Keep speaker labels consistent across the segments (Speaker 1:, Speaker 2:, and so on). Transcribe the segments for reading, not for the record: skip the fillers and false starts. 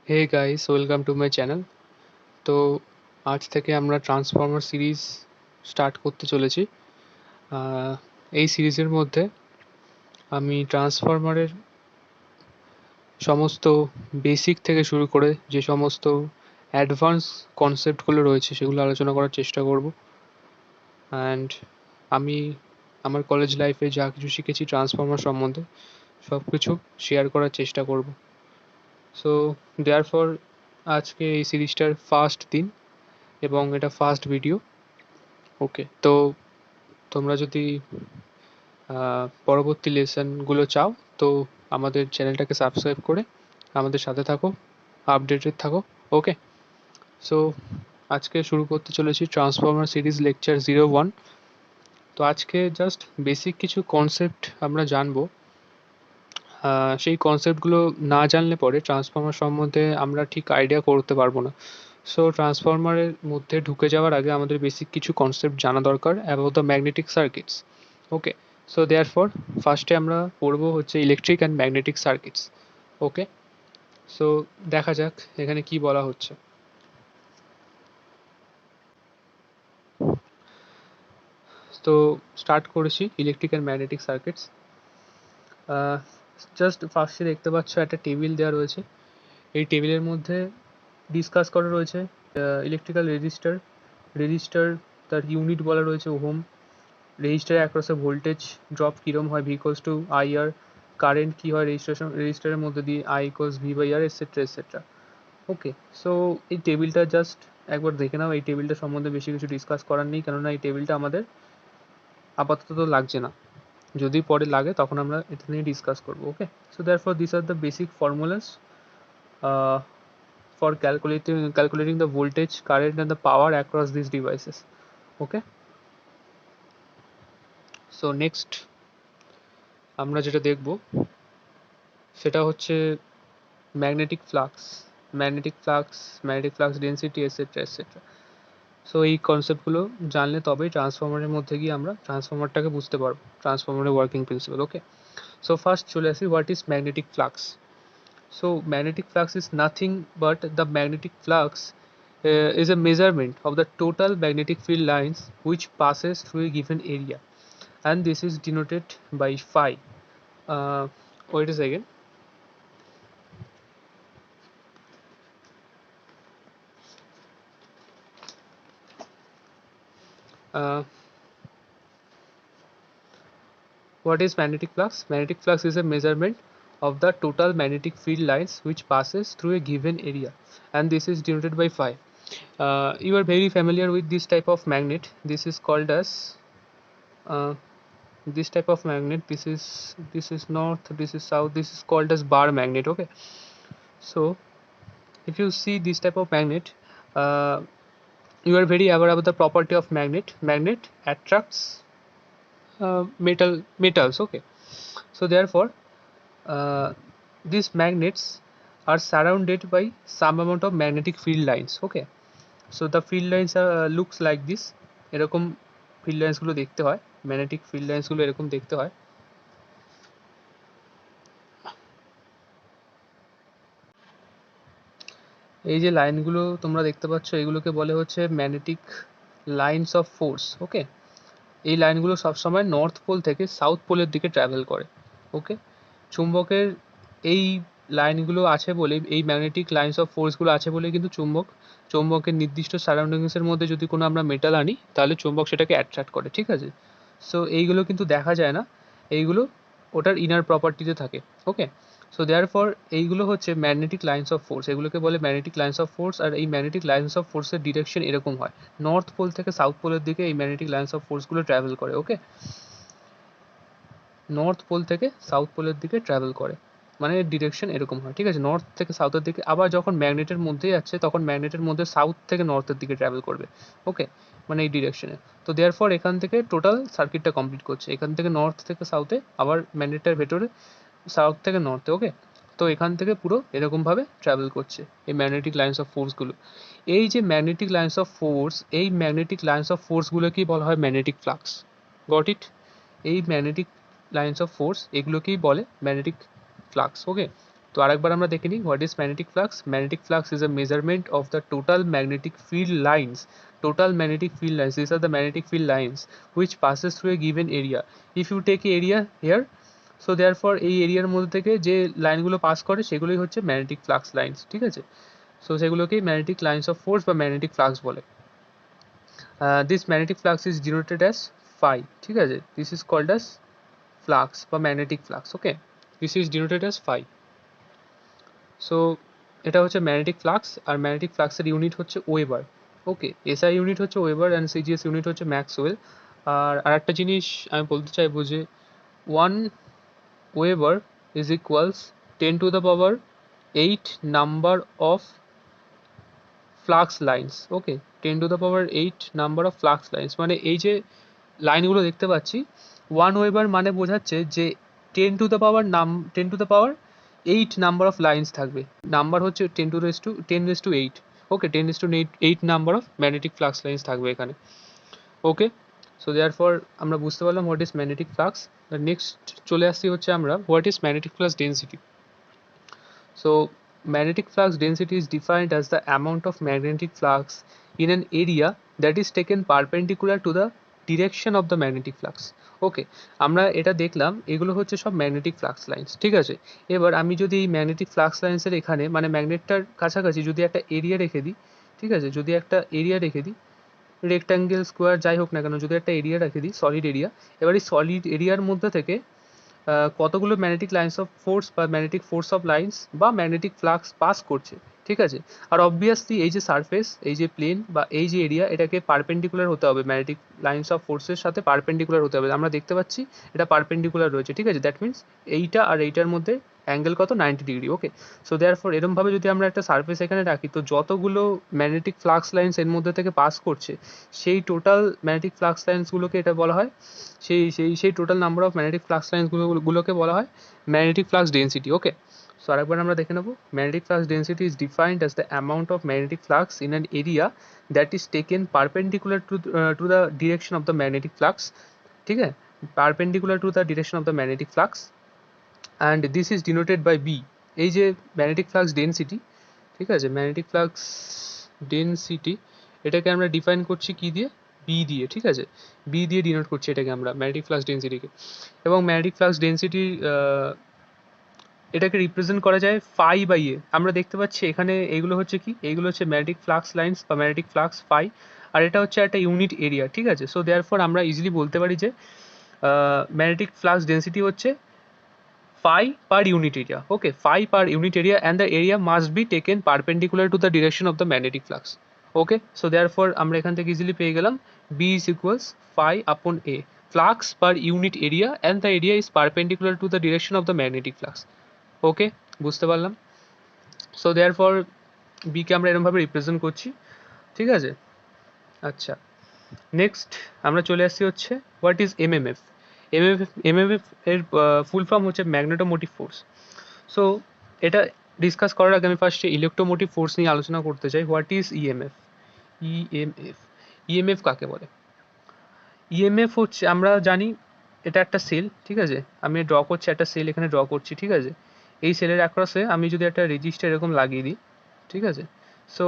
Speaker 1: Hey guys, welcome to my channel. তো আজ থেকে আমরা ট্রান্সফর্মার সিরিজ স্টার্ট করতে চলেছি। এই সিরিজের মধ্যে আমি ট্রান্সফর্মারের সমস্ত বেসিক থেকে শুরু করে যে সমস্ত অ্যাডভান্স কনসেপ্টগুলো রয়েছে সেগুলো আলোচনা করার চেষ্টা করব। অ্যান্ড আমি আমার কলেজ লাইফে যা কিছু শিখেছি ট্রান্সফর্মার সম্বন্ধে সব কিছু শেয়ার করার চেষ্টা করব। সো দেয়ারফর আজকে এই সিরিজটার ফার্স্ট দিন এবং এটা ফার্স্ট ভিডিও। ওকে, তো তোমরা যদি পরবর্তী লেসনগুলো চাও তো আমাদের চ্যানেলটাকে সাবস্ক্রাইব করে আমাদের সাথে থাকো, আপডেটেড থাকো। ওকে, সো আজকে শুরু করতে চলেছি ট্রান্সফর্মার সিরিজ লেকচার 01। তো আজকে জাস্ট বেসিক কিছু কনসেপ্ট আমরা জানবো। সেই কনসেপ্টগুলো না জানলে পরে ট্রান্সফর্মার সম্বন্ধে আমরা ঠিক আইডিয়া করতে পারবো না। সো ট্রান্সফর্মারের মধ্যে ঢুকে যাওয়ার আগে আমাদের বেসিক কিছু কনসেপ্ট জানা দরকার about the magnetic circuits. Okay, so therefore ফার্স্টে আমরা পড়বো হচ্ছে electric and magnetic circuits. Okay, so দেখা যাক এখানে কি বলা হচ্ছে। তো স্টার্ট করেছি electric and magnetic circuits. Just ফার্স্টে দেখতে পাচ্ছ একটা টেবিল দেওয়া রয়েছে। এই টেবিলের মধ্যে ডিসকাস করা রয়েছে ইলেকট্রিক্যাল রেজিস্টার তার ইউনিট বলা রয়েছে ওহম, রেজিস্টারে অ্যাক্রসে ভোল্টেজ ড্রপ কীরকম হয় V equals to I R, current কী হয় রেজিস্টারের মধ্যে দিয়ে I equals V by R etcetera etcetera. Okay, so এই টেবিলটা জাস্ট একবার দেখে নাও। এই টেবিলটা সম্বন্ধে বেশি কিছু ডিসকাস করার নেই, কেননা এই টেবিলটা আমাদের আপাতত লাগছে না। যদি পরে লাগে তখন আমরা এটা নিয়ে ডিসকাস করবো। Okay, so therefore this are the basic formulas for calculating the voltage, current and the power across these devices. Okay, so next আমরা যেটা দেখব সেটা হচ্ছে magnetic flux density etcetera etcetera. So এই কনসেপ্টগুলো জানলে তবেই ট্রান্সফর্মারের মধ্যে গিয়ে আমরা ট্রান্সফর্মারটাকে বুঝতে পারবো, ট্রান্সফর্মারের working principle. Okay, so first চলে আসি, what is magnetic flux? So magnetic flux is nothing but the magnetic flux is a measurement of the total magnetic field lines which passes through a given area, and this is denoted by phi. Wait a second. Uh, what is magnetic flux? Magnetic flux is a measurement of the total magnetic field lines which passes through a given area, and this is denoted by phi. You are very familiar with this type of magnet. This is called as this type of magnet. This is north, this is south, this is called as bar magnet. Okay, so if you see this type of magnet, you are very aware about the property of magnet attracts metals. Okay, so therefore these magnets are surrounded by some amount of magnetic field lines. Okay, so the field lines looks like this. এরকম field lines গুলো দেখতে হয়, magnetic field lines গুলো এরকম দেখতে হয়। এই যে লাইনগুলো তোমরা দেখতে পাচ্ছ এগুলোকে বলে হচ্ছে ম্যাগনেটিক লাইনস অফ ফোর্স। ওকে, এই লাইনগুলো সবসময় নর্থ পোল থেকে সাউথ পোলের দিকে ট্রাভেল করে। ওকে, চুম্বকের এই লাইনগুলো আছে বলে, এই ম্যাগনেটিক লাইনস অফ ফোর্সগুলো আছে বলে কিন্তু চুম্বকের নির্দিষ্ট সারাউন্ডিংসের মধ্যে যদি কোনো আমরা মেটাল আনি তাহলে চুম্বক সেটাকে অ্যাট্রাক্ট করে। ঠিক আছে, সো এইগুলো কিন্তু দেখা যায় না, এইগুলো ওটার ইনার প্রপার্টিতে থাকে। ওকে, সো দেয়ারফর এইগুলো হচ্ছে ম্যাগনেটিক লাইনস অফ ফোর্স, এগুলোকে বলে ম্যাগনেটিক লাইনস অফ ফোর্স। আর এই ম্যাগনেটিক লাইনস অফ ফোর্সের ডিরেকশন এরকম হয়, নর্থ পোল থেকে সাউথ পোলের দিকে এই ম্যাগনেটিক লাইনস অফ ফোর্সগুলো ট্রাভেল করে। ওকে, নর্থ পোল থেকে সাউথ পোলের দিকে ট্রাভেল করে, মানে ডিরেকশন এরকম হয়। ঠিক আছে, নর্থ থেকে সাউথের দিকে। আবার যখন ম্যাগনেটের মধ্যে যাচ্ছে তখন ম্যাগনেটের মধ্যে সাউথ থেকে নর্থের দিকে ট্রাভেল করবে। ওকে, মানে এই ডিরেকশনে। তো দেয়ারফর এখান থেকে টোটাল সার্কিটটা কমপ্লিট করছে, এখান থেকে নর্থ থেকে সাউথে, আবার ম্যাগনেটের ভেতরে সাউথ থেকে নর্থে। ওকে, তো এখান থেকে পুরো এরকমভাবে ট্রাভেল করছে এই ম্যাগনেটিক লাইনস অফ ফোর্সগুলো। এই যে ম্যাগনেটিক লাইনস অফ ফোর্স, এই ম্যাগনেটিক লাইনস অফ ফোর্সগুলোকেই বলা হয় ম্যাগনেটিক ফ্লাক্স। গট ইট? এই ম্যাগনেটিক লাইনস অফ ফোর্স এগুলোকেই বলে ম্যাগনেটিক ফ্লাক্স। ওকে, তো আরেকবার আমরা দেখে নিই, what is magnetic flux? Magnetic flux is a measurement of the total magnetic field lines, total magnetic field lines, these are the magnetic field lines which passes through a given area. If you take area here, so therefore এই এরিয়ার মধ্যে থেকে যে লাইনগুলো pass করে সেগুলোই হচ্ছে magnetic flux lines, ঠিক আছে? সো সেগুলোকেই ম্যাগনেটিক লাইন্স অফ ফোর্স বা ম্যাগনেটিক ফ্লাক্স বলে। This magnetic flux is denoted as phi, ঠিক আছে? This is called as flux বা magnetic flux, okay? This is denoted as phi. So এটা হচ্ছে ম্যাগনেটিক ফ্লাক্স, আর ম্যাগনেটিক ফ্লাক্সের ইউনিট হচ্ছে ওয়েবার, ওকে? এসআই ইউনিট হচ্ছে ওয়েবার অ্যান্ড সিজিএস ইউনিট হচ্ছে ম্যাক্সওয়েল। আর আরেকটা জিনিস আমি বলতে চাইবো যে 1 weber is equals 10 to the power 8 number of flux lines, okay? 10 to the power 8 number of flux lines, মানে এই যে লাইনগুলো দেখতে পাচ্ছি 1 ওয়েবার মানে বোঝাচ্ছে যে 10 to the power 8 number of lines থাকবে। নাম্বার হচ্ছে 10 to 8, okay? 10 to 8 number of magnetic flux lines থাকবে এখানে, ওকে? সো দেয়ারফর আমরা বুঝতে পারলাম what is magnetic flux. Next চলে আসছি হচ্ছে আমরা what is magnetic flux density. So magnetic flux density is defined as the amount of magnetic flux in an area that is taken perpendicular to the direction of the magnetic flux, ওকে? আমরা এটা দেখলাম, এগুলো হচ্ছে সব magnetic flux lines, ঠিক আছে? এবার আমি যদি এই ম্যাগনেটিক ফ্লাক্স লাইন্সের এখানে মানে ম্যাগনেটটার কাছাকাছি যদি একটা এরিয়া রেখে দিই, ঠিক আছে? যদি একটা এরিয়া রেখে দিই, রেক্ট্যাঙ্গেল স্কোয়ার যাই হোক না কেন, যদি একটা এরিয়া রেখে দিই, সলিড এরিয়া, এবার এই সলিড এরিয়ার মধ্যে থেকে কতগুলো ম্যাগনেটিক লাইন্স অফ ফোর্স বা ম্যাগনেটিক ফোর্স অফ লাইন্স বা ম্যাগনেটিক ফ্লাক্স পাস করছে, ঠিক আছে? আর অবভিয়াসলি এই যে সারফেস, এই যে প্লেন বা এই যে এরিয়া, এটাকে পারপেন্ডিকুলার হতে হবে, ম্যাগনেটিক লাইন্স অফ ফোর্সের সাথে পারপেন্ডিকুলার হতে হবে। আমরা দেখতে পাচ্ছি এটা পারপেন্ডিকুলার রয়েছে, ঠিক আছে? দ্যাট মিনস এইটা আর এইটার মধ্যে অ্যাঙ্গেল কত? 90 ডিগ্রি, ওকে? সো দেয়ারফর এরমভাবে যদি আমরা একটা সারফেস এখানে রাখি, তো যতগুলো ম্যাগনেটিক ফ্লাক্স লাইন্স এর মধ্যে থেকে পাস করছে সেই টোটাল ম্যাগনেটিক ফ্লাক্স লাইন্সগুলোকে এটা বলা হয়, সেই total number of magnetic flux লাইন্সগুলোকে বলা হয় magnetic flux density, okay? So আরেকবার আমরা দেখে নেব, magnetic flux density is defined as the amount of magnetic flux in an area that is taken perpendicular to the direction of the magnetic flux, ঠিক আছে? Perpendicular to the direction of the magnetic flux, and this is denoted by B. এই যে magnetic flux density, ঠিক আছে? Magnetic flux density এটাকে আমরা define করছি কি দিয়ে? বি দিয়ে, ঠিক আছে? বি দিয়ে ডিনোট করছি এটাকে আমরা, ম্যাগনেটিক ফ্লাক্স ডেন্সিটিকে। এবং ম্যাগনেটিক ফ্লাক্স ডেন্সিটি এটাকে রিপ্রেজেন্ট করা যায় ফাই বাই এ। আমরা দেখতে পাচ্ছি এখানে এইগুলো হচ্ছে কি? এইগুলো হচ্ছে ম্যাগনেটিক ফ্লাক্স লাইন্স বা ম্যাগনেটিক ফ্লাক্স ফাই, আর এটা হচ্ছে একটা ইউনিট এরিয়া, ঠিক আছে? সো দেয়ারফর আমরা ইজিলি বলতে পারি যে ম্যাগনেটিক ফ্লাক্স ডেন্সিটি হচ্ছে phi per unit area, okay? Phi per unit area, and the area must be taken perpendicular to the direction of the magnetic flux, okay? So therefore আমরা এখান থেকে easily পেয়ে গেলাম B is equals phi upon A, flux per unit area and the area is perpendicular to the direction of the magnetic flux, okay? বুঝতে পারলাম। So therefore B কে আমরা এরকম ভাবে রিপ্রেজেন্ট করছি, ঠিক আছে? আচ্ছা, নেক্সট আমরা চলে আসছি হচ্ছে হোয়াট ইজ এমএমএফ। এমএমএফ এর ফুল ফর্ম হচ্ছে ম্যাগনেটোমোটিভ ফোর্স। সো এটা ডিসকাস করার আগে আমি ফার্স্টে ইলেকট্রোমোটিভ ফোর্স নিয়ে আলোচনা করতে চাই। What is EMF? ইএমএফ কাকে বলে? ইএমএফ হচ্ছে, আমরা জানি এটা একটা সেল, ঠিক আছে? আমি ড্র করছি একটা সেল, এখানে ড্র করছি, ঠিক আছে? এই সেলের অ্যাক্রসে আমি যদি একটা রেজিস্টার এরকম লাগিয়ে দিই, ঠিক আছে? সো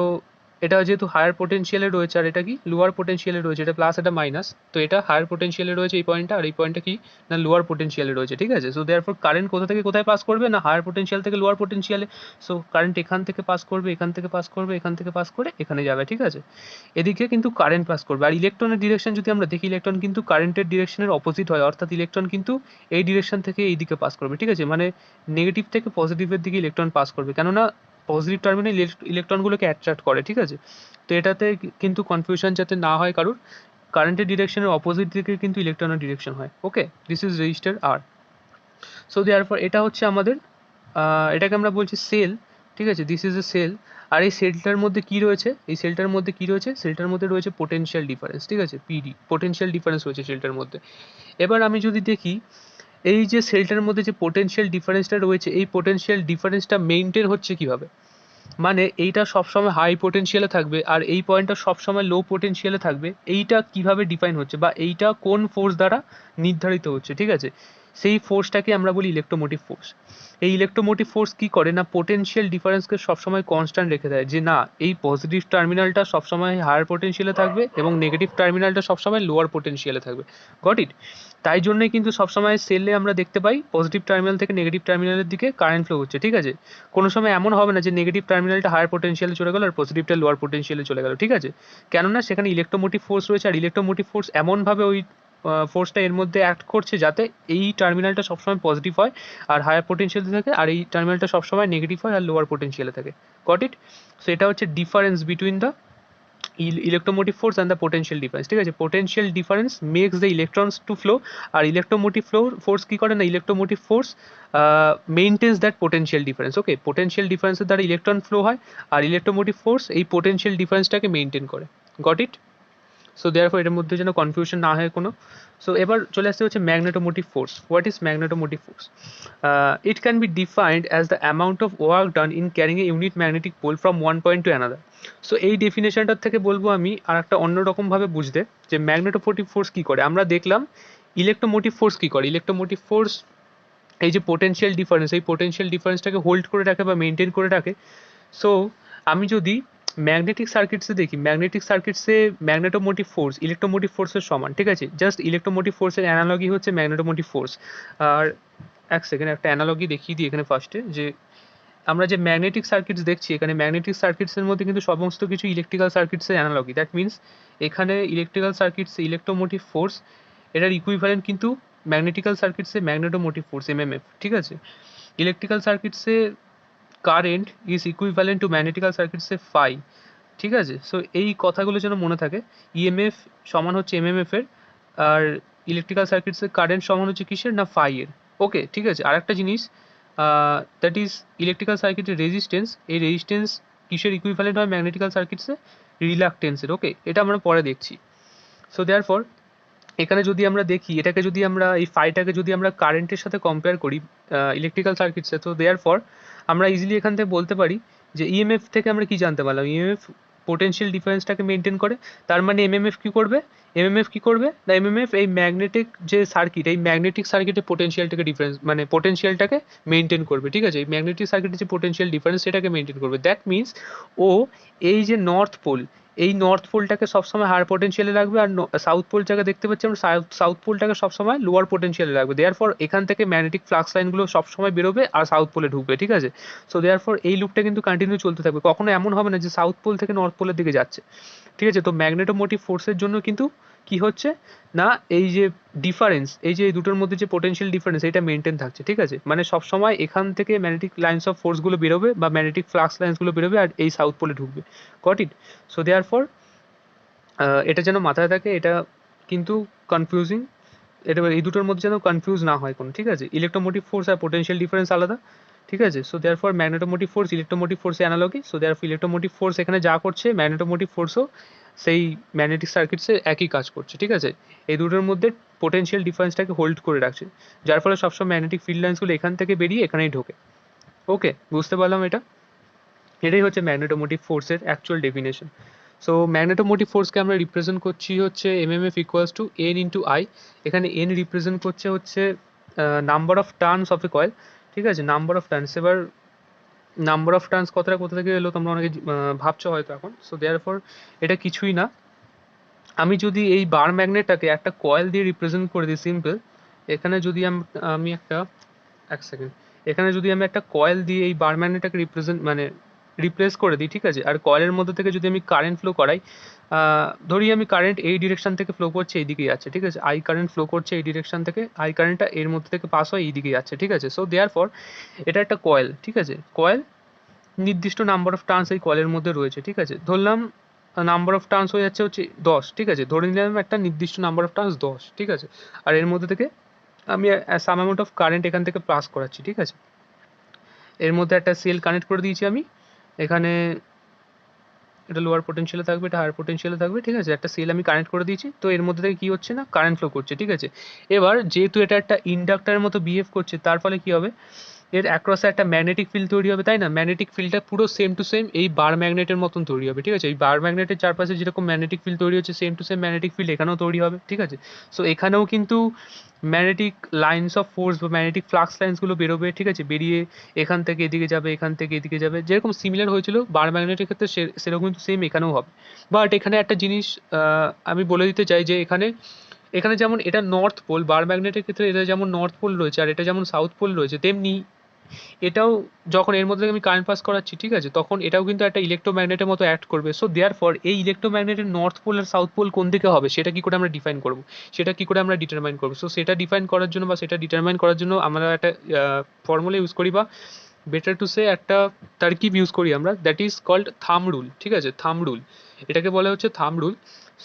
Speaker 1: এটা যেহেতু হায়ার পোটেনশিয়ালে রয়েছে আর এটা কি লোয়ার পোটেনশিয়ালে রয়েছে, এটা প্লাস এটা মাইনাস, তো এটা হায়ার পোটেনশিয়ালে রয়েছে এই পয়েন্টটা, আর এই পয়েন্টটা কি না লোয়ার পোটেনশিয়ালে রয়েছে, ঠিক আছে? সো দেয়ারফর কারেন্ট কোথা থেকে কোথায় পাস করবে না হায়ার পোটেনশিয়াল থেকে লোয়ার পোটেনশিয়ালে। সো কারেন্ট এখান থেকে পাস করবে, এখান থেকে পাস করবে, এখান থেকে পাস করে এখানে যাবে, ঠিক আছে? এদিকে কিন্তু কারেন্ট পাস করবে। আর ইলেকট্রনের ডিরেকশন যদি আমরা দেখি, ইলেকট্রন কিন্তু কারেন্টের ডিরেকশনের অপোজিট হয়, অর্থাৎ ইলেকট্রন কিন্তু এই ডিরেকশন থেকে এই দিকে পাস করবে, ঠিক আছে? মানে নেগেটিভ থেকে পজিটিভের দিকে ইলেকট্রন পাস করবে, কেননা পজিটিভ টার্মিনাল ইলেকট্রনগুলোকে অ্যাট্রাক্ট করে, ঠিক আছে? তো এটাতে কিন্তু কনফিউশন যাতে না হয় কারোর, কারেন্টের ডিরেকশনের অপোজিট দিকে কিন্তু ইলেকট্রনের ডিরেকশন হয়, okay? This is resistor R. So therefore এটা হচ্ছে আমাদের এটাকে আমরা বলছি সেল, ঠিক আছে? This is a cell. আর এই সেলটার মধ্যে কি রয়েছে? এই সেলটার মধ্যে কি রয়েছে? সেলটার মধ্যে রয়েছে পোটেনশিয়াল ডিফারেন্স, ঠিক আছে? পিডি, পোটেনশিয়াল ডিফারেন্স রয়েছে সেলটার মধ্যে। এবার আমি যদি দেখি এই যে সেলটার মধ্যে যে পোটেনশিয়াল ডিফারেন্সটা রয়েছে, এই পোটেনশিয়াল ডিফারেন্সটা মেইনটেন হচ্ছে কিভাবে? মানে এইটা সবসময় হাই পোটেনশিয়ালে থাকবে আর এই পয়েন্টটা সবসময় লো পোটেনশিয়ালে থাকবে, এইটা কিভাবে ডিফাইন হচ্ছে বা এইটা কোন ফোর্স দ্বারা নির্ধারিত হচ্ছে, ঠিক আছে? সেই ফোর্সটাকে আমরা বলি ইলেকট্রোমোটিভ ফোর্স। এই ইলেকট্রোমোটিভ ফোর্স কি করে না পোটেনশিয়াল ডিফারেন্সকে সবসময় কনস্ট্যান্ট রেখে দেয়, যে না এই পজিটিভ টার্মিনালটা সবসময় হায়ার পোটেনশিয়ালে থাকবে এবং নেগেটিভ টার্মিনালটা সবসময় লোয়ার পোটেনশিয়ালে থাকবে। Got it? তাই জন্যই কিন্তু সবসময় সেলে আমরা দেখতে পাই পজিটিভ টার্মিনাল থেকে নেগেটিভ টার্মিনালের দিকে কারেন্ট ফ্লো হচ্ছে, ঠিক আছে? কোনো সময় এমন হবে না যে নেগেটিভ টার্মিনালটা হায়ার পোটেনশিয়ালে চলে গেল আর পজিটিভটা লোয়ার পোটেনশিয়ালে চলে গেল, ঠিক আছে? কেননা সেখানে ইলেকট্রোমোটিভ ফোর্স রয়েছে, আর ইলেকট্রোমোটিভ ফোর্স এমনভাবে ওই ফোর্সটা এর মধ্যে অ্যাক্ট করছে যাতে এই টার্মিনালটা সবসময় পজিটিভ হয় আর হায়ার পোটেনশিয়ালে থাকে, আর এই টার্মিনালটা সবসময় নেগেটিভ হয় আর লোয়ার পোটেনশিয়ালে থাকে। Goat it? সো এটা হচ্ছে difference between the electromotive force and the potential difference, ঠিক আছে? potential difference makes the electrons to flow, R electromotive force কি করে না electromotive force maintains that potential difference, okay? potential difference এর দ্বারা electron flow হয় আর electromotive force এই potential difference-টাকে maintain করে। Goat it? সো দেয়ারফর এটার মধ্যে যেন কনফিউশন না হয় কোনো। সো এবার চলে আসতে হচ্ছে magnetomotive force. What is magnetomotive force? It can be defined as the amount of work done in carrying a unit magnetic pole from one point to another. So এই ডেফিনেশনটার থেকে বলবো আমি আর একটা অন্যরকমভাবে বুঝতে, যে ম্যাগনেটোমোটিভ ফোর্স কী করে। আমরা দেখলাম ইলেকট্রোমোটিভ ফোর্স কী করে। ইলেকট্রোমোটিভ ফোর্স এই যে পোটেনশিয়াল ডিফারেন্স, এই পোটেনশিয়াল ডিফারেন্সটাকে হোল্ড করে রাখে বা মেনটেন করে রাখে। সো আমি যদি ম্যাগনেটিক সার্কিটসে দেখি, ম্যাগনেটিক সার্কিটসে ম্যাগনেটোমোটিভ ফোর্স ইলেকট্রোমোটিভ ফোর্সের সমান, ঠিক আছে? জাস্ট ইলেকট্রোমোটিভ ফোর্সের অ্যানালগি হচ্ছে ম্যাগনেটোমোটিভ ফোর্স। আর এক সেকেন্ড একটা অ্যানালগি দেখিয়ে দিই এখানে ফার্স্টে, যে আমরা যে ম্যাগনেটিক সার্কিটস দেখছি এখানে ম্যাগনেটিক সার্কিটসের মধ্যে কিন্তু সমস্ত কিছু ইলেকট্রিক্যাল সার্কিটসের অ্যানালগি। দ্যাট মিনস এখানে ইলেকট্রিক্যাল সার্কিটস ইলেকট্রোমোটিভ ফোর্স এটার ইকুইভ্যালেন্ট কিন্তু ম্যাগনেটিক্যাল সার্কিটসে ম্যাগনেটোমোটিভ ফোর্স এমএমএফ, ঠিক আছে? ইলেকট্রিক্যাল সার্কিটসে current is equivalent to magnetical সার্কিটসে ফাই, ঠিক আছে? সো এই কথাগুলো যেন মনে থাকে, ইএমএফ সমান হচ্ছে এমএমএফ এর, আর ইলেকট্রিক্যাল সার্কিটসের কারেন্ট সমান হচ্ছে কিসের না ফাই এর, ওকে? ঠিক আছে। আর একটা জিনিস দ্যাট ইজ ইলেকট্রিক্যাল সার্কিটের রেজিস্ট্যান্স, এই রেজিস্ট্যান্স কিসের ইকুইভ্যালেন্ট হয় ম্যাগনেটিক্যাল সার্কিটসে? রিলাক্টেন্সের, ওকে? এটা আমরা পরে দেখছি। সো দেয়ারফর এখানে যদি আমরা দেখি এটাকে, যদি আমরা এই ফাইটাকে যদি আমরা কারেন্টের সাথে কম্পেয়ার করি ইলেকট্রিক্যাল সার্কিটসে, তো দেয়ারফর আমরা ইজিলি এখান থেকে বলতে পারি যে ইএমএফ থেকে আমরা কি জানতে পারলাম, ইএমএফ পোটেনশিয়াল ডিফারেন্সটাকে মেনটেন করে। তার মানে এমএমএফ কি করবে? এমএমএফ কি করবে না, এমএমএফ এই ম্যাগনেটিক যে সার্কিট, এই ম্যাগনেটিক সার্কিটের পোটেনশিয়ালটাকে ডিফারেন্স মানে পোটেনশিয়ালটাকে মেনটেন করবে, ঠিক আছে? এই ম্যাগনেটিক সার্কিটের যে পোটেনশিয়াল ডিফারেন্স সেটাকে মেনটেন করবে। দ্যাট মিনস ও এই যে নর্থ পোল, এই নর্থ পোলটাকে সবসময় হায়ার পোটেনশিয়ালে রাখবে, আর সাউথ পোলটাকে দেখতে পাচ্ছি আমরা সাউথ পোলটাকে সবসময় লোয়ার পোটেনশিয়ালে রাখবে। দেয়ারফর এখান থেকে ম্যাগনেটিক ফ্লাক্স লাইনগুলো সবসময় বেরোবে আর সাউথ পোলে ঢুকবে, ঠিক আছে? সো দেয়ারফর এই লুপটা কিন্তু কন্টিনিউ চলতে থাকবে, কখনো এমন হবে না যে সাউথ পোল থেকে নর্থ পোলের দিকে যাচ্ছে, ঠিক আছে? তো ম্যাগনেটোমোটিভ ফোর্সের জন্য কিন্তু কি হচ্ছে না, এই যে ডিফারেন্স, এই যে এই দুটোর মধ্যে যে পোটেনশিয়াল ডিফারেন্স এটা মেনটেন থাকছে, ঠিক আছে? মানে সবসময় এখান থেকে ম্যাগনেটিক লাইন্স অফ ফোর্সগুলো বেরোবে বা ম্যাগনেটিক ফ্লাক্স লাইন্সগুলো বেরোবে আর এই সাউথ পোলে ঢুকবে। Goat it? সো দেয়ারফর এটা যেন মাথায় থাকে, এটা কিন্তু কনফিউজিং, এটা এই দুটোর মধ্যে যেন কনফিউজ না হয় কোনো, ঠিক আছে? ইলেকট্রোমোটিভ ফোর্স আর পোটেনশিয়াল ডিফারেন্স আলাদা, ঠিক আছে? So therefore magnetomotive force electromotive ফোর্সে analogy. So therefore electromotive force এখানে যা করছে ম্যাগনেটোমোটিভ ফোর্সও সেই ম্যাগনেটিক সার্কিটসে একই কাজ করছে, ঠিক আছে? এই দুটোর মধ্যে পোটেনশিয়াল ডিফারেন্সটাকে হোল্ড করে রাখছে, যার ফলে সবসময় ম্যাগনেটিক ফিল্ড লাইন্সগুলো এখান থেকে বেরিয়ে এখানেই ঢোকে। ওকে, বুঝতে পারলাম এটা? এটাই হচ্ছে ম্যাগনেটোমোটিভ ফোর্সের অ্যাকচুয়াল ডেফিনেশন। সো ম্যাগনেটোমোটিভ ফোর্সকে আমরা রিপ্রেজেন্ট করছি হচ্ছে MMF equals to N into I. এখানে এন রিপ্রেজেন্ট করছে হচ্ছে number of turns of A coil, ঠিক আছে? Number of turns. এবার নাম্বার অফ টার্নস কথাটা কোথা থেকে এলো তোমরা অনেকে ভাবছো হয়তো এখন। সো দেয়ারফর এটা কিছুই না, আমি যদি এই বার ম্যাগনেটটাকে একটা কয়েল দিয়ে রিপ্রেজেন্ট করে দিই সিম্পল, এখানে যদি আমি একটা এক সেকেন্ড, এখানে যদি আমি একটা কয়েল দিয়ে এই বার ম্যাগনেটটাকে রিপ্লেস করে দিই, ঠিক আছে? আর কয়েলের মধ্যে থেকে যদি আমি কারেন্ট ফ্লো করাই, ধরি আমি কারেন্ট এই ডিরেকশন থেকে ফ্লো করছে এই দিকেই যাচ্ছে, ঠিক আছে? আই কারেন্ট ফ্লো করছে এই ডিরেকশন থেকে, আই কারেন্টটা এর মধ্যে থেকে পাস হয় এই দিকে যাচ্ছে, ঠিক আছে? সো দেয়ারফর এটা একটা কয়েল, ঠিক আছে? কয়েল নির্দিষ্ট নাম্বার অফ টার্নস এই কয়েলের মধ্যে রয়েছে, ঠিক আছে? ধরলাম নাম্বার অফ টার্নস হয়ে যাচ্ছে হচ্ছে 10, ঠিক আছে? ধরে নিলাম একটা নির্দিষ্ট নাম্বার অফ টার্নস 10, ঠিক আছে? আর এর মধ্যে থেকে আমি সাম অ্যামাউন্ট অফ কারেন্ট এখান থেকে পাস করাচ্ছি, ঠিক আছে? এর মধ্যে একটা সেল কানেক্ট করে দিয়েছি আমি, এখানে এটা লোয়ার পোটেনশিয়ালে থাকবে, এটা হায়ার পোটেনশিয়ালে থাকবে, ঠিক আছে? একটা সেল আমি কানেক্ট করে দিয়েছি, তো এর মধ্যে থেকে কী হচ্ছে না কারেন্ট ফ্লো করছে, ঠিক আছে? এবার যেহেতু এটা একটা ইন্ডাক্টরের মতো বিহেভ করছে, তার ফলে কী হবে, এর অ্যাক্রসে একটা ম্যাগনেটিক ফিল্ড তৈরি হবে, তাই না? ম্যাগনেটিক ফিল্ডটা পুরো সেম টু সেম এই বার ম্যাগনেটের মতন তৈরি হবে, ঠিক আছে? এই বার ম্যাগনেটের চারপাশে যেরকম ম্যাগনেটিক ফিল্ড তৈরি হচ্ছে, same to same magnetic field এখানেও তৈরি হবে, ঠিক আছে? সো এখানেও কিন্তু ম্যাগনেটিক লাইন্স অফ ফোর্স বা ম্যাগনেটিক ফ্লাক্স লাইন্সগুলো বেরোবে, ঠিক আছে? বেরিয়ে এখান থেকে এদিকে যাবে, এখান থেকে এদিকে যাবে, যেরকম সিমিলার হয়েছিল বার ম্যাগনেটের ক্ষেত্রে সেরকম কিন্তু সেম এখানেও হবে। বাট এখানে একটা জিনিস আমি বলে দিতে চাই যে এখানে এখানে যেমন এটা নর্থ পোল, বার ম্যাগনেটের ক্ষেত্রে এটা যেমন নর্থ পোল রয়েছে আর এটা যেমন সাউথ পোল রয়েছে, তেমনি এটাও যখন এর মধ্যে থেকে আমি কারেন্ট পাস করাচ্ছি, ঠিক আছে, তখন এটাও কিন্তু একটা ইলেকট্রোম্যাগনেটের মতো অ্যাক্ট করবে। সো দেয়ার ফর এই ইলেকট্রোম্যাগনেটের নর্থ পোল আর সাউথ পোল কোন দিকে হবে সেটা কি করে আমরা ডিফাইন করবো, সেটা কি করে আমরা ডিটারমাইন করবো? সো সেটা ডিফাইন করার জন্য বা সেটা ডিটারমাইন করার জন্য আমরা একটা ফর্মুলা ইউজ করি, বা বেটার টু সে একটা তারকিব ইউজ করি আমরা, that is called thumb rule, ঠিক আছে? থাম রুল, এটাকে বলা হচ্ছে থাম রুল।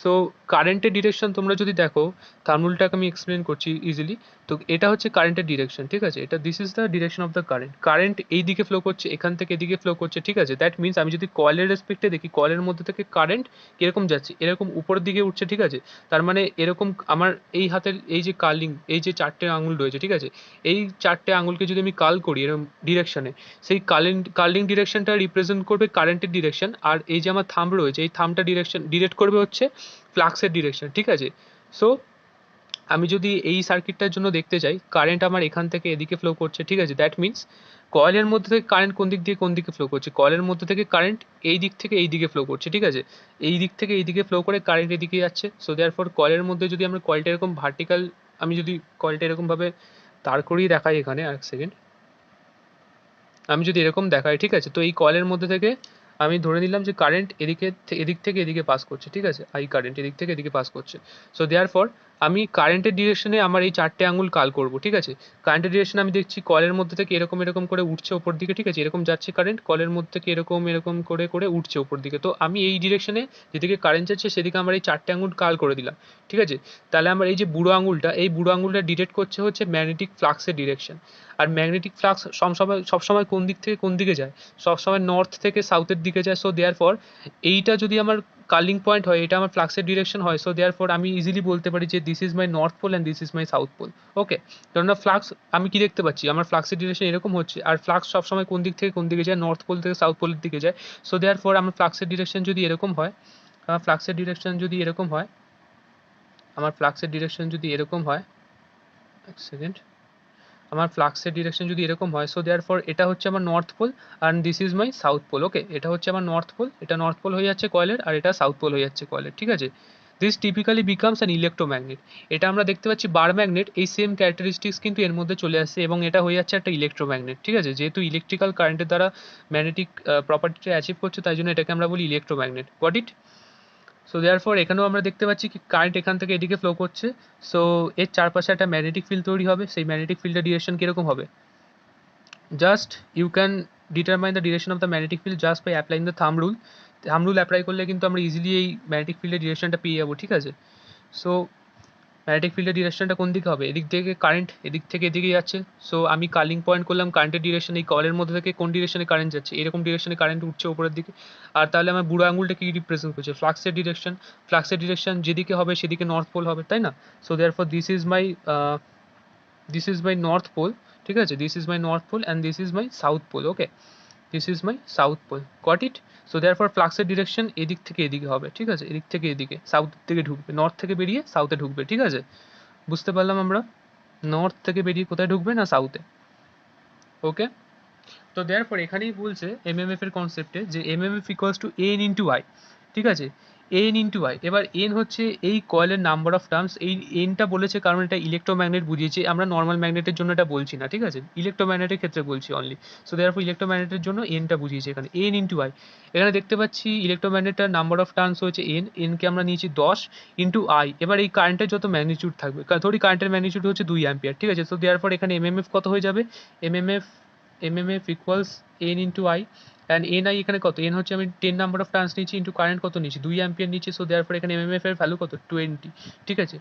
Speaker 1: সো কারেন্টের ডিরেকশন তোমরা যদি দেখো, থাম রুলটাকে আমি এক্সপ্লেন করছি ইজিলি। তো এটা হচ্ছে কারেন্টের ডিরেকশন, ঠিক আছে? এটা this is the direction of the current. Current এই দিকে ফ্লো করছে, এখান থেকে এদিকে ফ্লো করছে, ঠিক আছে? দ্যাট মিনস আমি যদি কয়েলের রেসপেক্টে দেখি, কয়েলের মধ্যে থেকে কারেন্ট কিরকম যাচ্ছে, এরকম উপরের দিকে উঠছে, ঠিক আছে? তার মানে এরকম আমার এই হাতের এই যে কার্লিং, এই যে চারটে আঙুল রয়েছে, ঠিক আছে, এই চারটে আঙুলকে যদি আমি কার্ল করি এরকম ডিরেকশনে, সেই কার্লিং ডিরেকশনটা রিপ্রেজেন্ট করবে কারেন্টের ডিরেকশন, আর এই যে আমার থাম্ব রয়েছে এই থাম্বটা ডিরেক্ট করবে হচ্ছে ফ্লাক্সের ডিরেকশন, ঠিক আছে? সো আমি যদি এই সার্কিটটার জন্য দেখতে চাই, কারেন্ট আমার এখান থেকে এদিকে ফ্লো করছে, ঠিক আছে? দ্যাট মিনস কয়েলের মধ্যে থেকে কারেন্ট কোন দিক দিয়ে কোন দিকে ফ্লো করছে, কয়েলের মধ্যে থেকে কারেন্ট এই দিক থেকে এই দিকে ফ্লো করছে, ঠিক আছে? এই দিক থেকে এই দিকে ফ্লো করে কারেন্ট এদিকে যাচ্ছে। সো দেয়ার ফর কয়েলের মধ্যে যদি আমরা কয়েলটা এরকম ভার্টিক্যাল, আমি যদি কয়েলটা এরকমভাবে দাঁড় করিয়ে দেখাই এখানে, এক সেকেন্ড, আমি যদি এরকম দেখাই, ঠিক আছে, তো এই কয়েলের মধ্যে থেকে আমি ধরে নিলাম যে কারেন্ট এদিক থেকে এদিকে পাস করছে, ঠিক আছে? আই কারেন্ট এদিক থেকে এদিকে পাস করছে। সো দেয়ার ফর আমি কারেন্টের ডিরেকশনে আমার এই চারটে আঙুল কাল করব, ঠিক আছে? কারেন্টের ডিরেকশনে আমি দেখছি কয়েলের মধ্যে থেকে এরকম এরকম করে উঠছে ওপর দিকে, ঠিক আছে? এরকম যাচ্ছে কারেন্ট, কয়েলের মধ্যে থেকে এরকম এরকম করে করে উঠছে ওপর দিকে। তো আমি এই ডিরেকশনে যেদিকে কারেন্ট যাচ্ছে সেদিকে আমার এই চারটে আঙুল কাল করে দিলাম, ঠিক আছে? তাহলে আমার এই যে বুড়ো আঙুলটা, এই বুড়ো আঙুলটা ডিরেক্ট করছে হচ্ছে ম্যাগনেটিক ফ্লাক্সের ডিরেকশন। আর ম্যাগনেটিক ফ্লাক্স সবসময় কোন দিক থেকে কোন দিকে যায়? সবসময় নর্থ থেকে সাউথের দিকে যায়। সো দেয়ার ফর এইটা যদি আমার কার্লিং পয়েন্ট হয়, এটা আমার ফ্লাক্সের ডিরেকশন হয়, সো দেয়ার ফর আমি ইজিলি বলতে পারি যে this is my north pole and this is my south pole. Okay, কেননা ফ্লাক্স আমি কি দেখতে পাচ্ছি, আমার ফ্লাক্সের ডিরেকশন এরকম হচ্ছে, আর ফ্লাক্স সবসময় কোন দিক থেকে কোন দিকে যায়, নর্থ পোল থেকে সাউথ পোলের দিকে যায়। সো দেয়ার ফর আমার ফ্লাক্সের ডিরেকশন যদি এরকম হয়, আমার ফ্লাক্সের ডিরেকশন যদি এরকম হয়, আমার ফ্লাক্সের ডিরেকশন যদি এরকম হয়, এক সেকেন্ড, আমার ফ্লাক্সের ডিরেকশন যদি এরকম হয়, সো দেয়ার ফর এটা হচ্ছে আমার north pole and this is my south pole. Okay, এটা হচ্ছে আমার নর্থ পোল, এটা নর্থ পোল হয়ে যাচ্ছে কয়েলের, আর এটা সাউথ পোল হয়ে যাচ্ছে কয়েলের, ঠিক আছে? This typically becomes an electromagnet. এটা আমরা দেখতে পাচ্ছি বার ম্যাগনেট, এই সেম ক্যারেক্টারিস্টিক্স কিন্তু এর মধ্যে চলে আসছে এবং এটা হয়ে যাচ্ছে একটা ইলেকট্রোম্যাগনেট, ঠিক আছে? যেহেতু ইলেকট্রিক্যাল কারেন্টের দ্বারা ম্যাগনেটিক প্রপার্টিটা অ্যাচিভ করছে, তাই জন্য এটাকে আমরা বলি electromagnet. Got it? So therefore এখানেও আমরা দেখতে পাচ্ছি কি কারেন্ট এখান থেকে এদিকে ফ্লো করছে। সো এর চারপাশে একটা ম্যাগনেটিক ফিল্ড তৈরি হবে, সেই ম্যাগনেটিক ফিল্ডের ডিরেকশন কীরকম হবে? Just you can determine the direction of the magnetic field just by applying the thumb rule. Thumb rule apply করলে কিন্তু আমরা ইজিলি এই ম্যাগনেটিক ফিল্ডের ডিরেকশনটা পেয়ে যাবো, ঠিক আছে? সো ম্যাগনেটিক ফিল্ডের ডিরেকশনটা কোন দিকে হবে? এদিক থেকে কারেন্ট এদিক থেকে এদিকে যাচ্ছে। সো আমি কার্লিং পয়েন্ট করলাম কারেন্টের ডিরেকশন, এই কয়েলের মধ্যে থেকে কোন ডিরেকশনে কারেন্ট যাচ্ছে, এরকম ডিরেকশনে কারেন্ট উঠছে উপরের দিকে। আর তাহলে আমার বুড়ো আঙুলটা কি রিপ্রেজেন্ট করছে? ফ্লাক্সের ডিরেকশন। ফ্লাক্সের ডিরেকশন যেদিকে হবে সেদিকে নর্থ পোল হবে, তাই না? So therefore this is my north pole, ঠিক আছে? This is my north pole and this is my south pole. Okay, this is my south pole. Got it? So therefore ফ্লাক্সের direction এদিক থেকে এদিকে হবে, ঠিক আছে? এদিক থেকে এদিকে সাউথ থেকে ঢুকবে, নর্থ থেকে বেরিয়ে সাউথে ঢুকবে, ঠিক আছে? বুঝতে পারলাম আমরা, নর্থ থেকে বেরিয়ে কোথায় ঢুকবে না সাউথে। ওকে, তো দেয়ার পর এখানেই বলছে এমএমএফ এর কনসেপ্টে যে MMF equals to N into I, ঠিক আছে? N into I. এবার এন হচ্ছে এই কয়েলের নাম্বার অফ টার্মস, এই এনটা বলেছে কারণ এটা ইলেকট্রোম্যাগনেট বুঝিয়েছে, আমরা নর্মাল ম্যাগনেটের জন্য এটা বলছি না, ঠিক আছে? ইলেকট্রোম্যাগনেটের ক্ষেত্রে বলছি অনলি। সো দেয়ার ফর ইলেকট্রোম্যাগনেটের জন্য এনটা বুঝিয়েছে এখানে, এন ইন্টু আই। এখানে দেখতে পাচ্ছি ইলেকট্রোম্যাগনেটের নাম্বার অফ টার্মস হয়েছে এন, এনকে আমরা নিয়েছি 10 ইন্টু আই। এবার এই কারেন্টের যত ম্যাগনিটিউড থাকবে, ধরি কারেন্টের ম্যাগনিটিউড হচ্ছে 2 অ্যাম্পিয়ার, ঠিক আছে? সো দেয়ার ফর এখানে এমএমএফ কত হয়ে যাবে? MMF equals N into I, and N I এখানে কত? এন হচ্ছে আমি 10 নাম্বার অফ টার্নস নিচ্ছি ইন্টু কারেন্ট কত নিচ্ছি? 2 অ্যাম্পিয়ার নিচ্ছি। সো দেয়ার ফর এখানে এমএমএফ এর ভ্যালু কত? 20, ঠিক আছে?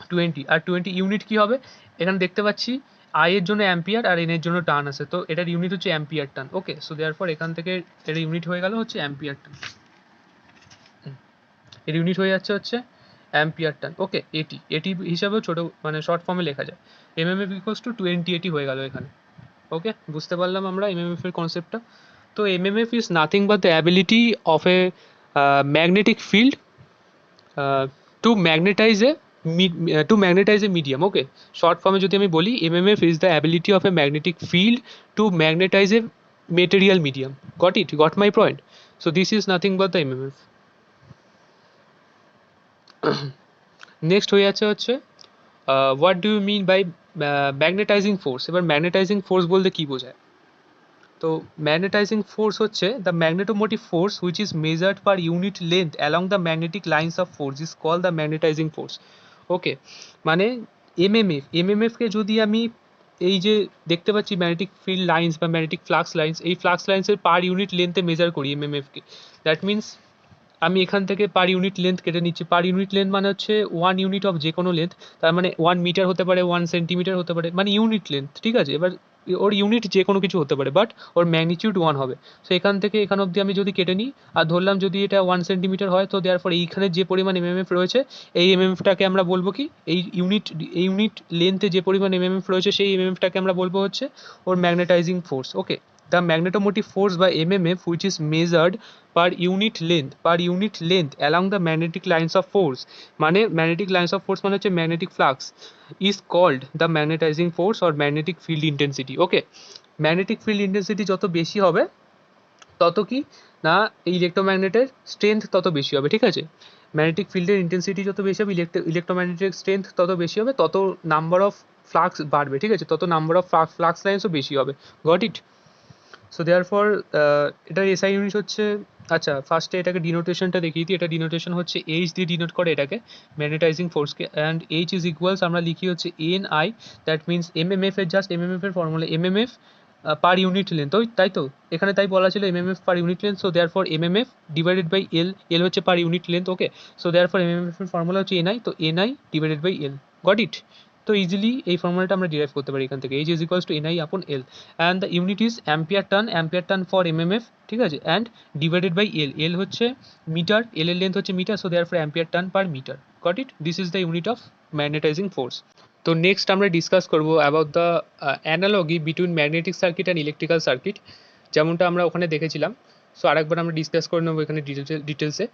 Speaker 1: 20, আর 20 ইউনিট কি হবে? এখানে দেখতে পাচ্ছি আই এর জন্য অ্যাম্পিয়ার আর এন এর জন্য টার্ন আছে, তো এটার ইউনিট হচ্ছে ampere turn. Okay, so therefore এখান থেকে এর ইউনিট হয়ে গেল হচ্ছে অ্যাম্পিয়ার টার্ন, এর ইউনিট হয়ে যাচ্ছে হচ্ছে অ্যাম্পিয়ার টার্ন। ওকে, এটি হিসাবেও ছোট মানে শর্ট ফর্মে লেখা যায়, এমএমএফ ইকুয়ালস টু 20 এটি হয়ে গেল এখানে। ওকে, বুঝতে পারলাম আমরা এমএমএফ এর কনসেপ্টটা। তো MMF is nothing but the ability of a magnetic field to magnetize a medium. Okay, short ফর্মে যদি আমি বলি, MMF is the ability of a magnetic field to magnetize a material medium. Got my point? So this is nothing but the MMF. Next হয়ে যাচ্ছে হচ্ছে what do you mean by magnetizing force. এবার magnetizing force বলতে কী বোঝায়? তো magnetizing force হচ্ছে the magnetomotive force which is measured per unit length along the magnetic lines of force is call the magnetizing force. Okay, মানে এমএমএফকে যদি আমি এই যে দেখতে পাচ্ছি ম্যাগনেটিক ফিল্ড লাইন্স বা ম্যাগনেটিক ফ্লাক্স লাইন্স, এই ফ্লাক্স লাইন্সের পার ইউনিট লেন্থে মেজার করি এমএমএফকে। দ্যাট মিনস আমি এখান থেকে পার ইউনিট লেন্থ কেটে নিচ্ছি। পার ইউনিট লেন্থ মানে হচ্ছে 1 ইউনিট অফ যে কোনো লেন্থ, তার মানে 1 মিটার হতে পারে, 1 সেন্টিমিটার হতে পারে, মানে ইউনিট লেন্থ, ঠিক আছে? এবার ওর ইউনিট যে কোনো কিছু হতে পারে, বাট ওর ম্যাগনিটিউড 1 হবে। সো এখান থেকে এখান অবধি আমি যদি কেটে নিই আর ধরলাম যদি এটা 1 সেন্টিমিটার হয়, তো দেওয়ার পর এইখানে যে পরিমাণ এমএমএফ রয়েছে, এই এমএমএফটাকে আমরা বলবো কি, এই ইউনিট লেন্থে যে পরিমাণ এমএমএফ রয়েছে সেই এমএমএফটাকে আমরা বলবো হচ্ছে ওর magnetizing force. Okay, the magnetomotive force by mmf which is measured per unit length along the magnetic lines of force, মানে magnetic lines of force মানে হচ্ছে magnetic flux, is called the magnetizing force or magnetic field intensity. Okay, magnetic field intensity যত বেশি হবে তত কি না এই ইলেকট্রোম্যাগনেটের স্ট্রেংথ তত বেশি হবে, ঠিক আছে? ম্যাগনেটিক ফিল্ডের ইন্টেন্সিটি যত বেশি হবে, ইলেকট্রোম্যাগনেটিক স্ট্রেংথ তত বেশি হবে, তত নাম্বার অফ ফ্লাক্স বাড়বে, ঠিক আছে? তত নাম্বার অফ ফ্লাক্স লাইন্সও বেশি হবে। Got it? So therefore এটার এসআই ইউনিট হচ্ছে, আচ্ছা ফার্স্টে এটাকে ডিনোটেশনটা দেখিয়ে দিই। এটা ডিনোটেশন হচ্ছে এইচ দিয়ে ডিনোট করে এটাকে, ম্যাগনেটাইজিং ফোর্সকে। অ্যান্ড এইচ ইজ ইকুয়ালস আমরা লিখি হচ্ছে N I. That means MMF এর জাস্ট এমএমএফ এর formula MMF per unit length, ওই তাই তো এখানে তাই বলা ছিল MMF per unit length. So therefore MMF divided by L, L হচ্ছে per unit length. Okay, so therefore MMF এর ফর্মুলা হচ্ছে এনআই, তো NI divided by L. Got it? তো ইজিলি এই ফর্মুলাটা আমরা ডিরাইভ করতে পারি এখান থেকে, H is equals to NI upon L, and the unit is ampere turn for MMF, ঠিক আছে? And divided by L, L হচ্ছে মিটার, এল এর লেন্থ হচ্ছে metre, so therefore ampere turn per metre. Got it? This is the unit of magnetizing force. তো next আমরা discuss করবো about the analogy between magnetic circuit and electrical circuit, যেমনটা আমরা ওখানে দেখেছিলাম। So আরেকবার আমরা ডিসকাস করে নেবো এখানে ডিটেলসে।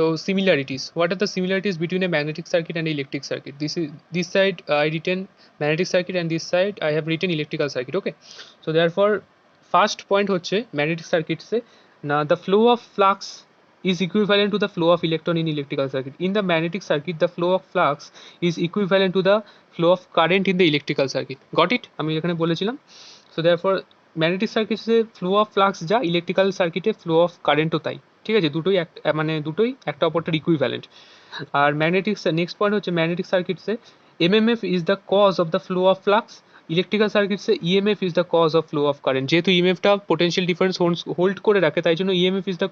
Speaker 1: তো similarities, what are the similarities between a magnetic circuit and an electric circuit? This side I written magnetic circuit and this side I have written electrical circuit. Okay, so therefore first point হচ্ছে magnetic circuit se na the flow of flux is equivalent to the flow of electron in electrical circuit. In the magnetic circuit the flow of flux is equivalent to the flow of current in the electrical circuit. Got it? আমি এখানে বলেছিলাম। So therefore magnetic সার্কিটে flow of flux যা, electrical সার্কিটে flow of কারেন্টও তাই, ঠিক আছে? দুটোই একটা অপরটার ইকুইভ্যালেন্ট। আর নেক্সট পয়েন্ট হচ্ছে ম্যাগনেটিক সার্কিটসে MMF is the cause of the flow of flux, electrical সার্কিটসে EMF is the cause of flow of current. যেহেতু ইএমএফটা পোটেনশিয়াল ডিফারেন্স হোল্ড করে রাখে, তাই জন্য EMF is the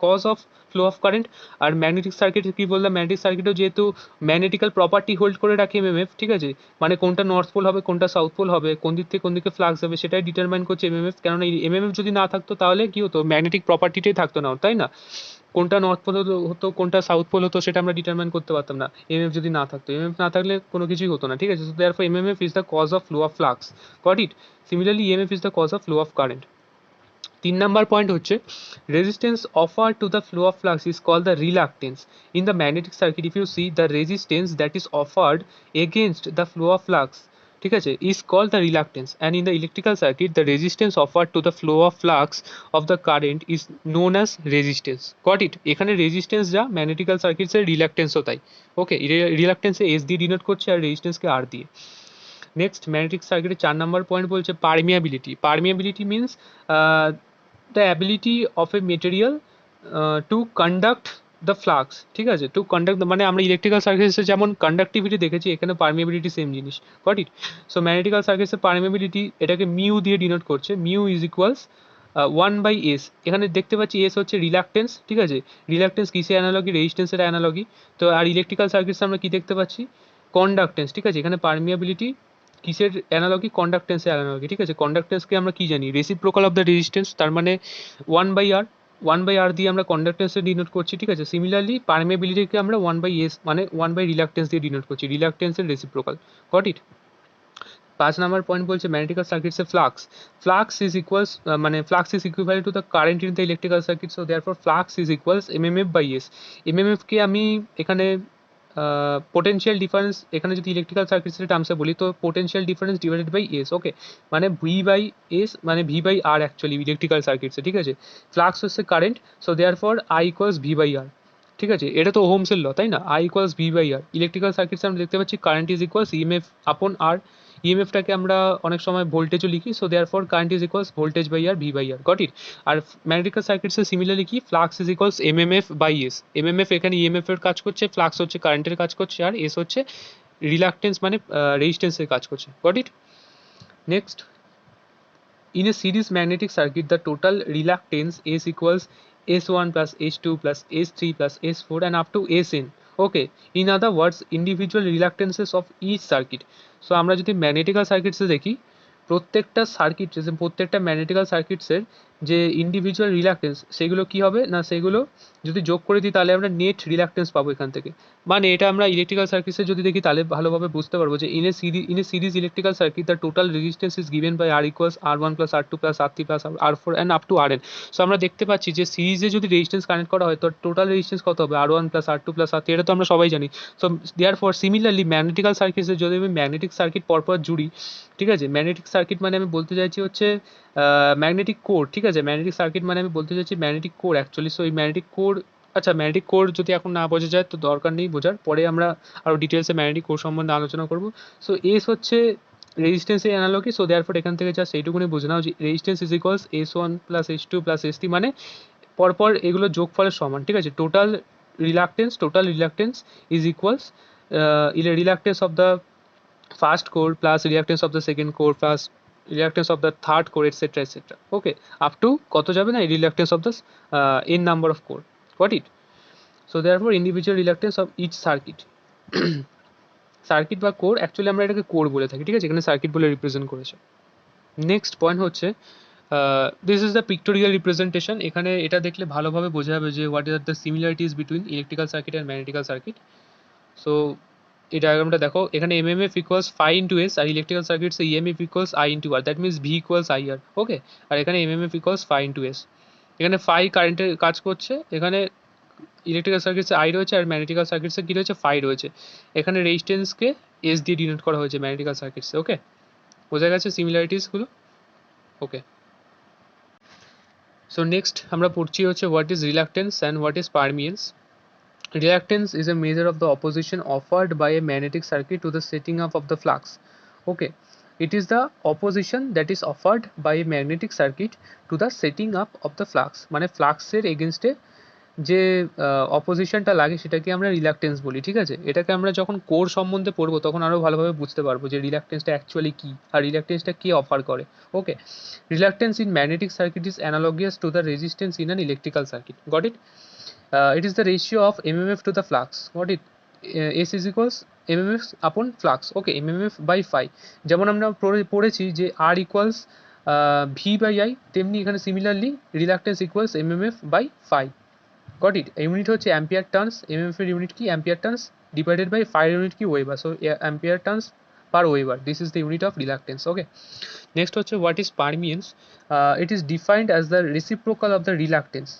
Speaker 1: cause of flow of current. আর ম্যাগনেটিক সার্কিট কী বললাম, ম্যাগনেটিক সার্কিটেও যেহেতু ম্যাগনেটিক্যাল প্রপার্টি হোল্ড করে রাখে এমএমএফ, ঠিক আছে? মানে কোনটা নর্থ পোল হবে, কোনটা সাউথ পোল হবে, কোন দিক থেকে কোন দিকে ফ্লাক্স হবে, সেটাই ডিটারমাইন করছে এমএমএফ। কেননা এমএমএফ যদি না থাকতো তাহলে কি হতো, ম্যাগনেটিক প্রপার্টিটাই থাকতো না, তাই না? কোনটা নর্থ পোল হতো কোনটা সাউথ পোল হতো সেটা আমরা ডিটারমাইন করতে পারতাম না এমএমএফ যদি না থাকতো। এমএমএফ না থাকলে কোনো কিছুই হতো না, ঠিক আছে? So therefore MMF is the cause of flow of flux. Got it? Similarly EMF is the cause of flow of current. 3 number point হচ্ছে resistance offer to the flow of flux is called the reluctance. In the magnetic circuit if you see the resistance that is offered against the flow of flux, ঠিক আছে, is called the reluctance, and in the electrical circuit the resistance offered to the flow of flux of the current is known as resistance. Got it? এখানে resistance যা, ম্যাগনেটিক্যাল সার্কিটসের রিলাক্টেন্সও তাই। ওকে, রিলাক্টেন্সে S দিয়ে denote করছে আর রেজিস্ট্যান্সকে আর দিয়ে। Next magnetic সার্কিটের 4 number point বলছে permeability. Permeability means the ability of a material to conduct the flux, ঠিক আছে? টু কন্ডাক্ট মানে আমরা ইলেকট্রিক্যাল সার্কিটসে যেমন কন্ডাক্টিভিটি দেখেছি, এখানে পারমিয়াবিলিটি সেম জিনিস। Goat it? সো ম্যাগনেটিক্যাল সার্কিটসে পারমিয়াবিলিটি এটাকে মিউ দিয়ে ডিনোট করছে। Mu is equals 1/s। এখানে দেখতে পাচ্ছি এস হচ্ছে রিলাক্টেন্স, ঠিক আছে? রিলাক্টেন্স কিসের অ্যানালগি? রেজিস্ট্যান্সের অ্যানালগি। তো আর ইলেকট্রিক্যাল সার্কিটসে আমরা কি দেখতে পাচ্ছি? কন্ডাক্টেন্স, ঠিক আছে? এখানে পারমিয়াবিলিটি কিসের অ্যানালগি? কন্ডাক্টেন্সের অ্যানালগি, ঠিক আছে? কন্ডাক্টেন্সকে আমরা কি জানি? রেসিপ্রোকাল অফ দ্য রেজিস্ট্যান্স, তার মানে 1/r দিয়ে আমরা কন্ডাক্টেন্সে ডিনোট করছি, ঠিক আছে? সিমিলারলি পারমিয়াবিলিটিকে আমরা 1/s মানে 1/রিলাক্টেন্স দিয়ে ডিনোট করছি, রিলাক্টেন্সের reciprocal. Got it? 5 number point বলছে ম্যাগনেটিক্যাল সার্কিটসে ফ্লাক্স ইজ ইকুয়ালস মানে flux is equivalent to the current in the electrical circuit, so therefore flux is equals MMF by S. এমএমএফকে আমি এখানে পোটেনশিয়াল ডিফারেন্স, এখানে যদি ইলেকট্রিক্যাল সার্কিটসের টার্মসে বলি তো potential difference divided by S, okay, মানে ভি বাই এস মানে V by R actually electrical সার্কিটসে, ঠিক আছে। ফ্লাক্স হচ্ছে current, so therefore I equals V by R, ঠিক আছে। এটা তো ওহমসের ল, তাই না? I equals V by R. Electrical সার্কিটসে আমরা দেখতে পাচ্ছি কারেন্ট ইজ ইকুয়ালস ইএমএফ আপন আর। ইএমএফটাকে আমরা অনেক সময় ভোল্টেজও লিখি, so therefore current is equals voltage by R, V by R, got it. আর ম্যাগনেটিক্যাল সার্কিটসে সিমিলারলি কি, flux is equals MMF by S. MMF এখানে ইএমএফ এর কাজ করছে, ফ্লাক্স হচ্ছে কারেন্টের কাজ করছে, আর এস হচ্ছে রিলাক্টেন্স মানে রেজিস্ট্যান্সের কাজ করছে, goat it. Next, in a series magnetic circuit the total reluctance S equals S1 plus S2 plus S3 plus S4 and up to Sn, okay, in other words individual reluctances of each circuit. So আমরা যদি ম্যাগনেটিক্যাল সার্কিটসে দেখি, প্রত্যেকটা circuit, প্রত্যেকটা ম্যাগনেটিক্যাল সার্কিটসের যে individual reluctance সেগুলো কি হবে না, সেগুলো যদি যোগ করে দিই তাহলে আমরা নেট রিলাক্টেন্স পাবো এখান থেকে। মানে এটা আমরা ইলেকট্রিক্যাল সার্কিটসে যদি দেখি তাহলে ভালোভাবে বুঝতে পারবো যে in a series electrical circuit the total resistance is given by R equals R1 plus R2 plus R3 plus R4 and up to Rn। So আমরা দেখতে পাচ্ছি যে সিরিজে যদি রেজিস্ট্যান্স কানেক্ট করা হয় তো টোটাল রেজিস্ট্যান্স কত হবে, R1 plus R2 plus R3, এটা তো আমরা সবাই জানি। সো দেয়ারফর সিমিলারলি ম্যাগনেটিক্যাল সার্কিটসে যদি আমি ম্যাগনেটিক সার্কিট পরপর জুড়ি, ঠিক আছে, ম্যাগনেটিক সার্কিট মানে আমি বলতে চাইছি হচ্ছে ম্যাগনেটিক কোর, ঠিক আছে, ম্যাগনেটিক সার্কিট মানে আমি বলতে চাইছি ম্যাগনেটিক কোর অ্যাকচুয়ালি। সো এই ম্যাগনেটিক কোর, আচ্ছা ম্যাগনেটিক কোর যদি এখন না বোঝা যায় তো দরকার নেই বোঝার, পরে আমরা আরও ডিটেলসে ম্যাগনেটিক কোর সম্বন্ধে আলোচনা করব। সো এস হচ্ছে রেজিস্ট্যান্সের অ্যানালগি, সো দেয়ারফর এখান থেকে যা সেইটুকুনি বুঝে নাও যে resistance is equals S1 plus S2 plus S3, মানে পরপর এগুলো যোগফলের সমান, ঠিক আছে। Total reluctance is equals reluctance of the first core plus reluctance of the second core plus reluctance of the third core, etc, okay, up to কত যাবে না reluctance of the n number of core, got it? So therefore individual reluctance of each circuit circuit বা core, actually আমরা এটাকে core বলে থাকি, ঠিক আছে, এখানে সার্কিট বলে রিপ্রেজেন্ট করেছে। নেক্সট পয়েন্ট হচ্ছে this is the pictorial representation. এখানে এটা দেখলে ভালোভাবে বোঝা যাবে যে what are the similarities between electrical circuit and magnetical circuit. So এই ডায়াগ্রামটা দেখো, এখানে MMF equals phi into S, আর ইলেকট্রিক্যাল সার্কিটসে EMF equals I into R, that means V equals I R, okay. আর এখানে MMF equals phi into S. এখানে phi কারেন্টের কাজ করছে, এখানে ইলেকট্রিক্যাল সার্কিটসে আই রয়েছে, আর ম্যাগনেটিক্যাল সার্কিটসে কী রয়েছে, ফাই রয়েছে। এখানে রেজিস্ট্যান্সকে এস দিয়ে ডিনোট করা হয়েছে ম্যাগনেটিক্যাল সার্কিটসে, ওকে। বোঝা গেছে সিমিলারিটিসগুলো, ওকে। সো নেক্সট আমরা পড়ছি হচ্ছে what is reluctance and what is permeance. Reluctance is a measure of the opposition offered by a magnetic circuit to the setting up of the flux, okay. It is the opposition that is offered by a magnetic circuit to the setting up of the flux, মানে ফ্লাক্সের এগেনস্টে যে অপোজিশনটা লাগে সেটাকে আমরা reluctance বলি, ঠিক আছে। এটাকে আমরা যখন কোর সম্বন্ধে পড়বো তখন আরও ভালোভাবে বুঝতে পারবো যে রিলাক্টেন্সটা অ্যাকচুয়ালি কী আর রিলাক্টেন্সটা কে অফার করে, okay. Reluctance in magnetic circuit is analogous to the resistance in an electrical circuit, got it. It is the ratio of mmf to the flux, what it S is equals mmf upon flux, okay, mmf by phi। যেমন আমরা পড়েছি যে R equals V by I, তেমনি এখানে similarly reluctance equals mmf by phi, got it. Unit হচ্ছে ampere turns, mmf এর unit কি ampere turns, divided by phi এর ইউনিট কি weber, so ampere turns per weber, this is the unit of reluctance, okay. Next হচ্ছে what is permeance. It is defined as the reciprocal of the reluctance.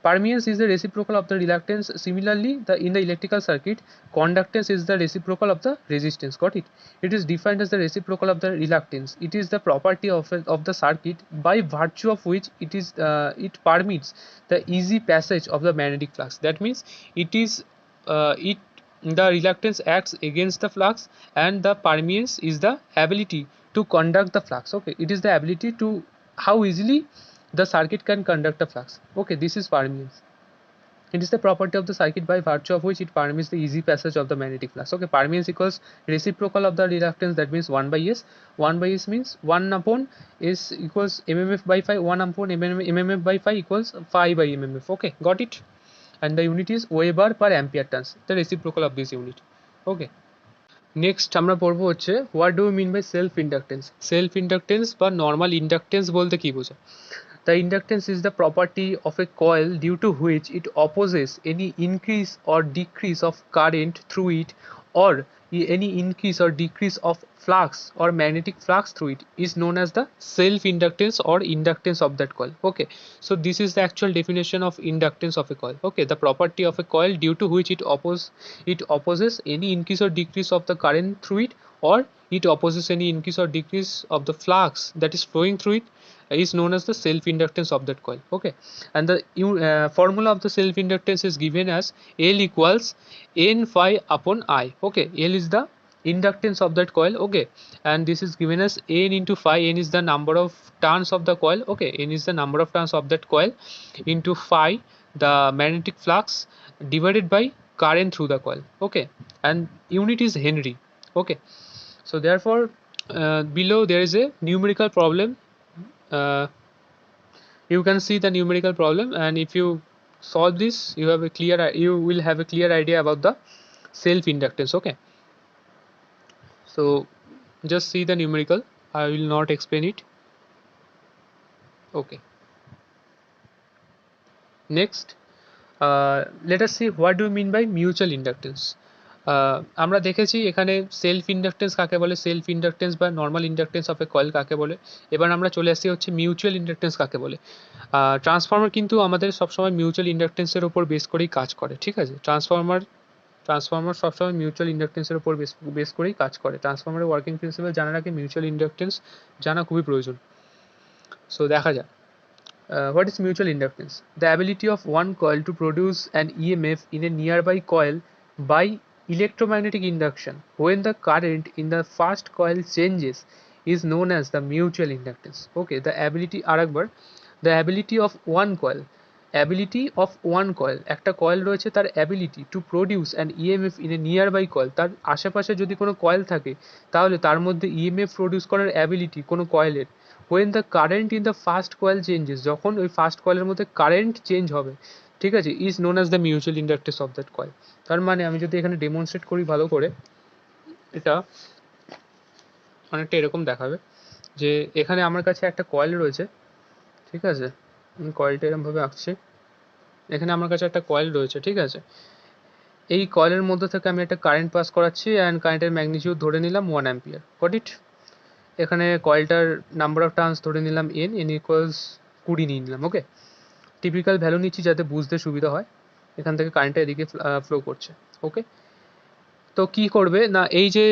Speaker 1: Permeance is the reciprocal of the reluctance. Similarly, in the electrical circuit, conductance is the reciprocal of the resistance, got it. It is defined as the reciprocal of the reluctance. It is the property of the circuit by virtue of which it permits the easy passage of the magnetic flux. That means the reluctance acts against the flux, and the permeance is the ability to conduct the flux, okay. It is the ability to how easily the circuit can conduct a flux, okay. This is permeance. It is the property of the circuit by virtue of which it permits the easy passage of the magnetic flux, okay. Permeance equals reciprocal of the reluctance, that means 1 by s. 1 by s means 1 upon s equals mmf by phi, 1 upon mmf by phi equals phi by mmf, okay, got it. And the unit is Weber per ampere turns, the reciprocal of this unit, okay. Next আমরা পড়বো হচ্ছে what do mean by self inductance. Self inductance বা normal inductance বলতে কী বোঝায়? The inductance is the property of a coil due to which it opposes any increase or decrease of current through it or any increase or decrease of flux or magnetic flux through it is known as the self inductance or inductance of that coil. Okay, so this is the actual definition of inductance of a coil. Okay, the property of a coil due to which it opposes any increase or decrease of the current through it, or it opposes any increase or decrease of the flux that is flowing through it, is known as the self inductance of that coil. Okay, and the formula of the self inductance is given as L equals n phi upon I. Okay, L is the inductance of that coil. Okay, and this is given as n into phi. N is the number of turns of the coil. Okay, n is the number of turns of that coil, into phi the magnetic flux, divided by current through the coil. Okay, and unit is Henry. Okay, so therefore below there is a numerical problem. You can see the numerical problem, and if you solve this, you will have a clear idea about the self inductance. Okay, so just see the numerical, I will not explain it. Okay, next let us see what do you mean by mutual inductance. আমরা দেখেছি এখানে self inductance কাকে বলে, self inductance বা normal inductance of A coil কাকে বলে। এবার আমরা চলে আসছি হচ্ছে মিউচুয়াল ইন্ডাকটেন্স কাকে বলে। ট্রান্সফর্মার কিন্তু আমাদের সবসময় মিউচুয়াল ইন্ডাকটেন্সের উপর বেস করেই কাজ করে, ঠিক আছে। ট্রান্সফর্মার সবসময় মিউচুয়াল ইন্ডাকটেন্সের উপর বেস করেই কাজ করে। ট্রান্সফর্মারের ওয়ার্কিং প্রিন্সিপাল জানার আগে মিউচুয়াল ইন্ডাকটেন্স জানা খুবই প্রয়োজন। সো দেখা যাক, what is mutual inductance? The ability of one coil to produce an EMF in a nearby coil by electromagnetic induction when the current in the first coil changes is known as the mutual inductance. Okay, the ability আরেকবার, the ability of one coil, একটা coil রয়েছে, তার ability to produce an EMF in a nearby coil, তার আশেপাশে যদি কোনো coil থাকে তাহলে তার মধ্যে ইএমএফ প্রডিউস করার অ্যাবিলিটি কোনো কয়েলের, when the current in the first coil changes, যখন ওই ফার্স্ট কয়েলের মধ্যে কারেন্ট চেঞ্জ হবে, ঠিক আছে, is known as the mutual inductance of that coil. তার মানে আমি যদি এখানে ডেমনস্ট্রেট করি ভালো করে, এটা অনেকটা এরকম দেখাবে যে এখানে আমার কাছে একটা কয়েল রয়েছে, ঠিক আছে, আমি কয়েলটা এরকমভাবে আঁকছি। এখানে আমার কাছে একটা কয়েল রয়েছে, ঠিক আছে, এই কয়েলের মধ্যে থেকে আমি একটা কারেন্ট পাস করাচ্ছি, অ্যান্ড কারেন্টের ম্যাগনিটিউড ধরে নিলাম 1 অ্যাম্পিয়ার। Goat it? এখানে কয়েলটার নাম্বার অফ টার্নস ধরে নিলাম n ইকুয়ালস 20 নিয়ে নিলাম। ওকে, টিপিক্যাল ভ্যালু নিচ্ছি যাতে বুঝতে সুবিধা হয়। এখান থেকে কারেন্টটা এদিকে ফ্লো করছে। ওকে, তো কি করবে না, এই যে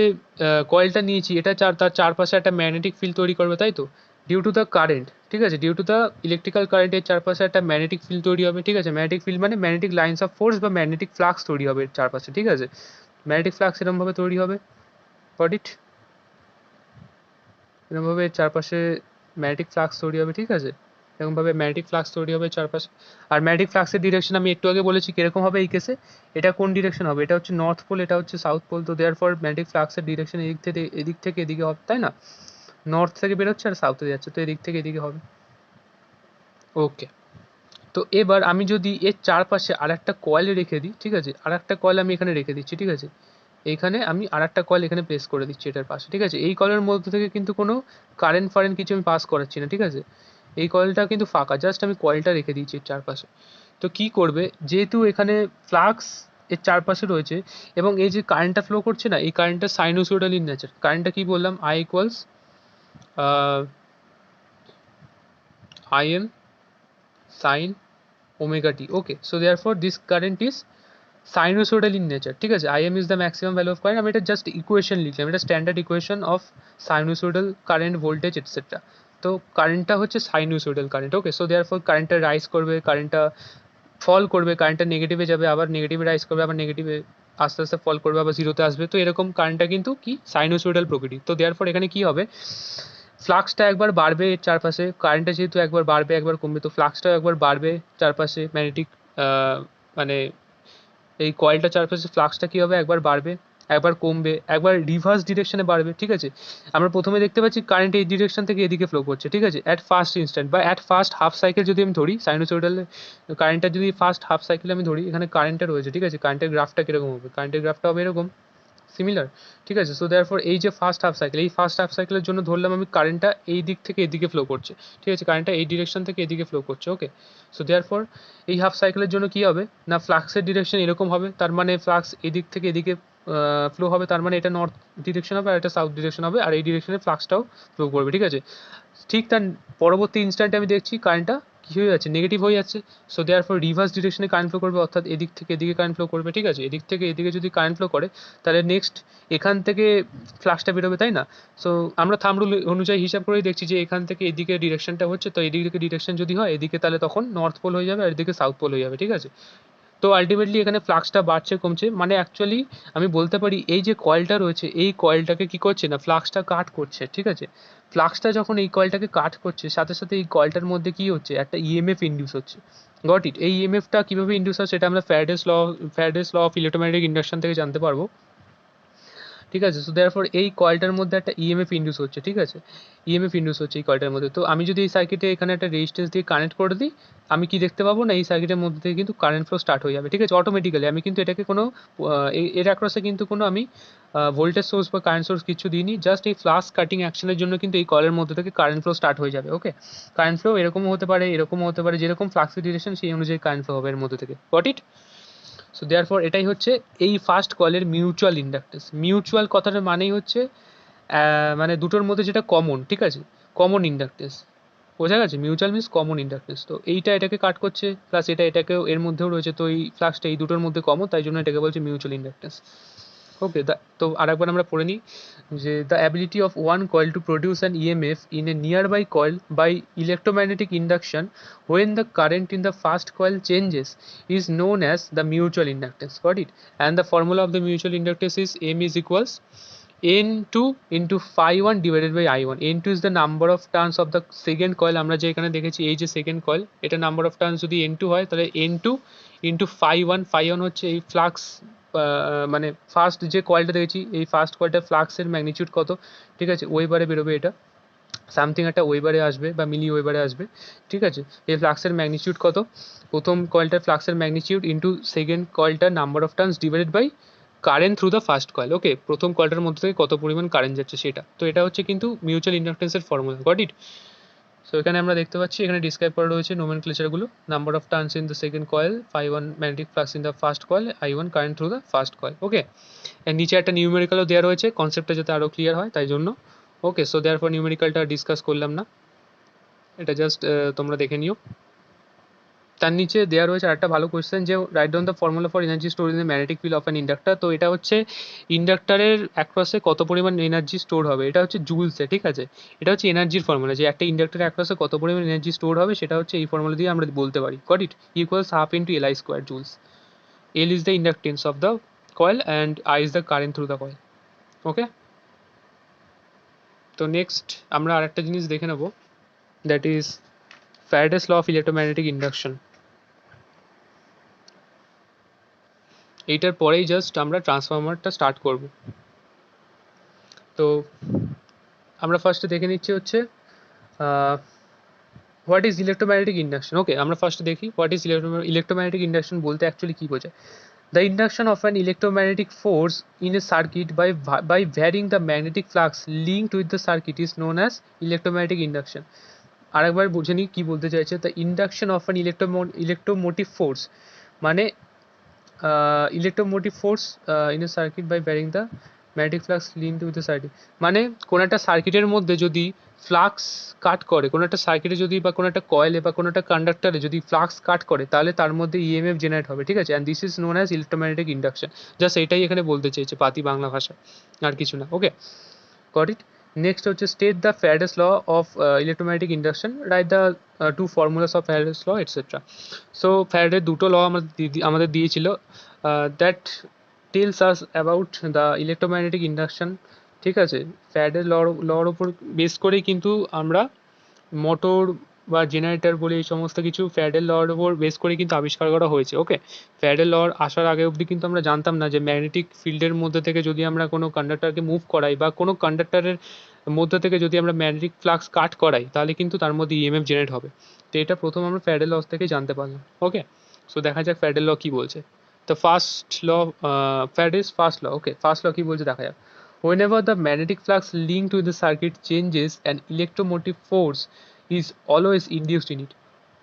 Speaker 1: কয়েলটা নিয়েছি এটা তার চারপাশে একটা ম্যাগনেটিক ফিল্ড তৈরি করবে, তাই তো, ডিউ টু দ্য কারেন্ট, ঠিক আছে, ডিউ টু দ্য ইলেকট্রিক্যাল কারেন্টের চারপাশে একটা ম্যাগনেটিক ফিল্ড তৈরি হবে, ঠিক আছে। ম্যাগনেটিক ফিল্ড মানে ম্যাগনেটিক লাইন্স অফ ফোর্স বা ম্যাগনেটিক ফ্লাক্স তৈরি হবে এর চারপাশে, ঠিক আছে। ম্যাগনেটিক ফ্লাক্স এরকমভাবে তৈরি হবে, গট ইট, এরকমভাবে চারপাশে ম্যাগনেটিক ফ্লাক্স তৈরি হবে, ঠিক আছে, এরকমভাবে ম্যাগনেটিক ফ্লাক্স তৈরি হবে চারপাশে। আর ম্যাগনেটিক ফ্লাক্সের ডিরেকশন আমি একটু আগে বলেছি কিরকম হবে এই কেসে, এটা কোন ডিরেকশন হবে, এটা হচ্ছে নর্থ পোল, এটা হচ্ছে সাউথ পোল, তো দেয়ার ফর ম্যাগনেটিক ফ্লাক্সের ডিরেকশন এদিক থেকে এদিকে হবে, তাই না, নর্থ থেকে বেরোচ্ছে আর সাউথে যাচ্ছে, তো এদিক থেকে এদিকে হবে। ওকে, তো এবার আমি যদি এর চারপাশে আর একটা কয়েল রেখে দিই, ঠিক আছে, আর একটা কয়েল আমি এখানে রেখে দিচ্ছি, ঠিক আছে, এইখানে আমি আর একটা কয়েল এখানে প্লেস করে দিচ্ছি এটার পাশে, ঠিক আছে। এই কয়েলের মধ্যে থেকে কিন্তু কোনো কারেন্ট ফারেন্ট কিছু আমি পাস করাচ্ছি না, ঠিক আছে, এই কয়েলটা কিন্তু ফাঁকা, জাস্ট আমি কয়েলটা রেখে দিয়েছি এর চারপাশে। তো কি করবে, যেহেতু এখানে ফ্লাক্স এর চারপাশে রয়েছে এবং এই যে কারেন্টটা ফ্লো করছে না, এই কারেন্টটা সাইনোসয়েডাল ইন নেচার। কারেন্টটা কি বললাম, I equals Im sin omega t. Okay, so therefore this current is sinusoidal in nature, ঠিক আছে। I am is the maximum value of current, আমি এটা জাস্ট ইকুয়েশন লিখলাম, এটা standard equation of sinusoidal current, voltage etcetera. তো কারেন্টটা হচ্ছে sinusoidal current. ওকে, so therefore কারেন্টটা রাইজ করবে, কারেন্টটা ফল করবে, কারেন্টটা নেগেটিভে যাবে, আবার নেগেটিভে রাইজ করবে, আবার নেগেটিভে আস্তে আস্তে ফল করবে, আবার জিরোতে আসবে। তো এরকম কারেন্টটা কিন্তু কি সাইনোসয়েডাল প্রকৃতি। তো দেয়ারফর এখানে কি হবে, ফ্লাক্সটা একবার বাড়বে এর চারপাশে, কারেন্টটা যেহেতু একবার বাড়বে একবার কমবে, তো ফ্লাক্সটাও একবার বাড়বে চারপাশে, ম্যাগনেটিক মানে এই কয়েলটার চারপাশে ফ্লাক্সটা কী হবে, একবার বাড়বে একবার কমবে, একবার রিভার্স ডিরেকশনে বাড়বে, ঠিক আছে। আমরা প্রথমে দেখতে পাচ্ছি কারেন্ট এই ডিরেকশন থেকে এদিকে ফ্লো করছে, ঠিক আছে, অ্যাট ফার্স্ট ইনস্ট্যান্ট বা অ্যাট ফার্স্ট হাফ সাইকেল যদি আমি ধরি, সাইনোসয়েডাল কারেন্টটা যদি ফার্স্ট হাফ সাইকেল আমি ধরি, এখানে কারেন্টটা রয়েছে, ঠিক আছে, কারেন্টের গ্রাফটা কীরকম হবে, কারেন্টের গ্রাফটা হবে এরকম সিমিলার, ঠিক আছে। সো দেয়ারফর এই যে ফার্স্ট হাফ সাইকেল, এই ফার্স্ট হাফ সাইকেলের জন্য ধরলাম আমি কারেন্টটা এই দিক থেকে এদিকে ফ্লো করছে, ঠিক আছে, কারেন্টটা এই ডিরেকশন থেকে এদিকে ফ্লো করছে। ওকে, সো দেয়ারফর এই হাফ সাইকেলের জন্য কী হবে না, ফ্লাক্সের ডিরেকশন এরকম হবে, তার মানে ফ্লাক্স এদিক থেকে এদিকে ফ্লো হবে, তার মানে এটা নর্থ ডিরেকশন হবে আর এটা সাউথ ডিরেকশন হবে, আর এই ডিরেকশনে ফ্লাক্সটাও ফ্লো করবে, ঠিক আছে। ঠিক তার পরবর্তী ইনস্ট্যান্টে আমি দেখছি কারেন্টটা কী হয়ে যাচ্ছে, নেগেটিভ হয়ে যাচ্ছে। সো দেয়ার ফর রিভার্স ডিরেকশনে কারেন্ট ফ্লো করবে, অর্থাৎ এদিক থেকে এদিকে কারেন্ট ফ্লো করবে, ঠিক আছে। এদিক থেকে এদিকে যদি কারেন্ট ফ্লো করে তাহলে নেক্সট এখান থেকে ফ্লাক্সটা বেরোবে, তাই না। সো আমরা থাম্ব রুল অনুযায়ী হিসাব করেই দেখছি যে এখান থেকে এদিকে ডিরেকশনটা হচ্ছে, তো এদিকে ডিরেকশন যদি হয় এদিকে তাহলে তখন নর্থ পোল হয়ে যাবে আর এদিকে সাউথ পোল হয়ে যাবে, ঠিক আছে। তো আলটিমেটলি এখানে ফ্লাক্সটা বাড়ছে কমছে, মানে অ্যাকচুয়ালি আমি বলতে পারি এই যে কয়েলটা রয়েছে এই কয়েলটাকে কি করছে না, ফ্লাক্সটা কাট করছে, ঠিক আছে। ফ্লাক্সটা যখন এই কয়েলটাকে কাট করছে সাথে সাথে এই কয়েলটার মধ্যে কি হচ্ছে, একটা ইএমএফ ইন্ডিউস হচ্ছে। গট ইট। এই ইএমএফটা কীভাবে ইন্ডিউস হয় সেটা আমরা Faraday's law of electromagnetic induction থেকে জানতে পারবো, ঠিক আছে। সো দেয়ারফর এই কয়েলটার মধ্যে একটা ইএমএফ ইন্ডিউস হচ্ছে, ঠিক আছে। ইএমএফ ইন্ডিউস হচ্ছে এই কয়েলটার মধ্যে। তো আমি যদি এই সার্কিটে এখানে একটা রেজিস্ট্যান্স দিয়ে কানেক্ট করে দিই, আমি কি দেখতে পাবো না, এই সার্কিটের মধ্যে থেকে কিন্তু কারেন্ট ফ্লো স্টার্ট হয়ে যাবে, ঠিক আছে, অটোমেটিক্যালি। আমি কিন্তু এটাকে কোনো এর অ্যাক্রসে কিন্তু কোনো আমি ভোল্টেজ সোর্স বা কারেন্ট সোর্স কিছু দিইনি, জাস্ট এই ফ্লাক্স কাটিং অ্যাকশনের জন্য কিন্তু এই কয়েলের মধ্যে থেকে কারেন্ট ফ্লো স্টার্ট হয়ে যাবে, ওকে। কারেন্ট ফ্লো এরকমও হতে পারে, এরকমও হতে পারে, যেরকম ফ্লাক্সের ডিরেকশন সেই অনুযায়ী কারেন্ট ফ্লো হবে এর মধ্যে থেকে। Goat it. সো দেয়ারফর এটাই হচ্ছে এই ফার্স্ট কয়েলের মিউচুয়াল ইন্ডাকটেন্স। মিউচুয়াল কথাটার মানেই হচ্ছে মানে দুটোর মধ্যে যেটা কমন, ঠিক আছে, কমন ইন্ডাকটেন্স, বোঝা গেছে। Mutual means common inductance. তো এইটা এটাকে কাট করছে প্লাস এটা এটাকেও এর মধ্যেও রয়েছে, তো এই ফ্লাক্সটা এই দুটোর মধ্যে কমন, তাই জন্য এটাকে বলছে মিউচুয়াল ইন্ডাকটেন্স, ওকে। তো আরেকবার আমরা পড়ে নিই যে the ability of one coil to produce an EMF in a nearby coil by electromagnetic induction when the current in the first coil changes is known as the mutual inductance. Got it? And the formula of the mutual inductance is M is equals N2 into phi 1 divided by I1. N2 is the number of turns of the second coil. আমরা যে এখানে দেখেছি এই যে second coil, এটা number of turns যদি N2 হয় তাহলে N2 ইন্টু phi 1, phi 1 হচ্ছে এই ফ্লাক্স, মানে ফার্স্ট যে কয়েলটা দেখেছি এই ফার্স্ট কয়েলটার ফ্লাক্সের ম্যাগনিটিউড কত, ঠিক আছে, ওয়েবারে বেরোবে, এটা সামথিং একটা ওয়েবারে আসবে বা মিলি ওয়েবারে আসবে, ঠিক আছে। এই ফ্লাক্সের ম্যাগনিটিউড কত, প্রথম কয়েলটার ফ্লাক্সের ম্যাগনিটিউড ইন্টু সেকেন্ড কয়েলটার number of turns divided by current through the first coil, okay. প্রথম কয়েলটার মধ্যে থেকে কত পরিমাণ কারেন্ট যাচ্ছে সেটা, তো এটা হচ্ছে কিন্তু মিউচুয়াল ইন্ডাকটেন্সের ফর্মুলা। Got it. সো এখানে আমরা দেখতে পাচ্ছি এখানে ডিসক্রাইব করা রয়েছে নোমেনক্লেচারগুলো, number of turns in the second coil, phi 1 magnetic flux in the first coil, I1 current through the first coil, okay. এর নিচে একটা নিউমেরিক্যালও দেওয়া রয়েছে কনসেপ্টটা যাতে আরও ক্লিয়ার হয় তাই জন্য, ওকে। সো দেয়ারফর নিউমেরিক্যালটা ডিসকাস করলাম না, এটা জাস্ট তোমরা দেখে নিও। তার নিচে দেওয়া রয়েছে আরেকটা ভালো কোয়েশ্চেন যে write down the formula for energy store in the magnetic field of an inductor. তো এটা হচ্ছে ইন্ডাক্টরের অ্যাক্রসে কত পরিমাণ এনার্জি স্টোর হবে, এটা হচ্ছে জুলসে, ঠিক আছে। এটা হচ্ছে এনার্জির ফর্মুলা, যে একটা ইন্ডাক্টরের অ্যাক্রসে কত পরিমাণ এনার্জি স্টোর হবে সেটা হচ্ছে এই ফর্মুলা দিয়ে আমরা বলতে পারি। Got it. Equals half into L I square joules. L is the inductance of the coil and I is the current through the coil, okay. তো নেক্সট আমরা আরেকটা জিনিস দেখে নেব, that is Faraday's law of electromagnetic induction. এইটার পরেই just আমরা ট্রান্সফর্মারটা start করব। তো আমরা ফার্স্টে দেখে নিচ্ছি হচ্ছে what is electromagnetic induction, okay. আমরা ফার্স্টে দেখি হোয়াট ইজ ইলেকট্রোম্যাগনেটিক ইন্ডাকশন বলতে অ্যাকচুয়ালি কী বোঝায়। The induction of an electromagnetic force in a circuit by varying the magnetic flux linked with the circuit is known as electromagnetic induction. আরেকবার বুঝে নিই কী বলতে চাইছে। The induction of an electromotive force, মানে electromotive force in a circuit by varying the magnetic flux linked with the circuit, মানে কোনো একটা সার্কিটের মধ্যে যদি ফ্লাক্স কাট করে, কোনো একটা সার্কিটে যদি বা কোনো একটা কয়েলে বা কোনো একটা কন্ডাক্টারে যদি ফ্লাক্স কাট করে তাহলে তার মধ্যে ইএমএফ জেনারেট হবে, ঠিক আছে। And this is known as electromagnetic induction. Just এটাই এখানে বলতে চেয়েছে পাতি বাংলা ভাষা, আর কিছু না, ওকে। Got it. নেক্সট হচ্ছে state the Faraday's law of electromagnetic induction, right the two formulas of Faraday's law etcetera. So ফ্যারাডের দুটো ল আমাদের দিয়েছিল, that tells us about the electromagnetic induction, ঠিক আছে। ফ্যারাডের লর ওপর বেস করেই কিন্তু আমরা মোটর বা জেনারেটর বলে এই সমস্ত কিছু ফ্যারাডের লর ওপর বেস করে কিন্তু আবিষ্কার করা হয়েছে, ওকে। ফ্যারাডের লর আসার আগে অবধি কিন্তু আমরা জানতাম না যে ম্যাগনেটিক ফিল্ডের মধ্যে থেকে যদি আমরা কোনো কন্ডাক্টরকে মুভ করাই বা কোনো কন্ডাক্টরের মধ্যে থেকে যদি আমরা ম্যাগনেটিক ফ্লাক্স কাট করাই তাহলে কিন্তু তার মধ্যে ইএমএফ জেনারেট হবে। তো এটা প্রথম আমরা ফ্যারাডের ল থেকে জানতে পারলাম, ওকে। সো দেখা যাক ফ্যারাডের ল কী বলছে। তো first law, Faraday's first law, okay. First law কী বলছে দেখা যাক। Whenever the magnetic flux linked with the circuit changes, an electromotive force is always induced in it.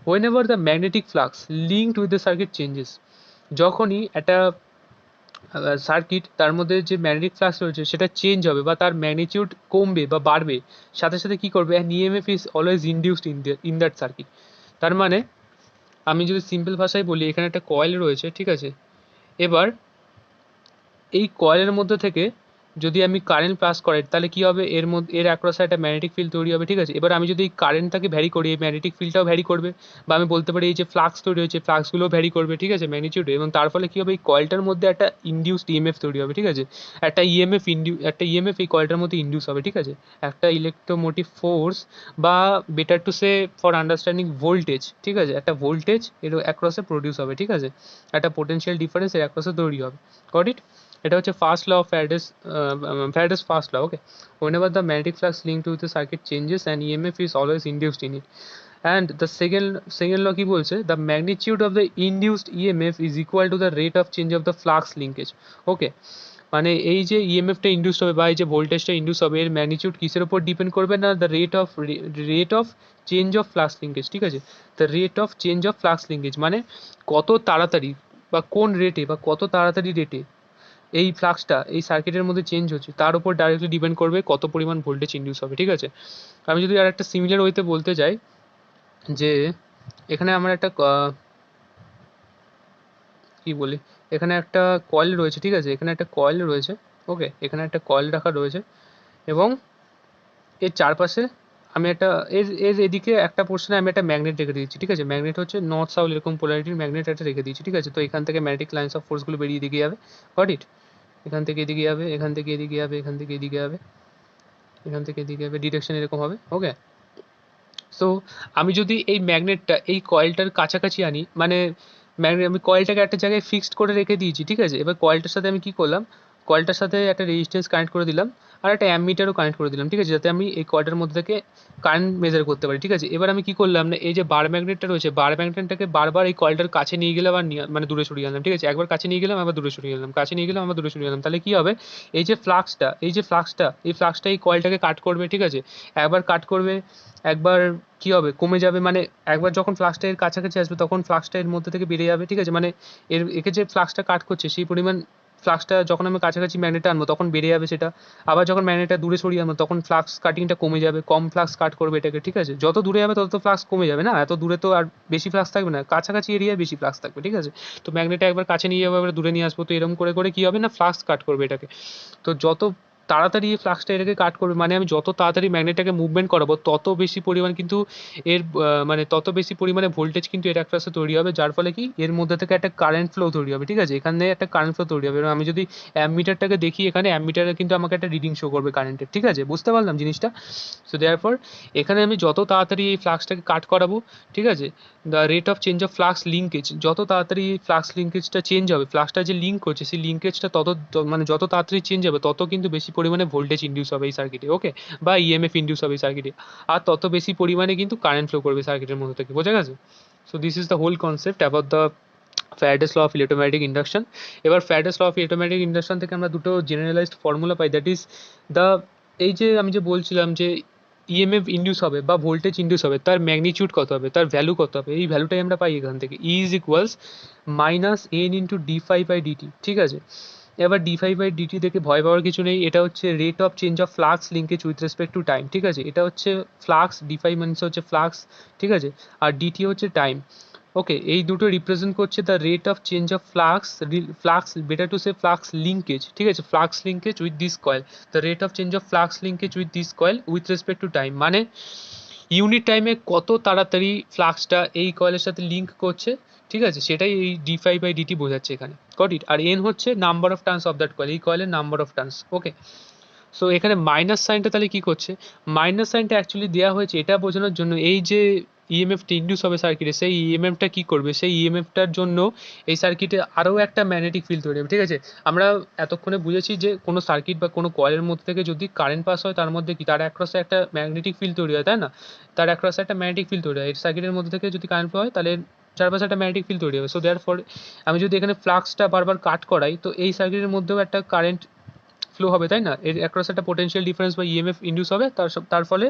Speaker 1: Whenever the magnetic flux linked with the circuit changes, যখনই একটা circuit, তার মধ্যে যে magnetic flux রয়েছে সেটা চেঞ্জ হবে বা তার ম্যাগনিটিউড কমবে বা বাড়বে, সাথে সাথে কি করবে, an EMF is always induced in that circuit. তার মানে আমি যদি সিম্পল ভাষায় বলি, এখানে একটা কয়েল রয়েছে, ঠিক আছে। এবার এই কয়েলের মধ্যে থেকে যদি আমি কারেন্ট পাস করাই তাহলে কি হবে, এর অ্যাক্রসে একটা ম্যাগনেটিক ফিল্ড তৈরি হবে, ঠিক আছে। এবার আমি যদি এই কারেন্টটাকে ভ্যারি করি, এই ম্যাগনেটিক ফিল্ডটাও ভ্যারি করবে, বা আমি বলতে পারি এই যে ফ্লাক্স তৈরি হয়েছে ফ্লাক্সগুলোও ভ্যারি করবে, ঠিক আছে, ম্যাগনিটিউডে। এবং তার ফলে কি হবে, এই কয়েলটার মধ্যে একটা ইনডিউসড ইএমএফ তৈরি হবে, ঠিক আছে। একটা ইএমএফ এই কয়েলটার মধ্যে ইনডিউস হবে, ঠিক আছে। একটা ইলেকট্রোমোটিভ ফোর্স, বা better to say for understanding voltage, ঠিক আছে, একটা ভোল্টেজ এর অ্যাক্রসে প্রডিউস হবে, ঠিক আছে। একটা পোটেনশিয়াল ডিফারেন্স এর অ্যাক্রসে তৈরি হবে। Got it? এটা হচ্ছে first law of Faraday's first law. Okay, whenever the magnetic flux linked to the circuit changes, an EMF is always induced in it. And the second law কি বলছে, the magnitude of the induced EMF is equal to the rate of change of the flux linkage. Okay, মানে এই যে ইএমএফটা induce হবে বা এই যে ভোল্টেজটা ইন্ডিউস হবে, এর ম্যাগনিটিউড কিসের উপর ডিপেন্ড করবে না, the rate of change of flux linkage, ঠিক আছে। The rate of change of flux linkage মানে কত তাড়াতাড়ি বা কোন রেটে বা কত তাড়াতাড়ি রেটে এই ফ্লাক্সটা এই সার্কিটের মধ্যে চেঞ্জ হচ্ছে, তার উপর ডাইরেক্টলি ডিপেন্ড করবে কত পরিমাণ ভোল্টেজ ইন্ডিউস হবে, ঠিক আছে। আমি যদি আর একটা সিমিলার ওয়েতে বলতে যাই, যে এখানে আমার একটা কি বলি, এখানে একটা কয়েল রয়েছে, ঠিক আছে, এখানে একটা কয়েল রয়েছে। ওকে, এখানে একটা কয়েল রাখা রয়েছে, এবং এর চারপাশে আমি একটা এর এদিকে একটা পোর্শনে আমি একটা ম্যাগনেট রেখে দিয়েছি, ঠিক আছে। ম্যাগনেট হচ্ছে নর্থ সাউথ এরকম পোলারিটির ম্যাগনেট একটা রেখে দিয়েছি, ঠিক আছে। তো এখান থেকে ম্যাগনেটিক লাইন্স অফ ফোর্সগুলো বেরিয়ে দিকে যাবে। Got it? এখান থেকে এদিকে যাবে, এখান থেকে এদিকে যাবে, এখান থেকে এদিকে যাবে, এখান থেকে এদিকে যাবে, ডিরেকশন এরকম হবে। ওকে, সো আমি যদি এই ম্যাগনেটটা এই কয়েলটার কাছাকাছি আনি, মানে আমি কয়েলটাকে একটা জায়গায় ফিক্সড করে রেখে দিয়েছি, ঠিক আছে। এবার কয়েলটার সাথে আমি কি করলাম, কয়েলটার সাথে একটা রেজিস্ট্যান্স কানেক্ট করে দিলাম, আর একটা অ্যামমিটারও কানেক্ট করে দিলাম, ঠিক আছে, যাতে আমি এই কয়েলটার মধ্যে থেকে কারেন্ট মেজার করতে পারি, ঠিক আছে। এবার আমি কি করলাম না, এই যে বার ম্যাগনেটটা রয়েছে, বার ম্যাগনেটটাকে বারবার এই কয়েলটার কাছে নিয়ে গেলাম আর মানে দূরে সরিয়ে আনলাম, ঠিক আছে। একবার কাছে নিয়ে গেলাম, আবার দূরে সরিয়ে আনলাম, কাছে নিয়ে গেলাম, আবার দূরে সরিয়ে আনলাম। তাহলে কি হবে, এই ফ্লাক্সটা এই কয়েলটাকে কাট করবে, ঠিক আছে। একবার কাট করবে, একবার কি হবে, কমে যাবে, মানে একবার যখন ফ্লাক্সটা এর কাছাকাছি আসবে তখন ফ্লাক্সটা এর মধ্যে থেকে বেরিয়ে যাবে, ঠিক আছে। মানে একে যে ফ্লাক্সটা কাট করছে সেই পরিমাণ ফ্লাক্সটা যখন আমি কাছাকাছি ম্যাগনেটটা আনবো তখন বেড়ে যাবে সেটা। আবার যখন ম্যাগনেটটা দূরে সরিয়ে আনবো তখন ফ্লাক্স কাটিংটা কমে যাবে, কম ফ্লাক্স কাট করবে এটাকে, ঠিক আছে। যত দূরে যাবে তত ফ্লাক্স কমে যাবে না, এত দূরে তো আর বেশি ফ্লাক্স থাকবে না, কাছাকাছি এরিয়ায় বেশি ফ্লাক্স থাকবে, ঠিক আছে। তো ম্যাগনেটটা একবার কাছে নিয়ে যাবো, এবার দূরে নিয়ে আসবো, তো এরকম করে করে কি হবে না, ফ্লাক্স কাট করবে এটাকে। তো যত তাড়াতাড়ি এই ফ্লাক্সটা এটাকে কাট করবে, মানে আমি যত তাড়াতাড়ি ম্যাগনেটটাকে মুভমেন্ট করাবো তত বেশি পরিমাণ কিন্তু মানে তত বেশি পরিমাণে ভোল্টেজ কিন্তু এর অ্যাক্রসে তৈরি হবে, যার ফলে কি এর মধ্যে থেকে একটা কারেন্ট ফ্লো তৈরি হবে, ঠিক আছে। এখানে একটা কারেন্ট ফ্লো তৈরি হবে, এবং আমি যদি অ্যামমিটারটাকে দেখি, এখানে অ্যামমিটারে কিন্তু আমাকে একটা রিডিং শো করবে কারেন্টের, ঠিক আছে, বুঝতে পারলাম জিনিসটা। সো দেয়ারফর এখানে আমি যত তাড়াতাড়ি এই ফ্লাক্সটাকে কাট করাবো, ঠিক আছে, the rate of change of flux linkage, যত তাড়াতাড়ি এই ফ্লাক্স লিঙ্কেজটা চেঞ্জ হবে, ফ্লাক্সটা যে লিঙ্ক করছে সেই লিঙ্কেজটা মানে যত তাড়াতাড়ি চেঞ্জ হবে তত কিন্তু বেশি পরিমাণে ভোল্টেজ ইন্ডিউস হবে এই সার্কিটে, ওকে, বা ইএমএফ ইন্ডিউস হবে এই সার্কিটে, আর তত বেশি পরিমাণে কিন্তু কারেন্ট ফ্লো করবে সার্কিটের মধ্যে থেকে, বোঝা গেছে? So this is the whole concept about the Faraday's law of electromagnetic induction. এবার Faraday's law of electromagnetic induction থেকে আমরা দুটো generalised formula pi, that is the, এই যে আমি যে বলছিলাম যে ইএমএফ ইন্ডিউস হবে বা ভোল্টেজ ইন্ডিউস হবে, তার ম্যাগনিটিউড কত হবে, তার ভ্যালু কত হবে, এই ভ্যালুটাই আমরা পাই এখান থেকে। E is equals minus N into d phi by dt, ঠিক আছে। এবার ডি ফাই বাই ডিটি থেকে ভয় পাওয়ার কিছু নেই, এটা হচ্ছে rate of change of flux linkage with respect to time, ঠিক আছে। এটা হচ্ছে ফ্লাক্স, ডি ফাই মানে হচ্ছে ফ্লাক্স, ঠিক আছে, আর ডিটি হচ্ছে টাইম। ওকে, এই দুটো রিপ্রেজেন্ট করছে the rate of change of flux better to say flux linkage, ঠিক আছে, flux linkage with this coil, the rate of change of flux linkage with this coil with respect to time, মানে unit টাইমে কত তাড়াতাড়ি ফ্লাক্সটা এই কয়েলের সাথে link করছে, ঠিক আছে, সেটাই এই ডি ফাই বাই ডিটি বোঝাচ্ছে এখানে। Goat it? আর এন হচ্ছে number of turns of that coil, এই কয়েলের number of turns. Okay, so এখানে মাইনাস সাইনটা তাহলে কি করছে, মাইনাস সাইনটা অ্যাকচুয়ালি দেওয়া হয়েছে এটা বোঝানোর জন্য, এই যে ইএমএফটা ইন্ডিউস হবে সার্কিটে, সেই ইএমএফটা কি করবে, সেই ইএমএফটার জন্য এই সার্কিটে আরও একটা ম্যাগনেটিক ফিল্ড তৈরি হবে, ঠিক আছে। আমরা এতক্ষণে বুঝেছি যে কোনো সার্কিট বা কোনো কয়েলের মধ্যে থেকে যদি কারেন্ট পাস হয় তার মধ্যে কি তার অ্যাক্রসে একটা ম্যাগনেটিক ফিল্ড তৈরি হয়, তাই না, তার অ্যাক্রসে একটা ম্যাগনেটিক ফিল্ড তৈরি হয়, এই সার্কিটের মধ্যে থেকে যদি কারেন্ট পাওয়া হয় তাহলে চারপাশে একটা ম্যাগনেটিক ফিল্ড তৈরি হবে। সো দেয়ার ফর আমি যদি এখানে ফ্লাক্সটা বারবার কাট করাই তো এই সার্কিটের মধ্যেও একটা কারেন্ট ফ্লো হবে, তাই না, এর অ্যাক্রস একটা পোটেনশিয়াল ডিফারেন্স বা ইএমএফ ইন্ডিউস হবে, তার ফলে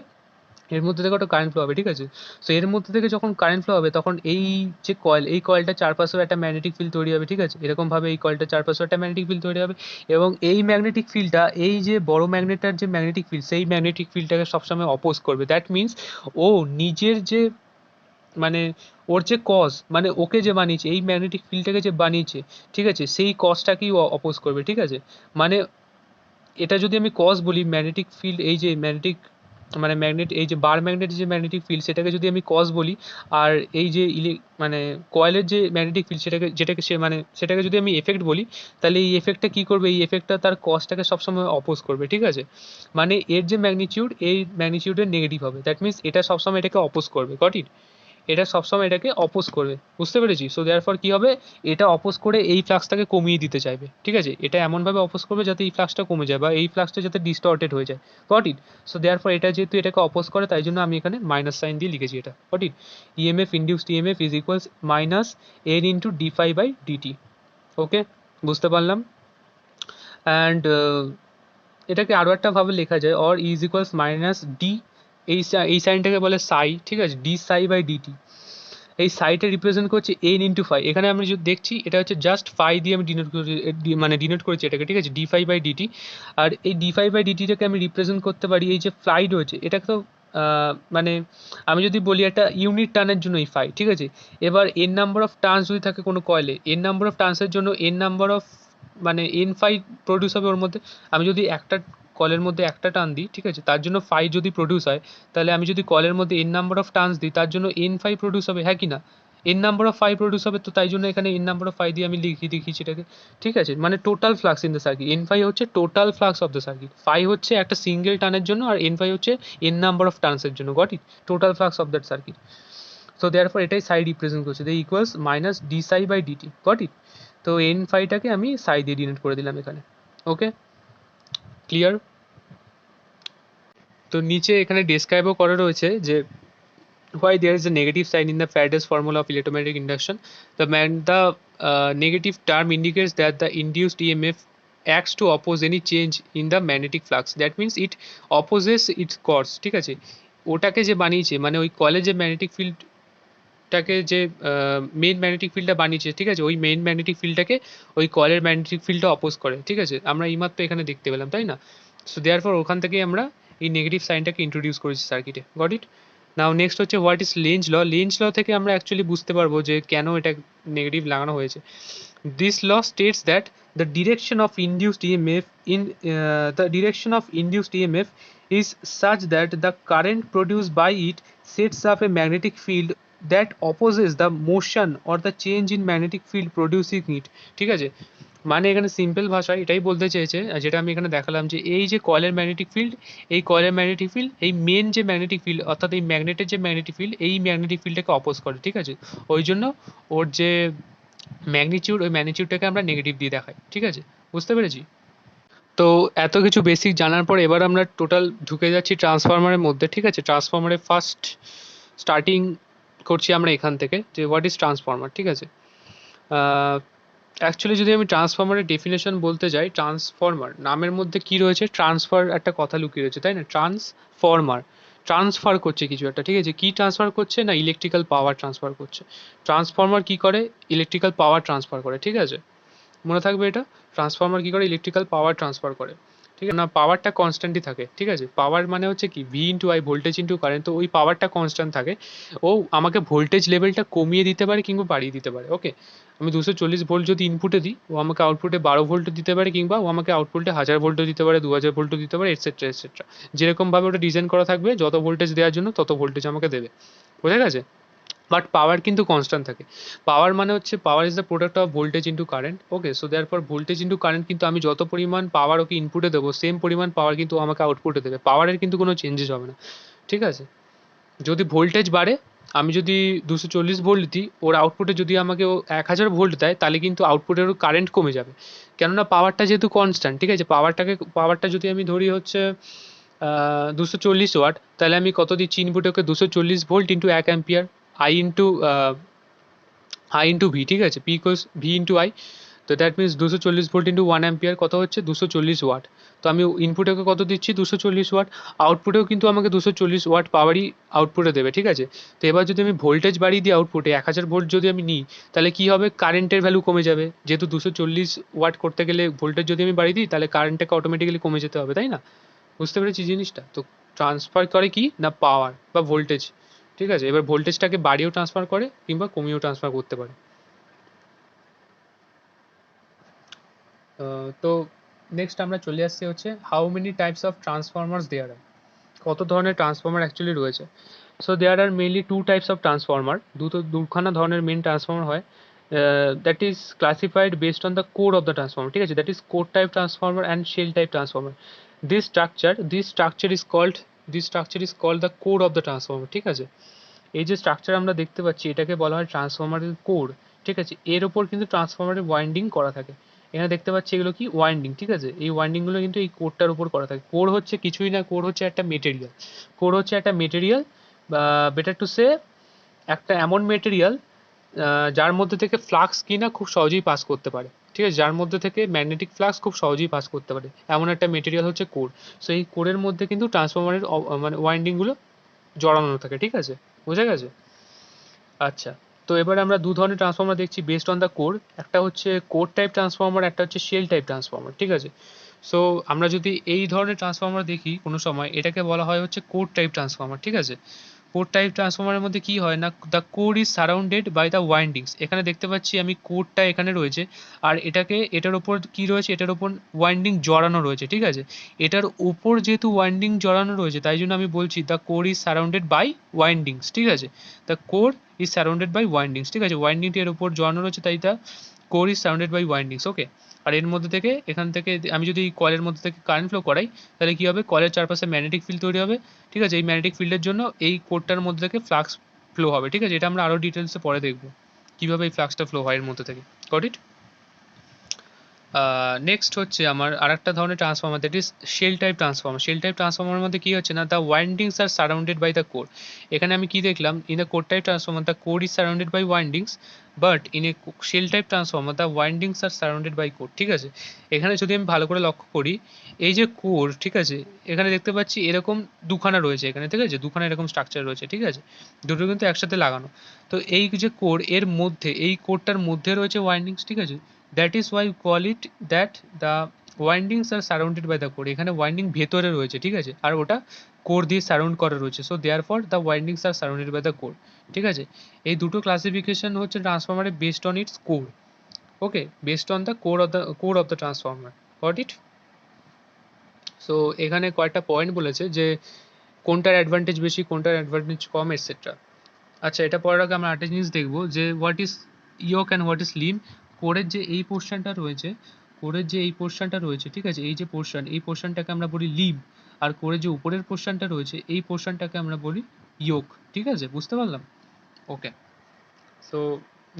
Speaker 1: এর মধ্যে থেকে একটা কারেন্ট ফ্লো হবে, ঠিক আছে। সো এর মধ্যে থেকে যখন কারেন্ট ফ্লো হবে তখন এই যে কয়েল, এই কয়েলটার চারপাশেও একটা ম্যাগনেটিক ফিল্ড তৈরি হবে, ঠিক আছে। এরকমভাবে এই কয়েলটার চারপাশেও একটা ম্যাগনেটিক ফিল্ড তৈরি হবে, এবং এই ম্যাগনেটিক ফিল্ডটা, এই যে বড় ম্যাগনেটটার যে ম্যাগনেটিক ফিল্ড, সেই ম্যাগনেটিক ফিল্ডটাকে সবসময় অপোজ করবে। দ্যাট মিনস ও নিজের যে, মানে ওর যে কজ, মানে ওকে যে বানিয়েছে, এই ম্যাগনেটিক ফিল্ডটাকে যে বানিয়েছে, ঠিক আছে, সেই কজটাকেই ও অপোজ করবে, ঠিক আছে। মানে এটা যদি আমি কজ বলি, ম্যাগনেটিক ফিল্ড, এই যে ম্যাগনেটিক, মানে ম্যাগনেট, এই যে বার ম্যাগনেট যে ম্যাগনেটিক ফিল্ড, সেটাকে যদি আমি কজ বলি, আর এই যে মানে কয়েলের যে ম্যাগনেটিক ফিল্ড, যেটাকে সে, মানে সেটাকে যদি আমি এফেক্ট বলি, তাহলে এই এফেক্টটা কি করবে, এই এফেক্টটা তার কজটাকে সবসময় অপোজ করবে, ঠিক আছে। মানে এর যে ম্যাগনিটিউড, এই ম্যাগনিটিউডের নেগেটিভ হবে, দ্যাট মিনস এটা সবসময় এটাকে অপোজ করবে, গট ইট। এটা সবসময় এটাকে অপোজ করবে, বুঝতে পেরেছি। সো দেয়ারফর কি হবে, এটা অপোজ করে এই ফ্লাক্সটাকে কমিয়ে দিতে চাইবে, ঠিক আছে। এটা এমনভাবে অপোজ করবে যাতে এই ফ্লাক্সটা কমে যায়, বা এই ফ্লাক্সটা যাতে ডিস্টর্টেড হয়ে যায়, গট ইট। সো দেয়ারফর এটা যেহেতু এটাকে অপোজ করে, তাই জন্য আমি এখানে মাইনাস সাইন দিয়ে লিখেছি এটা, got it. EMF, induced EMF is equals minus N into d phi by dt. Okay, বুঝতে পারলাম। অ্যান্ড এটাকে আরও একটা ভাবে লেখা যায়, or is equals minus d, এই সাইনটাকে বলে সাই, ঠিক আছে, ডি সাই বাই ডিটি। এই সাইটা রিপ্রেজেন্ট করছে এন ইন্টু ফাই। এখানে আমি যদি দেখছি, এটা হচ্ছে জাস্ট ফাই দিয়ে আমি ডিনোট করি, মানে ডিনোট করেছি এটাকে, ঠিক আছে, ডি ফাই বাই ডিটি। আর এই ডি ফাই বাই ডিটিটাকে আমি রিপ্রেজেন্ট করতে পারি, এই যে ফ্লাই রয়েছে, এটাকে তো মানে আমি যদি বলি একটা ইউনিট টার্নের জন্য এই ফাই, ঠিক আছে। এবার এন নাম্বার অফ টার্নস যদি থাকে কোনো কয়েলে, এন নাম্বার অফ টার্নসের জন্য এন নাম্বার অফ, মানে এন ফাই প্রডিউস হবে ওর মধ্যে। আমি যদি একটা কলের মধ্যে একটা টার্ন দিই, ঠিক আছে, তার জন্য ফাই যদি প্রডিউস হয়, তাহলে আমি যদি কলের মধ্যে এন নাম্বার অফ টার্নস দিই, তার জন্য এন ফাই প্রডিউস হবে, হ্যাঁ কি না। N number of phi produce হবে, তো তাই জন্য এখানে এন নাম্বার অফ ফাই দিয়ে আমি দেখিয়েছি এটাকে, ঠিক আছে। মানে total flux in the circuit, N phi হচ্ছে total flux of the circuit, phi হচ্ছে একটা সিঙ্গেল টার্নের জন্য, আর এন ফাই হচ্ছে এন নাম্বার অফ টার্নসের জন্য, got it, total flux of that circuit. So therefore এটাই সাই রিপ্রেজেন্ট করছে, the equals minus d psi by dt, got it. তো এন ফাইটাকে আমি সাই দিয়ে ডিনোট করে দিলাম এখানে। ওকে, ক্লিয়ার। তো নিচে এখানে ডেসক্রাইবও করা রয়েছে যে why there is a negative sign in the Faraday's formula of electromagnetic induction. The negative term indicates that the induced EMF acts to oppose any change in the magnetic flux. That means it opposes its course, ঠিক আছে। ওটাকে যে বানিয়েছে, মানে ওই কলের যে magnetic ফিল্ডটাকে, যে মেইন ম্যাগনেটিক ফিল্ডটা বানিয়েছে, ঠিক আছে, ওই মেইন ম্যাগনেটিক ফিল্ডটাকে ওই কলের ম্যাগনেটিক ফিল্ডটা অপোজ করে, ঠিক আছে। আমরা এইমাত্র এখানে দেখতে পেলাম, তাই না। সো দেয়ারফর ওখান থেকেই আমরা এই নেগেটিভ সাইনটাকে ইন্ট্রোডিউস করেছি সার্কিটে, গট ইট। নাও নেক্সট হচ্ছে what is Lenz law. Lenz law থেকে আমরা অ্যাকচুয়ালি বুঝতে পারবো যে কেন এটা নেগেটিভ লাগানো হয়েছে। This law states that the direction of induced EMF in the direction of induced EMF is such that the current produced by it sets up a magnetic field that opposes the motion or the change in magnetic field producing it, ঠিক আছে। মানে এখানে simple ভাষায় এটাই বলতে চেয়েছে, যেটা আমি এখানে দেখালাম, যে এই যে কয়েলের ম্যাগনেটিক ফিল্ড, এই কয়েলের ম্যাগনেটিক ফিল্ড এই মেন যে ম্যাগনেটিক ফিল্ড, অর্থাৎ এই ম্যাগনেটের যে ম্যাগনেটিক ফিল্ড, এই ম্যাগনেটিক ফিল্ডটাকে অপোজ করে, ঠিক আছে। ওই জন্য ওর যে ম্যাগনিটিউড, ওই ম্যাগনিটিউডটাকে আমরা নেগেটিভ দিয়ে দেখাই, ঠিক আছে, বুঝতে পেরেছি। তো এত কিছু বেসিক জানার পর এবার আমরা টোটাল ঢুকে যাচ্ছি ট্রান্সফরমারের মধ্যে, ঠিক আছে। ট্রান্সফরমারের ফার্স্ট স্টার্টিং করছি আমরা এখান থেকে, যে হোয়াট ইজ ট্রান্সফরমার, ঠিক আছে। অ্যাকচুয়ালি যদি আমি ট্রান্সফরমারের ডেফিনেশন বলতে যাই, ট্রান্সফরমার নামের মধ্যে কি রয়েছে, ট্রান্সফার একটা কথা লুকিয়ে রয়েছে, তাই না। ট্রান্সফরমার ট্রান্সফার করছে কিছু একটা, ঠিক আছে। কি ট্রান্সফার করছে না, ইলেকট্রিক্যাল পাওয়ার ট্রান্সফার করছে। ট্রান্সফরমার কি করে, ইলেকট্রিক্যাল পাওয়ার ট্রান্সফার করে, ঠিক আছে, মনে থাকবে এটা। ট্রান্সফরমার কি করে, ইলেকট্রিক্যাল পাওয়ার ট্রান্সফার করে, ঠিক আছে। না, পাওয়ারটা কনস্ট্যান্টই থাকে, ঠিক আছে। পাওয়ার মানে হচ্ছে কি, V into I, voltage into current, তো ওই পাওয়ারটা কনস্ট্যান্ট থাকে। ও আমাকে ভোল্টেজ লেভেলটা কমিয়ে দিতে পারে কিংবা বাড়িয়ে দিতে পারে, ওকে। আমি 240 ভোল্ট যদি ইনপুটে দিই, ও আমাকে আউটপুটে 12 ভোল্ট দিতে পারে, কিংবা ও আমাকে আউটপুটে 1000 ভোল্টও দিতে পারে, 2000 ভোল্টও দিতে পারে, এটসেট্রা এটসেট্রা। যেরকমভাবে ওটা ডিজাইন করা থাকবে, যত ভোল্টেজ দেওয়ার জন্য তত ভোল্টেজ আমাকে দেবে, বোঝা গেছে। বাট পাওয়ার কিন্তু কনস্ট্যান্ট থাকে। পাওয়ার মানে হচ্ছে, power is the product of voltage into current, okay. So therefore voltage into current, কিন্তু আমি যত পরিমাণ পাওয়ার ওকে ইনপুটে দেবো, সেম পরিমাণ পাওয়ার কিন্তু আমাকে আউটপুটে দেবে। পাওয়ারের কিন্তু কোনো চেঞ্জেস হবে না, ঠিক আছে। যদি ভোল্টেজ বাড়ে, আমি যদি 240 ভোল্ট দিই, ওর আউটপুটে যদি আমাকে ও 1000 ভোল্ট দেয়, তাহলে কিন্তু আউটপুটের কারেন্ট কমে যাবে, কেননা পাওয়ারটা যেহেতু কনস্ট্যান্ট, ঠিক আছে। পাওয়ারটা যদি আমি ধরি হচ্ছে 240 ওয়াট, তাহলে আমি কত দিচ্ছি ইনপুটে okay, 240 volt into 1 ampere, I into V, ঠিক আছে, P equals V into I. তো that means 240 volt into 1 ampere কত হচ্ছে 240 ওয়াট। তো আমি ইনপুটেও কত দিচ্ছি 240 ওয়াট, আউটপুটেও কিন্তু আমাকে 240 ওয়াট পাওয়ারই আউটপুটে দেবে, ঠিক আছে। তো এবার যদি আমি ভোল্টেজ বাড়িয়ে দিই আউটপুটে 1000 ভোল্ট যদি আমি নিই, তাহলে কী হবে, কারেন্টের ভ্যালু কমে যাবে। যেহেতু 240 ওয়াট করতে গেলে ভোল্টেজ যদি আমি বাড়িয়ে দিই, তাহলে কারেন্টটাকে অটোমেটিক্যালি কমে যেতে হবে, তাই না? বুঝতে পেরেছি জিনিসটা? তো ট্রান্সফার করে কি না পাওয়ার বা ভোল্টেজ, ঠিক আছে। এবার ভোল্টেজটাকে বাড়িয়েও ট্রান্সফার করে কিংবা কমিয়েও ট্রান্সফার করতে পারে। তো নেক্সট আমরা চলে আসছি হচ্ছে how many types of transformers there are, কত ধরনের ট্রান্সফরমার অ্যাকচুয়ালি রয়েছে। So there are mainly two types of transformer, দুখানা ধরনের মেন ট্রান্সফরমার হয়, that is classified based on the core of the transformer, ঠিক আছে। That is core type transformer and shell type transformer. This structure is called the core of the transformer, ঠিক আছে। এই যে structure আমরা দেখতে পাচ্ছি এটাকে বলা হয় ট্রান্সফরমারের কোর, ঠিক আছে। এর ওপর কিন্তু ট্রান্সফরমারের ওয়াইন্ডিং করা থাকে। এখানে দেখতে পাচ্ছি এগুলো কি ওয়াইন্ডিং, ঠিক আছে। এই ওয়াইন্ডিংগুলো কিন্তু এই কোরটার উপর করা থাকে। কোর হচ্ছে কিছুই না, কোর হচ্ছে একটা মেটেরিয়াল। কোর হচ্ছে একটা মেটেরিয়াল, বা বেটার টু সে একটা এমন মেটেরিয়াল যার মধ্যে থেকে ফ্লাক্স কিনা খুব সহজেই পাস করতে পারে, ঠিক আছে। যার মধ্যে থেকে ম্যাগনেটিক ফ্লাক্স খুব সহজেই পাস করতে পারে, এমন একটা মেটেরিয়াল হচ্ছে কোর। সো এই কোরের মধ্যে কিন্তু ট্রান্সফরমারের মানে ওয়াইন্ডিংগুলো জড়ানো থাকে, ঠিক আছে। বোঝা গেছে? আচ্ছা, তো এবার আমরা দু ধরনের ট্রান্সফরমার দেখছি বেসড অন দ্য কোর। একটা হচ্ছে কোর টাইপ ট্রান্সফরমার, একটা হচ্ছে শেল টাইপ ট্রান্সফরমার, ঠিক আছে। সো আমরা যদি এই ধরনের ট্রান্সফরমার দেখি কোনো সময়, এটাকে বলা হয় হচ্ছে কোর টাইপ ট্রান্সফরমার, ঠিক আছে। কোর টাইপ ট্রান্সফরমারের মধ্যে কি হয় না, the core is surrounded by the windings. এখানে দেখতে পাচ্ছি আমি কোরটা এখানে রয়েছে, আর এটার ওপর কি রয়েছে, এটার ওপর ওয়াইন্ডিং জড়ানো রয়েছে, ঠিক আছে। এটার উপর যেহেতু ওয়াইন্ডিং জড়ানো রয়েছে, তাই জন্য আমি বলছি the core is surrounded by windings, ঠিক আছে। The core is surrounded by windings, ঠিক আছে। ওয়াইন্ডিংটি এর উপর জড়ানো রয়েছে, তাই the core is surrounded by windings, okay. আর এর মধ্যে থেকে এখান থেকে আমি যদি কয়েলের মধ্যে থেকে কারেন্ট ফ্লো করাই, তাহলে কি হবে, কয়েলের চারপাশে ম্যাগনেটিক ফিল্ড তৈরি হবে, ঠিক আছে। এই ম্যাগনেটিক ফিল্ডের জন্য এই কোরটার মধ্যে থেকে ফ্লাক্স ফ্লো হবে, ঠিক আছে। এটা আমরা আরও ডিটেলসে পরে দেখব কীভাবে এই ফ্লাক্সটা ফ্লো হয় এর মধ্যে থেকে। Goat it? নেক্সট হচ্ছে আমার আরেকটা ধরনের transformer, that is shell type transformer. Shell type ট্রান্সফরমারের মধ্যে কী হচ্ছে না, the windings are surrounded by the core. এখানে আমি কি দেখলাম, in the core type transformer the core is surrounded by windings, but in a shell type transformer the windings are surrounded by core, ঠিক আছে। এখানে যদি আমি ভালো করে লক্ষ্য করি, এই যে কোর, ঠিক আছে, এখানে দেখতে পাচ্ছি এরকম দুখানা রয়েছে এখানে, ঠিক আছে। দুখানা এরকম স্ট্রাকচার রয়েছে, ঠিক আছে। দুটো কিন্তু একসাথে লাগানো। তো এই যে কোর, এর মধ্যে এই কোরটার মধ্যে রয়েছে ওয়াইন্ডিংস, ঠিক আছে। That is why call it that the windings are surrounded by the core. এখানে ওয়াইন্ডিং ভেতরে রয়েছে, ঠিক আছে, আর ওটা কোর দিয়ে সারাউন্ড করা রয়েছে। So therefore the windings are surrounded by the core, ঠিক আছে। এই দুটো ক্লাসিফিকেশন হচ্ছে ট্রান্সফরমারের based on its core, okay, based on the core of the transformer. Got it? So এখানে কয়েকটা পয়েন্ট বলেছে যে কোনটার অ্যাডভান্টেজ বেশি, কোনটার অ্যাডভান্টেজ কম, এটসেট্রা। আচ্ছা, এটা পড়ার আগে আমরা একটা জিনিস দেখবো যে what is yoke and what is limb. কোরের যে এই পোর্শনটা রয়েছে, ঠিক আছে, এই যে পোর্শন, এই পোর্শনটাকে আমরা বলি লিম। আর কোরের যে উপরের পোর্শনটা রয়েছে, এই পোর্শনটাকে আমরা বলি ইয়ক, ঠিক আছে। বুঝতে পারলাম? ওকে। সো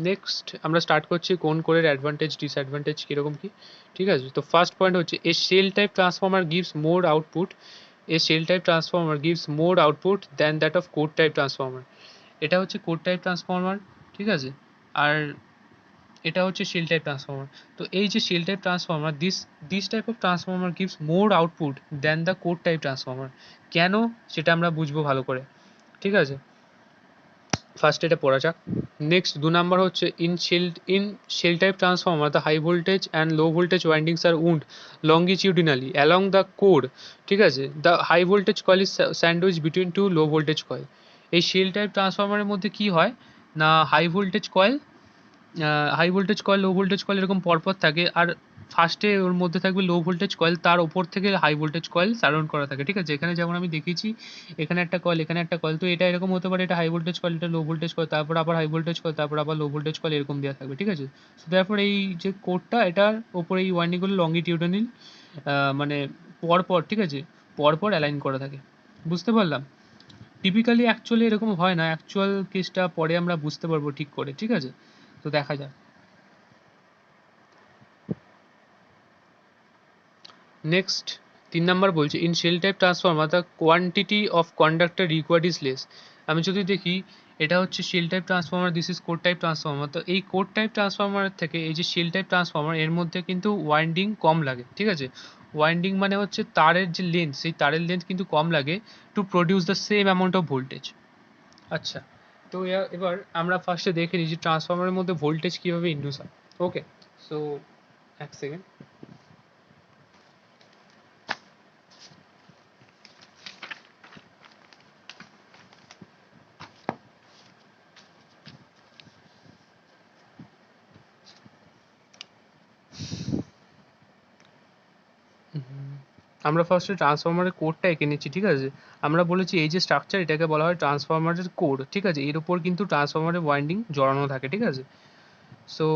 Speaker 1: নেক্সট আমরা স্টার্ট করছি কোন কোরের অ্যাডভান্টেজ ডিসঅ্যাডভান্টেজ কীরকম কী, ঠিক আছে। তো ফার্স্ট পয়েন্ট হচ্ছে a shell type transformer gives more output, than that of core type transformer. এটা হচ্ছে কোর টাইপ ট্রান্সফর্মার, ঠিক আছে। আর এটা হচ্ছে শেল টাইপ ট্রান্সফর্মার। তো এই যে shell type transformer, this type of transformer gives more output than the core type transformer. কেন, সেটা আমরা বুঝবো ভালো করে, ঠিক আছে। ফার্স্ট এটা পড়া যাক। নেক্সট 2 নাম্বার হচ্ছে in shell type transformer the high voltage and low voltage windings are wound longitudinally along the core, ঠিক আছে। The high voltage coil is sandwich between two low voltage coil. এই shell type ট্রান্সফর্মারের মধ্যে কি হয় না, high voltage coil, low voltage coil এরকম পরপর থাকে, আর ফার্স্টে ওর মধ্যে থাকবে লো ভোল্টেজ কয়েল, তার ওপর থেকে হাই ভোল্টেজ কয়েল সারাউন্ড করা থাকে, ঠিক আছে। এখানে যেমন আমি দেখিয়েছি, এখানে একটা কয়েল, এখানে একটা কয়েল। তো এটা এরকম হতে পারে, এটা হাই ভোল্টেজ কয়েল, এটা লো ভোল্টেজ কয়েল, তারপর আবার হাই ভোল্টেজ কয়েল, তারপর আবার লো ভোল্টেজ কয়েল, এরকম দেওয়া থাকবে, ঠিক আছে। সো তারপর এই যে কোডটা, এটার ওপরে এই ওয়াইন্ডিংগুলো লঙ্গিটিউডানাল মানে পরপর, ঠিক আছে, পরপর অ্যালাইন করা থাকে। বুঝতে পারলাম? টিপিক্যালি অ্যাকচুয়ালি এরকম হয় না, অ্যাকচুয়াল কেসটা পরে আমরা বুঝতে পারবো ঠিক করে, ঠিক আছে। তো দেখা যাক। নেক্সট 3 নাম্বার বলছে in shell type transformer the quantity of conductor required is less. আমি যদি দেখি এটা হচ্ছে shell type transformer, this is core type transformer. তো এই কোর টাইপ ট্রান্সফর্মারের থেকে এই যে শেল টাইপ ট্রান্সফর্মার, এর মধ্যে কিন্তু ওয়াইন্ডিং কম লাগে, ঠিক আছে। ওয়াইন্ডিং মানে হচ্ছে তারের যে লেন্থ, সেই তারের লেন্থ কিন্তু কম লাগে to produce the same amount of voltage. আচ্ছা, তো এবার আমরা ফার্স্টে দেখে নিই যে ট্রান্সফর্মারের মধ্যে ভোল্টেজ কীভাবে ইন্ডিউস হয়। ওকে, সো এক সেকেন্ড। আমরা ফার্স্টে ট্রান্সফরমারের কোডটা এঁকে নিচ্ছি, ঠিক আছে। আমরা বলেছি এই যে স্ট্রাকচার, এটাকে বলা হয় ট্রান্সফরমারের কোড, ঠিক আছে। এর উপর কিন্তু ট্রান্সফরমারের ওয়াইন্ডিং জড়ানো থাকে, ঠিক আছে। সো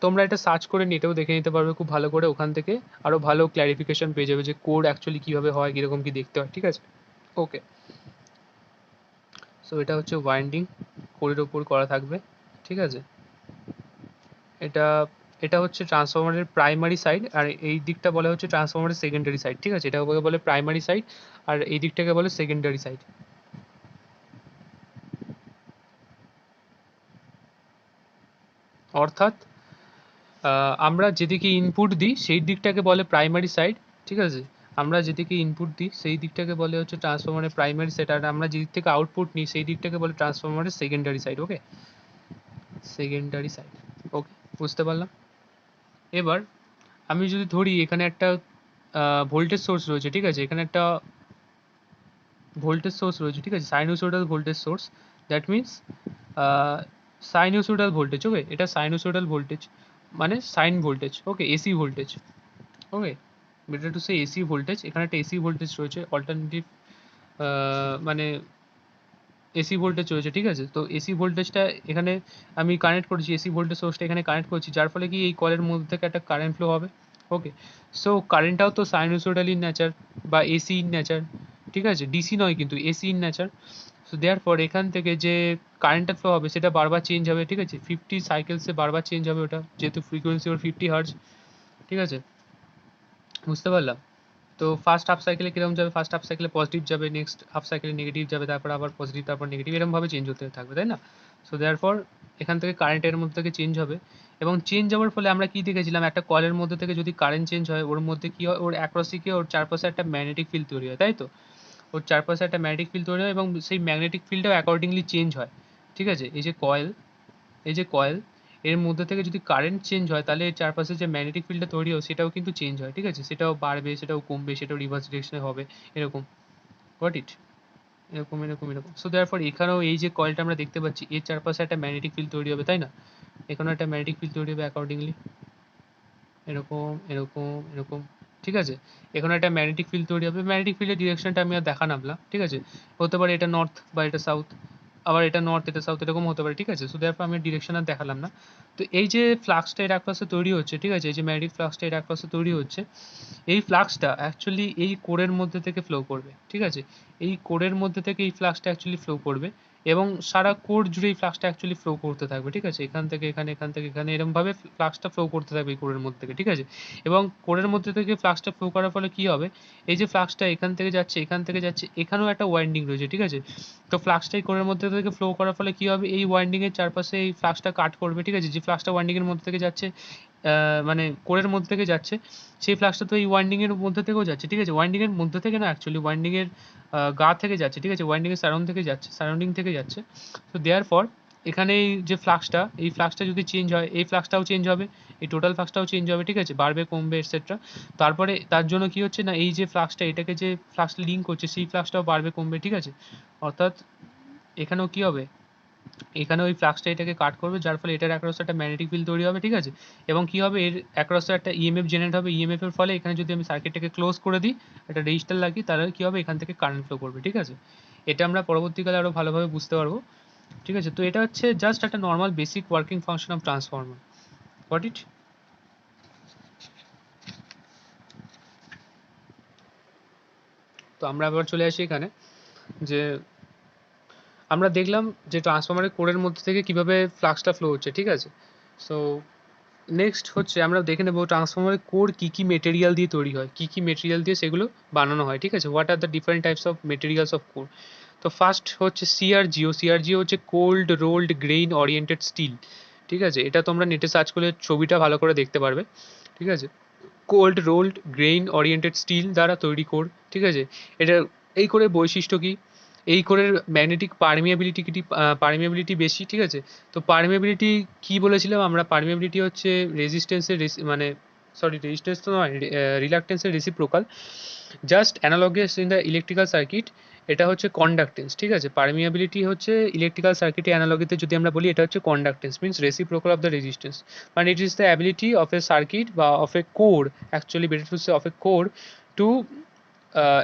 Speaker 1: তোমরা এটা সার্চ করে নেটেও দেখে নিতে পারবে খুব ভালো করে, ওখান থেকে আরও ভালো ক্ল্যারিফিকেশন পেয়ে যাবে যে কোড অ্যাকচুয়ালি কীভাবে হয়, কীরকম কী দেখতে হয়, ঠিক আছে। ওকে, সো এটা হচ্ছে ওয়াইন্ডিং, কোডের ওপর করা থাকবে, ঠিক আছে। এটা এটা হচ্ছে ট্রান্সফরমারের প্রাইমারি সাইড, আর এই দিকটা বলা হচ্ছে ট্রান্সফরমারের সেকেন্ডারি সাইড, ঠিক আছে। এটাকে বলে প্রাইমারি সাইড, আর এই দিকটাকে বলে সেকেন্ডারি সাইড। অর্থাৎ আমরা যেদিকে ইনপুট দিই সেই দিকটাকে বলে প্রাইমারি সাইড, ঠিক আছে। আমরা যেদিকে ইনপুট দিই সেই দিকটাকে বলে হচ্ছে ট্রান্সফরমারের প্রাইমারি সাইড, আর আমরা যেদিক থেকে আউটপুট নিই সেই দিকটাকে বলে ট্রান্সফরমারের সেকেন্ডারি সাইড। ওকে, সেকেন্ডারি সাইড। ওকে, বুঝতে পারলাম। এবার আমি যদি ধরি এখানে একটা ভোল্টেজ সোর্স রয়েছে, ঠিক আছে। এখানে একটা ভোল্টেজ সোর্স রয়েছে, ঠিক আছে, sinusoidal voltage source. That means sinusoidal voltage. Okay, এটা সাইনোসয়েডাল ভোল্টেজ মানে sine voltage. Okay, AC voltage. Okay, better to say AC voltage. এখানে একটা এসি ভোল্টেজ রয়েছে, অল্টারনেটিভ মানে এসি ভোল্টেজ রয়েছে, ঠিক আছে। তো এসি ভোল্টেজটা এখানে আমি কানেক্ট করেছি, এসি ভোল্টেজ সোর্সটা এখানে কানেক্ট করছি, যার ফলে কি এই কয়েলের মধ্যে থেকে একটা কারেন্ট ফ্লো হবে। ওকে, সো কারেন্টটাও তো সাইনোসয়েডাল ইন নেচার বা এসি ইন নেচার, ঠিক আছে। ডিসি নয় কিন্তু AC in nature. So therefore এখান থেকে যে কারেন্টটা ফ্লো হবে সেটা বারবার চেঞ্জ হবে, ঠিক আছে। 50 সাইকেলসে বারবার চেঞ্জ হবে ওটা, যেহেতু ফ্রিকোয়েন্সি ওর 50 হার্জ, ঠিক আছে। বুঝতে পারলাম। তো ফার্স্ট হাফ সাইকেলে কীরকম যাবে, ফার্স্ট হাফ সাইকেলে পজিটিভ যাবে, নেক্সট হাফ সাইকেলে নেগেটিভ যাবে, তারপর আবার পজিটিভ, তারপর নেগেটিভ, এরকমভাবে চেঞ্জ হতে থাকবে, তাই না। সো দেয়ার ফর এখান থেকে কারেন্টের মধ্যে থেকে চেঞ্জ হবে, এবং চেঞ্জ হওয়ার ফলে আমরা কী দেখেছিলাম, একটা কয়েলের মধ্যে থেকে যদি কারেন্ট চেঞ্জ হয়, ওর মধ্যে কী হয়, ওর অ্যাক্রসে কি ওর চারপাশে একটা ম্যাগনেটিক ফিল্ড তৈরি হয়, তাই তো। ওর চারপাশে একটা ম্যাগনেটিক ফিল্ড তৈরি হয় এবং সেই ম্যাগনেটিক ফিল্ডটাও অ্যাকর্ডিংলি চেঞ্জ হয়, ঠিক আছে। এই যে কয়েল এর মধ্যে থেকে যদি কারেন্ট চেঞ্জ হয়, তাহলে এর চারপাশে যে ম্যাগনেটিক ফিল্ডটা তৈরি হয় সেটাও কিন্তু চেঞ্জ হয়, ঠিক আছে। সেটাও বাড়বে, সেটাও কমবে, সেটাও রিভার্স ডিরেকশনে হবে, এরকম। Got it? এরকম এরকম এরকম। সো দেয়ারফর এখানেও এই যে কয়েলটা আমরা দেখতে পাচ্ছি, এর চারপাশে একটা ম্যাগনেটিক ফিল্ড তৈরি হবে, তাই না। এখানেও একটা ম্যাগনেটিক ফিল্ড তৈরি হবে অ্যাকর্ডিংলি, এরকম এরকম এরকম, ঠিক আছে। এখানে একটা ম্যাগনেটিক ফিল্ড তৈরি হবে, ম্যাগনেটিক ফিল্ডের ডিরেকশনটা আমি আর দেখালাম না, ঠিক আছে। হতে পারে এটা নর্থ বা এটা সাউথ, আবার এটা নর্থ এটা সাউথ, এরকম হতে পারে, ঠিক আছে। সো দেয়ারফর আমি ডিরেকশন আর দেখালাম না। তো এই যে ফ্লাক্সটা এর একপাশে তৈরি হচ্ছে, ঠিক আছে, এই যে ম্যাগনেটিক ফ্লাক্সটা এর একপাশে তৈরি হচ্ছে, এই ফ্লাক্সটা অ্যাকচুয়ালি এই কোরের মধ্যে থেকে ফ্লো করবে, ঠিক আছে। এই কোরের মধ্যে থেকে এই ফ্লাক্সটা অ্যাকচুয়ালি ফ্লো করবে, এবং সারা কোর জুড়ে এই ফ্লাক্সটা অ্যাকচুয়ালি ফ্লো করতে থাকবে, ঠিক আছে। এখান থেকে এখানে, এখান থেকে এখানে, এরকমভাবে ফ্লাক্সটা ফ্লো করতে থাকবে এই কোরের মধ্যে থেকে, ঠিক আছে। এবং কোরের মধ্যে থেকে ফ্লাক্সটা ফ্লো করার ফলে কী হবে, এই যে ফ্লাক্সটা এখান থেকে যাচ্ছে, এখান থেকে যাচ্ছে, এখানেও একটা ওয়াইন্ডিং রয়েছে, ঠিক আছে। তো ফ্লাক্সটা এই কোরের মধ্যে থেকে ফ্লো করার ফলে কী হবে, এই ওয়াইন্ডিংয়ের চারপাশে এই ফ্লাক্সটা কাট করবে, ঠিক আছে। যে ফ্লাক্সটা ওয়াইন্ডিংয়ের মধ্যে থেকে যাচ্ছে, মানে কোরের মধ্যে থেকে যাচ্ছে, সেই ফ্লাক্সটা তো এই ওয়াইন্ডিংয়ের মধ্যে থেকেও যাচ্ছে, ঠিক আছে। ওয়াইন্ডিংয়ের মধ্যে থেকে না, অ্যাকচুয়ালি ওয়াইন্ডিংয়ের গা থেকে যাচ্ছে, ঠিক আছে। ওয়াইন্ডিংয়ের সারাউন্ডিং থেকে যাচ্ছে। তো দেয়ার ফর এখানে এই যে ফ্লাক্সটা, এই ফ্লাক্সটা যদি চেঞ্জ হয়, এই ফ্লাক্সটাও চেঞ্জ হবে, এই টোটাল ফ্লাক্সটাও চেঞ্জ হবে, ঠিক আছে, বাড়বে কমবে এটসেট্রা। তারপরে তার জন্য কি হচ্ছে না, এই যে ফ্লাক্সটা এটাকে যে ফ্লাক্সটা লিঙ্ক করছে, সেই ফ্লাক্সটাও বাড়বে কমবে, ঠিক আছে। অর্থাৎ এখানেও কি হবে, এখানে ওই ফ্লাক্সটা এটাকে কাট করবে, যার ফলে এটার অ্যাক্রসে একটা ম্যাগনেটিক ফিল্ড তৈরি হবে, ঠিক আছে। এবং কি হবে, এর অ্যাক্রসে একটা ইএমএফ জেনারেট হবে, ইএমএফ এর ফলে এখানে যদি আমি সার্কিটটাকে ক্লোজ করে দিই, একটা রেজিস্টার লাগিয়ে, তাহলে কি হবে, এখান থেকে কারেন্ট ফ্লো করবে, ঠিক আছে। এটা আমরা পরবর্তীকালে আরও ভালোভাবে বুঝতে পারবো, ঠিক আছে। তো এটা হচ্ছে জাস্ট একটা normal basic working function of transformer. Goat it? তো আমরা আবার চলে আসি এখানে, যে আমরা দেখলাম যে ট্রান্সফর্মারের কোরের মধ্যে থেকে কিভাবে ফ্লাক্সটা ফ্লো হচ্ছে, ঠিক আছে। সো নেক্সট হচ্ছে আমরা দেখে নেবো ট্রান্সফর্মারের কোর কী কী মেটেরিয়াল দিয়ে তৈরি হয়, কী কী মেটেরিয়াল দিয়ে সেগুলো বানানো হয়, ঠিক আছে। What are the different types of materials of core. তো তো ফার্স্ট হচ্ছে সিআরজিও। সিআরজিও হচ্ছে cold rolled grain oriented steel, ঠিক আছে? এটা তোমরা নেটে সার্চ করলে ছবিটা ভালো করে দেখতে পারবে, ঠিক আছে? Cold rolled grain oriented steel দ্বারা তৈরি কোর, ঠিক আছে? এটা এই কোরের বৈশিষ্ট্য কি? এই কোরের ম্যাগনেটিক পারমিয়াবিলিটি বেশি, ঠিক আছে? তো পারমিয়াবিলিটি কি বলেছিলাম আমরা? পারমিয়াবিলিটি হচ্ছে রেজিস্ট্যান্সের মানে সরি রেজিস্ট্যান্স তো নয়, রিলাক্টেন্সের reciprocal, just analogous in the electrical circuit. এটা হচ্ছে কন্ডাক্টেন্স, ঠিক আছে? পারমিয়াবিলিটি হচ্ছে ইলেকট্রিক্যাল সার্কিটে অ্যানালগিতে যদি আমরা বলি, এটা হচ্ছে conductance, means reciprocal of the resistance. মানে it is the ability of a circuit বা of a core, actually better to say of a core, to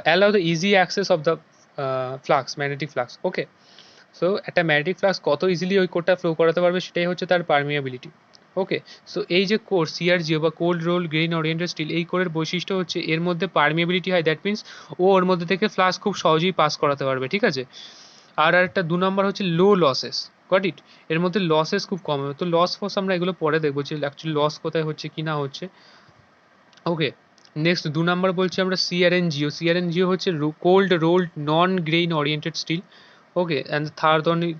Speaker 1: allow the easy access of the flux, magnetic flux. Okay, so একটা magnetic flux কত easily ওই কোরটা flow করাতে পারবে, সেটাই হচ্ছে তার পারমিয়াবিলিটি। ওকে, সো এই যে কোর সিআরজিও বা cold roll grain oriented steel, এই কোরের বৈশিষ্ট্য হচ্ছে এর মধ্যে পারমিয়াবিলিটি হয়, দ্যাট মিনস ও ওর মধ্যে থেকে ফ্লাক্স খুব সহজেই পাস করাতে পারবে, ঠিক আছে? আর একটা 2 নম্বর হচ্ছে লো লসেস, গট ইট? এর মধ্যে লসেস খুব কম হবে। তো লস ফস আমরা এগুলো পরে দেখবো যে অ্যাকচুয়ালি লস কোথায় হচ্ছে কি না হচ্ছে। ওকে, নেক্সট 2 নম্বর বলছি আমরা সিআরএনজিও। সিআরএনজিও হচ্ছে cold rolled non grain oriented steel. Okay, and the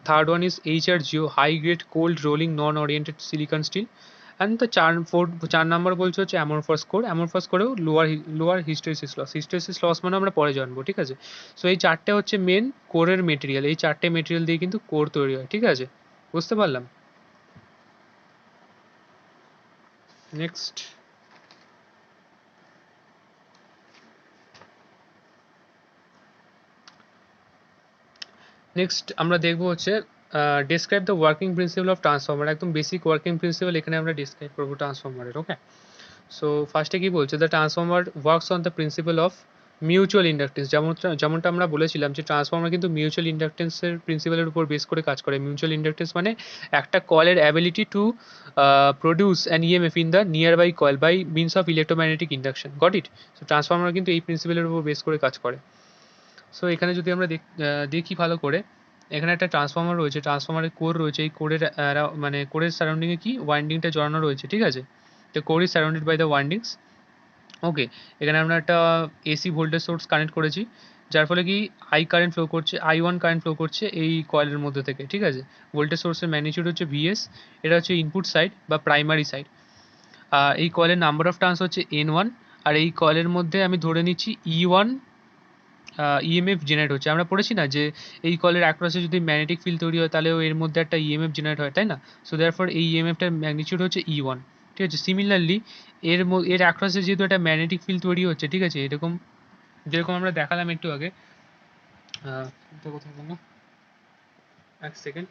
Speaker 1: third one is HRGO, high grade cold rolling non oriented silicon steel. And the 4 number বলছে হচ্ছে অ্যামরফাস কোর। অ্যামরফাস কোরেও lower hysteresis loss. Hysteresis loss মানে আমরা পরে জানবো, ঠিক আছে? So এই চারটে হচ্ছে মেন কোরের মেটেরিয়াল। এই চারটে মেটেরিয়াল দিয়ে কিন্তু কোর তৈরি হয়, ঠিক আছে? বুঝতে পারলাম? নেক্সট আমরা দেখবো হচ্ছে describe the working principal of transformer. একদম বেসিক ওয়ার্কিং প্রিন্সিপাল এখানে আমরা ডিসক্রাইব করবো ট্রান্সফর্মারের। ওকে, সো ফার্স্টে কি বলছে? The transformer works on the principal of mutual inductance. যেমনটা আমরা বলেছিলাম যে ট্রান্সফর্মার কিন্তু মিউচুয়াল ইন্ডাকটেন্সের প্রিন্সিপালের উপর বেস করে কাজ করে। মিউচুয়াল ইন্ডাকটেন্স মানে একটা কয়েলের ability to produce an EMF in the nearby coil by means of electromagnetic induction, got it? So transformer কিন্তু এই প্রিন্সিপালের উপর বেস করে কাজ করে। সো এখানে যদি আমরা দেখি ভালো করে, এখানে একটা ট্রান্সফর্মার রয়েছে, ট্রান্সফর্মারের কোর রয়েছে। এই কোরের মানে কোরের সারাউন্ডিংয়ে কি ওয়াইন্ডিংটা জড়ানো রয়েছে, ঠিক আছে? তো core is surrounded by the windings. Okay, এখানে আমরা একটা এসি ভোল্টেজ সোর্স কানেক্ট করেছি, যার ফলে কি I1 কারেন্ট ফ্লো করছে এই কয়েলের মধ্যে থেকে, ঠিক আছে? ভোল্টেজ সোর্সের ম্যাগনিটিউড হচ্ছে ভিএস। এটা হচ্ছে ইনপুট সাইড বা প্রাইমারি সাইড। এই কয়েলের নাম্বার অফ টার্নস হচ্ছে N1। আর এই কয়েলের মধ্যে আমি ধরে নিচ্ছি E1 ইএমএফ জেনারেট হচ্ছে। আমরা পড়েছি না যে এই কয়েলের অ্যাক্রসে যদি ম্যাগনেটিক ফিল্ড তৈরি হয়, তাহলেও এর মধ্যে একটা ইএমএফ জেনারেট হয়, তাই না? সো দেয়ারফর এই ইএমএফটার ম্যাগনিটিউড হচ্ছে E1, ঠিক আছে? সিমিলারলি এর অ্যাক্রসে যেহেতু একটা ম্যাগনেটিক ফিল্ড তৈরি হচ্ছে, ঠিক আছে? এরকম যেরকম আমরা দেখালাম একটু আগে। এটা কোথায় গেল? এক সেকেন্ড।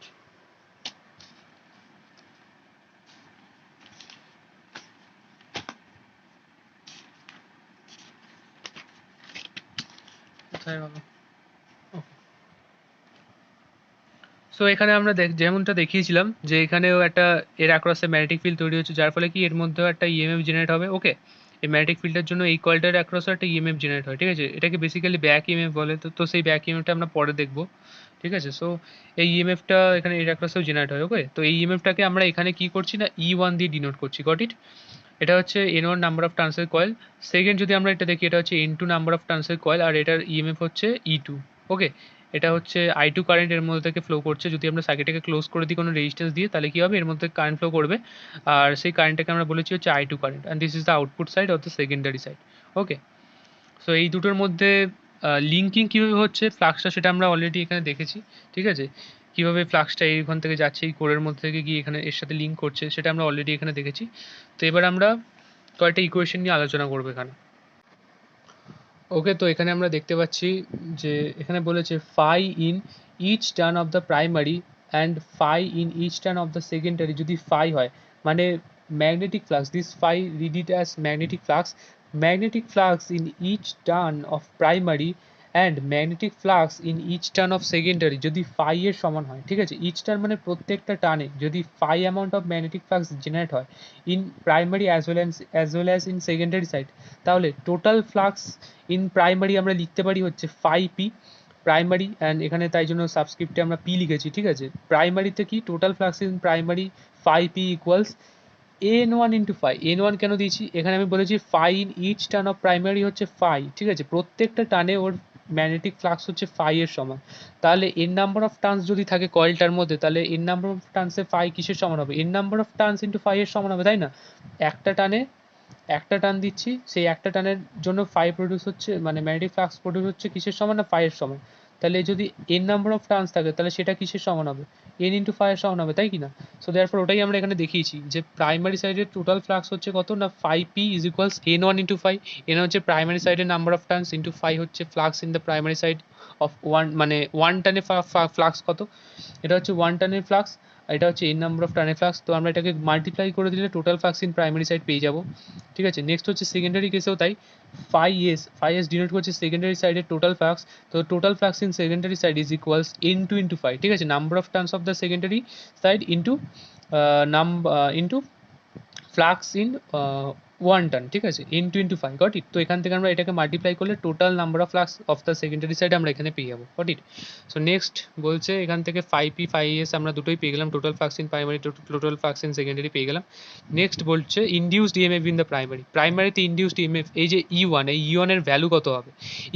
Speaker 1: কোথায় গেল? সো এখানে আমরা যেমনটা দেখিয়েছিলাম যে এখানেও একটা এর অ্যাক্রসে ম্যাগনেটিক ফিল্ড তৈরি হচ্ছে, যার ফলে কি এর মধ্যেও একটা ইএমএফ জেনারেট হবে। ওকে, এই ম্যাগনেটিক ফিল্ডের জন্য এই কয়েলটার অ্যাক্রসে একটা ইএমএফ জেনারেট হয়, ঠিক আছে? এটাকে বেসিক্যালি ব্যাক ইএমএফ বলে। তো সেই ব্যাক ইএমএফটা আমরা পরে দেখবো, ঠিক আছে? সো এই ইএমএফটা এখানে এর অ্যাক্রসেও জেনারেট হয়। ওকে, তো এই ইএমএফটাকে আমরা এখানে কি করছি না, E1 দিয়ে ডিনোট করছি, গট ইট? এটা হচ্ছে N1 নাম্বার অফ টার্নসের কয়েল। সেকেন্ড যদি আমরা এটা দেখি, এটা হচ্ছে N2 নাম্বার অফ টার্নসের কয়েল, আর এটার ইএমএফ হচ্ছে E2। ওকে, এটা হচ্ছে I2 কারেন্ট এর মধ্যে থেকে ফ্লো করছে। যদি আমরা সার্কিটটাকে ক্লোজ করে দিই কোনো রেজিস্ট্যান্স দিয়ে, তাহলে কি হবে? এর মধ্যে কারেন্ট ফ্লো করবে, আর সেই কারেন্টটাকে আমরা বলেছি হচ্ছে I2 current, and this is the output side of the secondary side. Okay, so এই দুটোর মধ্যে লিঙ্কিং কীভাবে হচ্ছে ফ্লাক্সটা, সেটা আমরা অলরেডি এখানে দেখেছি, ঠিক আছে? কীভাবে ফ্লাক্সটা এইখান থেকে যাচ্ছে এই কোরের মধ্যে থেকে গিয়ে এখানে এর সাথে লিঙ্ক করছে, সেটা আমরা অলরেডি এখানে দেখেছি। তো এবার আমরা কয়েকটা ইকুয়েশন নিয়ে আলোচনা করবো এখানে। ওকে, তো এখানে আমরা দেখতে পাচ্ছি যে এখানে বলেছে phi in each turn of the primary and phi in each turn of the secondary. যদি ফাই হয় মানে magnetic flux, this phi read it as magnetic flux in each turn of primary and magnetic flux in each turn of secondary যদি phi এর সমান হয়, ঠিক আছে? Each turn মানে প্রত্যেকটা টার্নে যদি phi amount of magnetic flux generate হয় in primary as well as in secondary side, তাহলে টোটাল ফ্লাক্স ইন প্রাইমারি আমরা লিখতে পারি হচ্ছে ফাই পি প্রাইমারি, অ্যান্ড এখানে তাই জন্য সাবস্ক্রিপ্টে আমরা পি লিখেছি, ঠিক আছে? প্রাইমারিতে কি total flux in primary phi P equals N1 into phi. N1 কেন দিয়েছি? এখানে আমি বলেছি phi in each turn of primary হচ্ছে ফাই, ঠিক আছে? প্রত্যেকটা টার্নে ওর ম্যাগনেটিক ফ্লাক্স হচ্ছে ফাই এর সমান, তাহলে এন নাম্বার অফ টার্নস যদি থাকে কয়েলটার মধ্যে, তাহলে এন নাম্বার অফ টার্নসে ফাই কিসের সমান হবে? N number of turns into phi এর সমান হবে, তাই না? একটা টানে একটা টান দিচ্ছি, সেই একটা টানের জন্য ফাই প্রডিউস হচ্ছে, মানে ম্যাগনেটিক ফ্লাক্স প্রডিউস হচ্ছে কিসের সমান? না ফাই এর সমান। তাহলে যদি এন নাম্বার অফ টার্নস থাকে তাহলে সেটা কিসের সমান হবে? এন ইন্টু ফাই এর সমান হবে, তাই কি না? সো দেয়ারফর ওটাই আমরা এখানে দেখিয়েছি যে প্রাইমারি সাইডের টোটাল ফ্লাক্স হচ্ছে কত না phi P is equals N one into phi. N হচ্ছে প্রাইমারি সাইডের number of turns into phi হচ্ছে flux in the primary side of one, মানে ওয়ান টানে ফ্লাক্স কত, এটা হচ্ছে ওয়ান টানের ফ্লাক্স, এটা হচ্ছে এন নাম্বার অফ টানের ফ্লাক্স। তো আমরা এটাকে মাল্টিপ্লাই করে দিলে total flux in primary side পেয়ে যাবো। ঠিক আছে, নেক্সট হচ্ছে সেকেন্ডারি কেসেও তাই, ফাই এস ডিনোট করছে সেকেন্ডারি সাইডের টোটাল ফ্লাক্স। তো total flux in secondary side is equals N two into phi. ঠিক আছে, number of turns of the secondary side into into flux in one turn. ঠিক আছে, N two into phi, got it. তো এখান থেকে আমরা এটাকে মাল্টিপ্লাই করলে total number of flux of the secondary side আমরা এখানে পেয়ে যাবো, গট ইট। সো নেক্সট বলছে এখান থেকে ফাই পি ফাই এস আমরা দুটোই পেয়ে গেলাম, total flux in primary, total flux in secondary পেয়ে গেলাম। নেক্সট বলছে ইনডিউসড ইএমএফ ইন দ্য প্রাইমারিতে ইনডিউসড ইএমএফ, এই যে ই ওয়ান, এই ই ওয়ানের ভ্যালু কত হবে?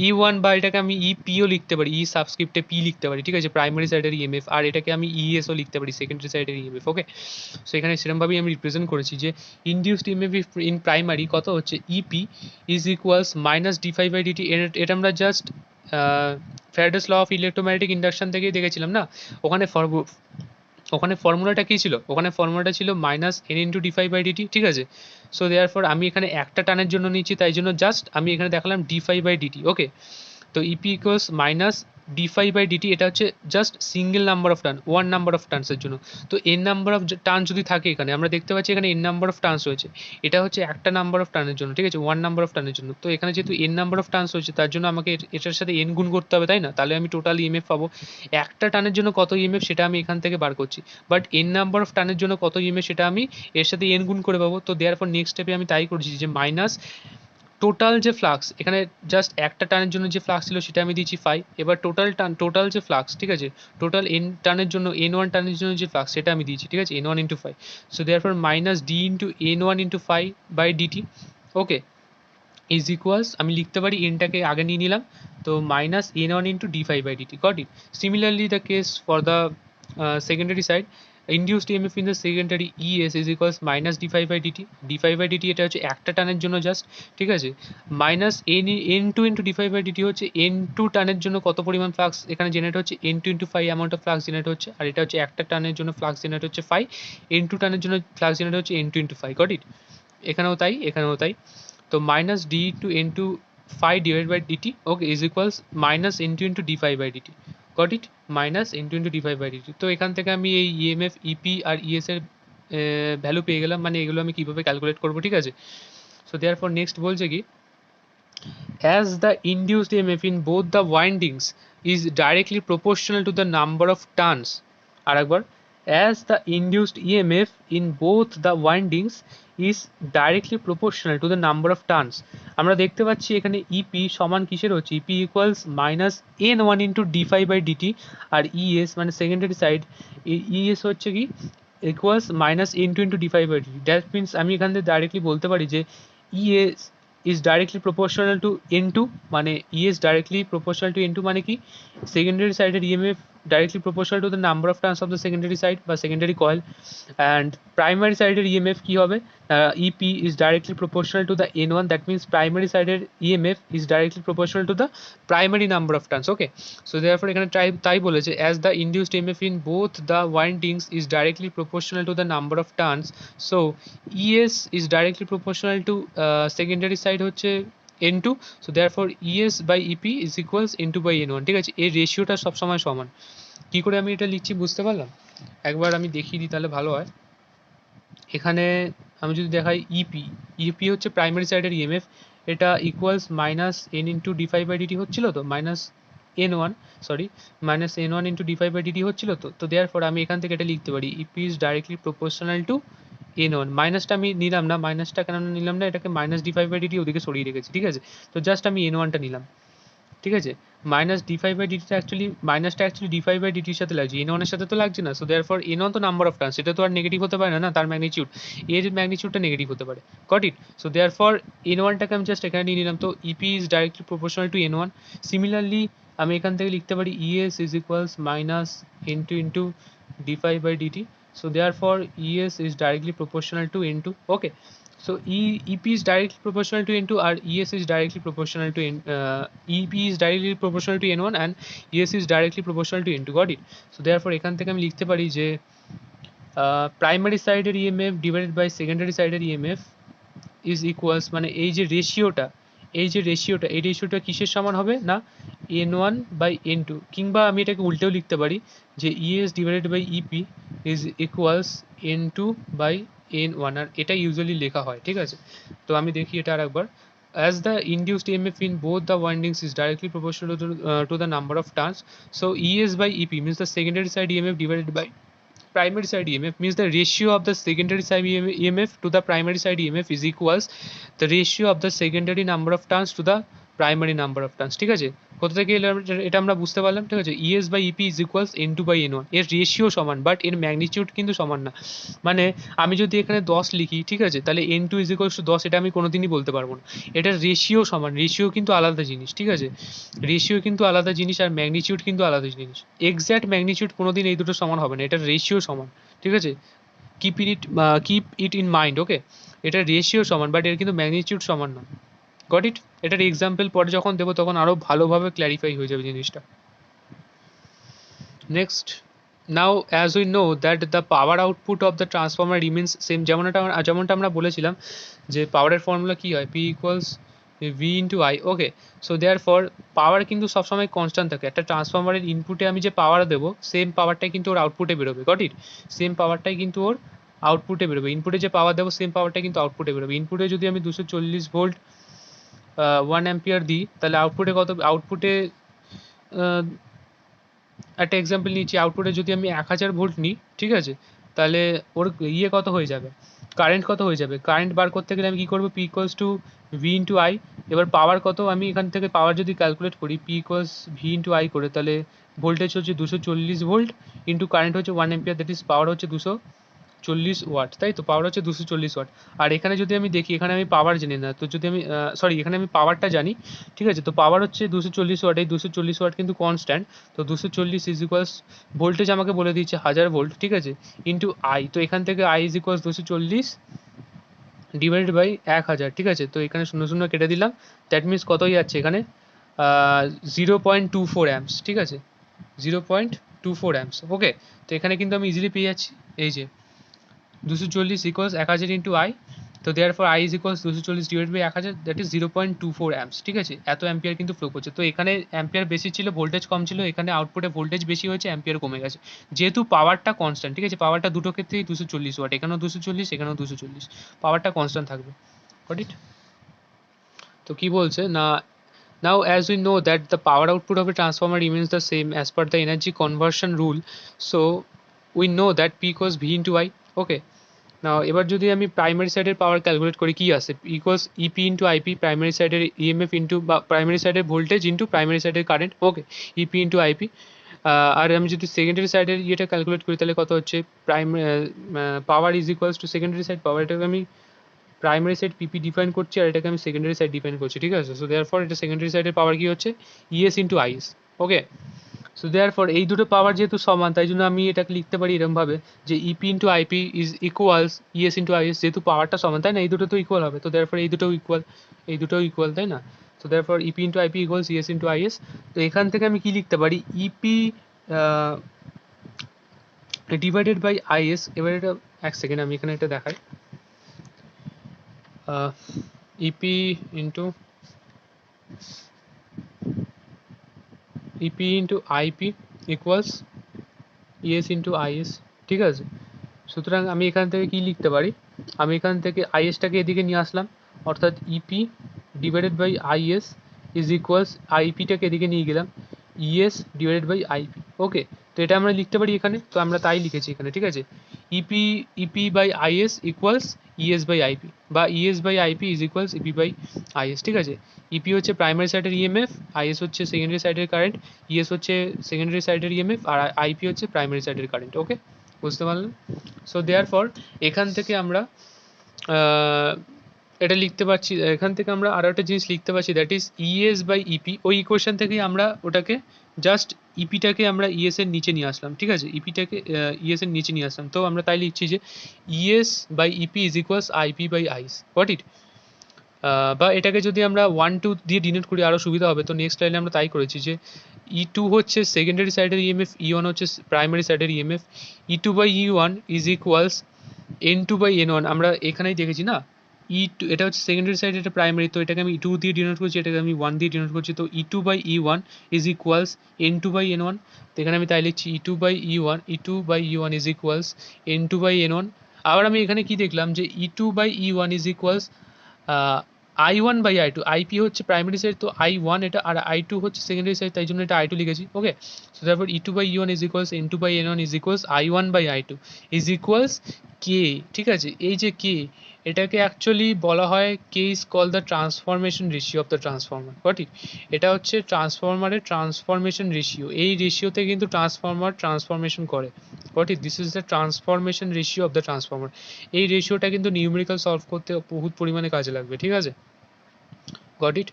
Speaker 1: ই ওয়ান বা এটাকে আমি ই পিও লিখতে পারি, ই সাবস্ক্রিপ্টে পি লিখতে পারি, ঠিক আছে, প্রাইমারি সাইডের ইএমএফ, আর এটাকে আমি ইএসও লিখতে পারি, সেকেন্ডারি সাইডের ইএমএফ। ওকে, সো এখানে সেরকমভাবেই আমি রিপ্রেজেন্ট করেছি যে ইনডিউসড ইএমএফ ইন প্রাইমারি কত হচ্ছে, EP is equals minus d phi by dt. এটা আমরা just Faraday's law of electromagnetic induction থেকেই দেখেছিলাম না, ওখানে ফর্মুলাটা কী ছিল? ওখানে ফর্মুলাটা ছিল minus N into d phi by dt. ঠিক আছে, সো দেয়ার ফর আমি এখানে একটা টানের জন্য নিচ্ছি, তাই জন্য জাস্ট আমি এখানে দেখালাম d phi by dt. Okay, তো EP equals minus d phi by dt, এটা হচ্ছে just single number of turn, one number of টার্নসের জন্য। তো এন নাম্বার অফ টার্ন যদি থাকে, এখানে আমরা দেখতে পাচ্ছি এখানে এন নাম্বার অফ টার্নস রয়েছে, এটা হচ্ছে একটা নাম্বার অফ টার্নের জন্য, ঠিক আছে, ওয়ান নাম্বার অফ টার্নের জন্য। তো এখানে যেহেতু এন নাম্বার অফ টার্নস রয়েছে, তার জন্য আমাকে এটার সাথে এন গুণ করতে হবে, তাই না? তাহলে আমি টোটাল ইএমএফ পাবো। একটা টানের জন্য কত ইএমএফ সেটা আমি এখান থেকে বার করছি, বাট এন নাম্বার অফ টানের জন্য কত ইএমএফ সেটা আমি এর সাথে এন গুণ করে পাবো। তো দেয়ার ফর নেক্সট স্টেপে আমি তাই করছি যে মাইনাস টোটাল যে ফ্লাক্স, এখানে জাস্ট একটা টানের জন্য যে ফ্লাক্স ছিল সেটা আমি দিচ্ছি ফাই, এবার টোটাল যে ফ্লাক্স, ঠিক আছে, টোটাল এন টানের জন্য, এন ওয়ান টানের জন্য যে ফ্লাক্স সেটা আমি দিয়েছি, ঠিক আছে, N one into phi. So therefore minus d into N one into phi by dt, okay, is equals, আমি লিখতে পারি এনটাকে আগে নিয়ে নিলাম, তো minus N one into d phi by dt, got it. Similarly the case for the secondary side, induced EMF in the secondary ES is equals minus d phi by dt. D phi by dt এটা হচ্ছে একটা টানের জন্য just, ঠিক আছে, minus N two into d phi by dt হচ্ছে N two টানের জন্য কত পরিমাণ ফ্লাক্স এখানে জেনারেট হচ্ছে, N two into phi amount of flux generate হচ্ছে, আর এটা হচ্ছে একটা টানের জন্য ফ্লাক্স জেনারেট হচ্ছে ফাই, এন টু টানের জন্য ফ্লাক্স জেনারেট হচ্ছে N two into phi, got it. এখানেও তাই, এখানেও তাই। তো minus d two N two phi divide by dt, okay, is equals minus N two into d phi by dt, got it, minus N two into d phi by dt. তো এখান থেকে আমি এই ইএমএফ, ইপি আর ES এর value পেয়ে গেলাম, মানে এগুলো আমি কীভাবে ক্যালকুলেট করবো, ঠিক আছে। সো দেয়ার ফর নেক্সট বলছে কি, as the induced EMF in both the windings is directly proportional to the number of turns, আরেকবার, as the induced EMF in both the windings is directly proportional to the number of turns, আমরা দেখতে পাচ্ছি এখানে E P সমান কিসের হচ্ছে, EP equals minus N one into d phi by dt, আর ES মানে সেকেন্ডারি সাইড, ইএস হচ্ছে কি equals minus N two into d phi by dt. That means আমি এখান থেকে ডাইরেক্টলি বলতে পারি যে ES is directly proportional to n2, মানে ES directly proportional to n2 মানে কি, secondary side এর EMF directly proportional to the number of turns of the secondary side বা secondary coil, and primary side এর EMF কি হবে, EP is directly proportional to the N1, that means primary side এর EMF is directly proportional to the primary number of turns, okay. So therefore এখানে তাই বলেছে as the induced EMF in both the windings is directly proportional to the number of turns, so ES is directly proportional to secondary side হচ্ছে N2, so therefore ES by EP is equals N2 by N1, ঠিক আছে, এই রেশিওটা সবসময় সমান। কি করে আমি এটা লিখছি বুঝতে পারলাম, একবার আমি দেখিয়ে দিই তাহলে ভালো হয়। এখানে আমি যদি দেখাই ইপি হচ্ছে প্রাইমারি সাইডের ইএমএফ, এটা equals minus N into d phi by dt হচ্ছিল, তো minus N one into d phi by dt হচ্ছিল, তো দেয়ার ফর আমি এখান থেকে এটা লিখতে পারি EP is directly proportional to N one. মাইনাসটা আমি নিলাম না, মাইনাসটা কেন নিলাম না, এটাকে minus d phi by dt ওদিকে সরিয়ে রেখেছি, ঠিক আছে, তো জাস্ট আমি এন ওয়ানটা নিলাম, ঠিক আছে, মাইনাস ডি ফাইভ বাই ডিটিটা অ্যাকচুয়ালি মাইনাসটা অ্যাকচুয়ালি ডি ফাইভ বাই ডিটির সাথে লাগছে, এন ওয়ানের সাথে তো লাগছে না। সো দেয়ারফর এন ওয়ান তো নাম্বার অফ টার্নস, সেটা তো আর নেগেটিভ হতে পারে না, না তার ম্যাগনিটিউড, এর ম্যাগনিটিউডটা নেগেটিভ হতে পারে। Got it? So therefore N ওয়ানটাকে আমি জাস্ট এখানে নিয়ে নিলাম, তো EP is directly proportional to N one. Similarly আমি এখান থেকে লিখতে পারি ES is equals minus N two into d phi by dt. So therefore ES is directly proportional to N two. Okay, so EP is directly proportional to N2 or ES is directly proportional to EP is directly proportional to N1 and ES is directly proportional to N2. Got it? So therefore এখান থেকে আমি লিখতে পারি যে primary সাইডের EMF divided by secondary সাইডের EMF is equals, মানে এই যে রেশিওটা এই রেশিওটা কিসের সমান হবে না N1 বাই N2, কিংবা আমি এটাকে উল্টেও লিখতে পারি যে ES divided by EP is equals N2 by N1, আর এটা ইউজুয়ালি লেখা হয়। ঠিক আছে, তো আমি দেখি এটা আরেকবার। As the induced EMF in both the windings is directly proportional to the number of turns, so ES by EP means the secondary side EMF divided by primary side EMF means the ratio of the secondary side EMF to the primary side EMF is equals the ratio of the secondary number of turns to the primary number of turns। ঠিক আছে, কোথা থেকে এটা আমরা বুঝতে পারলাম। ঠিক আছে, ES by EP is equals N2 by N1, এর রেশিও সমান বাট এর ম্যাগনিটিউড কিন্তু সমান না। মানে আমি যদি এখানে 10 লিখি, ঠিক আছে, তাহলে N2 is equals to 10, এটা আমি কোনোদিনই বলতে পারবো না। এটার রেশিও সমান, রেশিও কিন্তু আলাদা জিনিস। ঠিক আছে, রেশিও কিন্তু আলাদা জিনিস আর ম্যাগনিটিউড কিন্তু আলাদা জিনিস। এক্স্যাক্ট ম্যাগনিটিউড কোনোদিন এই দুটো সমান হবে না, এটার রেশিও সমান। ঠিক আছে, কিপ ইট ইন মাইন্ড। ওকে, এটার রেশিও সমান বাট এর কিন্তু ম্যাগনিটিউড সমান না। Got it? এটার এক্সাম্পল পরে যখন দেবো তখন আরো ভালোভাবে ক্ল্যারিফাই হয়ে যাবে জিনিসটা। Next, now as we know that the power output of the transformer remains same, যেমনটা আমরা বলেছিলাম যে পাওয়ারের ফর্মুলা কি হয়, P equals V into I. Okay, so therefore power কিন্তু সবসময় কনস্ট্যান্ট থাকে। একটা ট্রান্সফর্মারের ইনপুটে আমি যে পাওয়ার দেবো সেম পাওয়ারটাই কিন্তু ওর আউটপুটে বেরোবে। Got it? সেম পাওয়ারটাই কিন্তু ওর আউটপুটে বেরোবে। ইনপুটে যে পাওয়ার দেবো সেম পাওয়ারটাই কিন্তু আউটপুটে বেরোবে। ইনপুটে যদি আমি 240 ভোল্ট 1 অ্যাম্পিয়ার দিই, তাহলে আউটপুটে কত, আউটপুটে একটা এক্সাম্পল নিচ্ছি, আউটপুটে যদি আমি 1000 ভোল্ট নিই, ঠিক আছে, তাহলে ওর ইয়ে কত হয়ে যাবে, কারেন্ট কত হয়ে যাবে। কারেন্ট বার করতে গেলে আমি কী করবো, P equals to V into I. এবার পাওয়ার কত, আমি এখান থেকে পাওয়ার যদি ক্যালকুলেট করি P equals V into I করে, তাহলে ভোল্টেজ হচ্ছে 240 ভোল্ট ইন্টু কারেন্ট হচ্ছে 1 অ্যাম্পিয়ার, দ্যাট ইজ পাওয়ার হচ্ছে 240 ওয়াট, তাই তো, পাওয়ার হচ্ছে 240 ওয়াট। আর এখানে যদি আমি দেখি, এখানে আমি পাওয়ার জানি না, তো যদি আমি এখানে আমি পাওয়ারটা জানি, ঠিক আছে, তো পাওয়ার হচ্ছে 240 ওয়াট, এই 240 ওয়াট কিন্তু কনস্ট্যান্ট, তো 240 ইজ ইকুয়ালস, ভোল্টেজ আমাকে বলে দিচ্ছে 1000 ভোল্ট, ঠিক আছে, ইন্টু আই, তো এখান থেকে I is equals 240 divided by 1000, ঠিক আছে, তো এখানে 0 0 কেটে দিলাম, দ্যাট মিনস কতই যাচ্ছে এখানে 0.24 অ্যাম্পস, ঠিক আছে, 0.24 অ্যাম্পস। ওকে, তো এখানে কিন্তু আমি ইজিলি পেয়ে যাচ্ছি, এই যে 240 ইকুয়ালস 1000 ইন্টু আই, তো therefore I is equals 240 divide by 1000, that is 0.24 amps, ঠিক আছে, এত অ্যাম্পিয়ার কিন্তু ফ্লো করছে। তো এখানে অ্যাম্পিয়ার বেশি ছিল, ভোল্টেজ কম ছিল, এখানে আউটপুটে ভোল্টেজ বেশি হয়েছে, অ্যাম্পিয়ার কমে গেছে, যেহেতু পাওয়ারটা কনস্ট্যান্ট, ঠিক আছে, পাওয়ারটা দুটো ক্ষেত্রেই 240 ওয়াট, এখানেও 240, এখানেও 240, পাওয়ারটা কনস্ট্যান্ট থাকবে। Goat it? তো কি বলছে না, now as we know that the power output of a transformer remains the same as per the energy conversion rule, so we know that P equals V into I. Okay, now এবার যদি আমি primary সাইডের পাওয়ার calculate করি, কি আসে, P equals EP into IP, primary সাইডের EMF into বা primary সাইডের ভোল্টেজ ইন্টু প্রাইমারি সাইডের কারেন্ট। ওকে, EP ইন্টু IP। আর আমি যদি সেকেন্ডারি সাইডের ইয়েটা ক্যালকুলেট করি, তাহলে কত হচ্ছে, power is equals to secondary side power, এটাকে আমি প্রাইমারি সাইড পিপি ডিফাইন করছি আর এটাকে আমি সেকেন্ডারি সাইড ডিফাইন করছি, ঠিক আছে, সো দেয়ারফর এটা সেকেন্ডারি সাইডের পাওয়ার কি হচ্ছে, ES into IS. Okay, so therefore এই দুটো পাওয়ার যেহেতু সমান, তাই জন্য আমি এটাকে লিখতে পারি এরকমভাবে যে EP into IP is equals ES into IS, যেহেতু পাওয়ারটা সমান, তাই না, এই দুটো তো ইকুয়াল হবে, তো দেয়ারফর এই দুটো ইকুয়াল, তাই না, তো therefore EP into IP equals ES into IS. তো এখান থেকে আমি কি লিখতে পারি, ইপি ডিভাইডেড বাই আইএস। এবার এটা এক সেকেন্ড আমি এখানে এটা দেখাই, EP into IP equals ES into IS, ঠিক আছে, সুতরাং আমি এখান থেকে কি লিখতে পারি, আমি এখান থেকে আইএসটাকে এদিকে নিয়ে আসলাম, অর্থাৎ EP divided by IS is equals, আইপিটাকে এদিকে নিয়ে গেলাম, ES divided by IP। Okay, তো এটা আমরা লিখতে পারি এখানে, তো আমরা তাই লিখেছি এখানে, ঠিক আছে, EP by IS equals ES by IP, বা ES by IP is equals EP by IS, ঠিক আছে? ইপি হচ্ছে প্রাইমারি সাইডের ইএমএফ, আইএস হচ্ছে সেকেন্ডারি সাইডের কারেন্ট, ইএস হচ্ছে সেকেন্ডারি সাইডের ইএমএফ, আর আইপি হচ্ছে প্রাইমারি সাইডের কারেন্ট। ওকে, বুঝতে পারলেন? সো দেয়ার ফর এখান থেকে আমরা এটা লিখতে পারছি, এখান থেকে আমরা আরও একটা জিনিস লিখতে পারছি, that is ES by EP. ওই ইকুয়েশন থেকেই আমরা ওটাকে জাস্ট ইপিটাকে আমরা ইএস এর নিচে নিয়ে আসলাম, ঠিক আছে? ইপিটাকে ইএস এর নিচে নিয়ে আসলাম, তো আমরা তাই লিখছি যে ES by EP is equals IP by IS, got it? বা এটাকে যদি আমরা 1-2 দিয়ে ডিনোট করি আরও সুবিধা হবে, তো নেক্সট লাইনে আমরা তাই করেছি যে E2 হচ্ছে সেকেন্ডারি সাইডের ইএমএফ, E1 হচ্ছে প্রাইমারি সাইডের EMF, E2 by E1 is equals N2 by N1। আমরা এখানেই দেখেছি না, E2 এটা হচ্ছে সেকেন্ডারি সাইড, এটা প্রাইমারি, তো এটাকে আমি E2 দিয়ে ডিনোট করছি, এটাকে আমি 1 দিয়ে ডিনোট করছি, তো E2 by E1 is equals N2 by N1। তো এখানে আমি তাই লিখছি E2 by E1 is equals N2 by N1। আবার আমি এখানে কি দেখলাম যে E2 by E1 is equals I1 by I2, IP হচ্ছে প্রাইমারি সাইড, তো I1 এটা, আর I2 হচ্ছে সেকেন্ডারি সাইড, তাই জন্য এটা I2 লিখেছি। ওকে, সো তারপর E2 by E1 is equals N2 by N1 is equals I1 by I2 is equals K, ঠিক আছে? এই যে কে, এটাকে অ্যাকচুয়ালি বলা হয় K is call the transformation ratio of the transformer, ঠিক? এটা হচ্ছে ট্রান্সফরমারের ট্রান্সফরমেশন রেশিও, এই রেশিওতে কিন্তু ট্রান্সফরমার ট্রান্সফরমেশন করে, ঠিক? This is the transformation ratio of the transformer. এই রেশিওটা কিন্তু নিউমেরিক্যাল সলভ করতে বহুত পরিমাণে কাজে লাগবে, ঠিক আছে? Got it?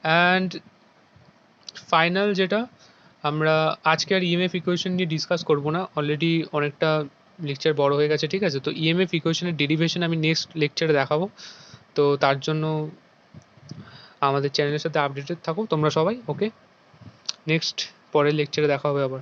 Speaker 1: অ্যান্ড ফাইনাল যেটা, আমরা আজকে আর ইএমএফ ইকুয়েশন নিয়ে ডিসকাস করবো না, অলরেডি অনেকটা লেকচার বড় হয়ে গেছে, ঠিক আছে? তো ইএমএফ ইকুয়েশনের ডেরিভেশন আমি নেক্সট লেকচারে দেখাবো, তো তার জন্য আমাদের চ্যানেলের সাথে আপডেটেড থাকো তোমরা সবাই। ওকে, নেক্সট পরের লেকচারে দেখা হবে আবার।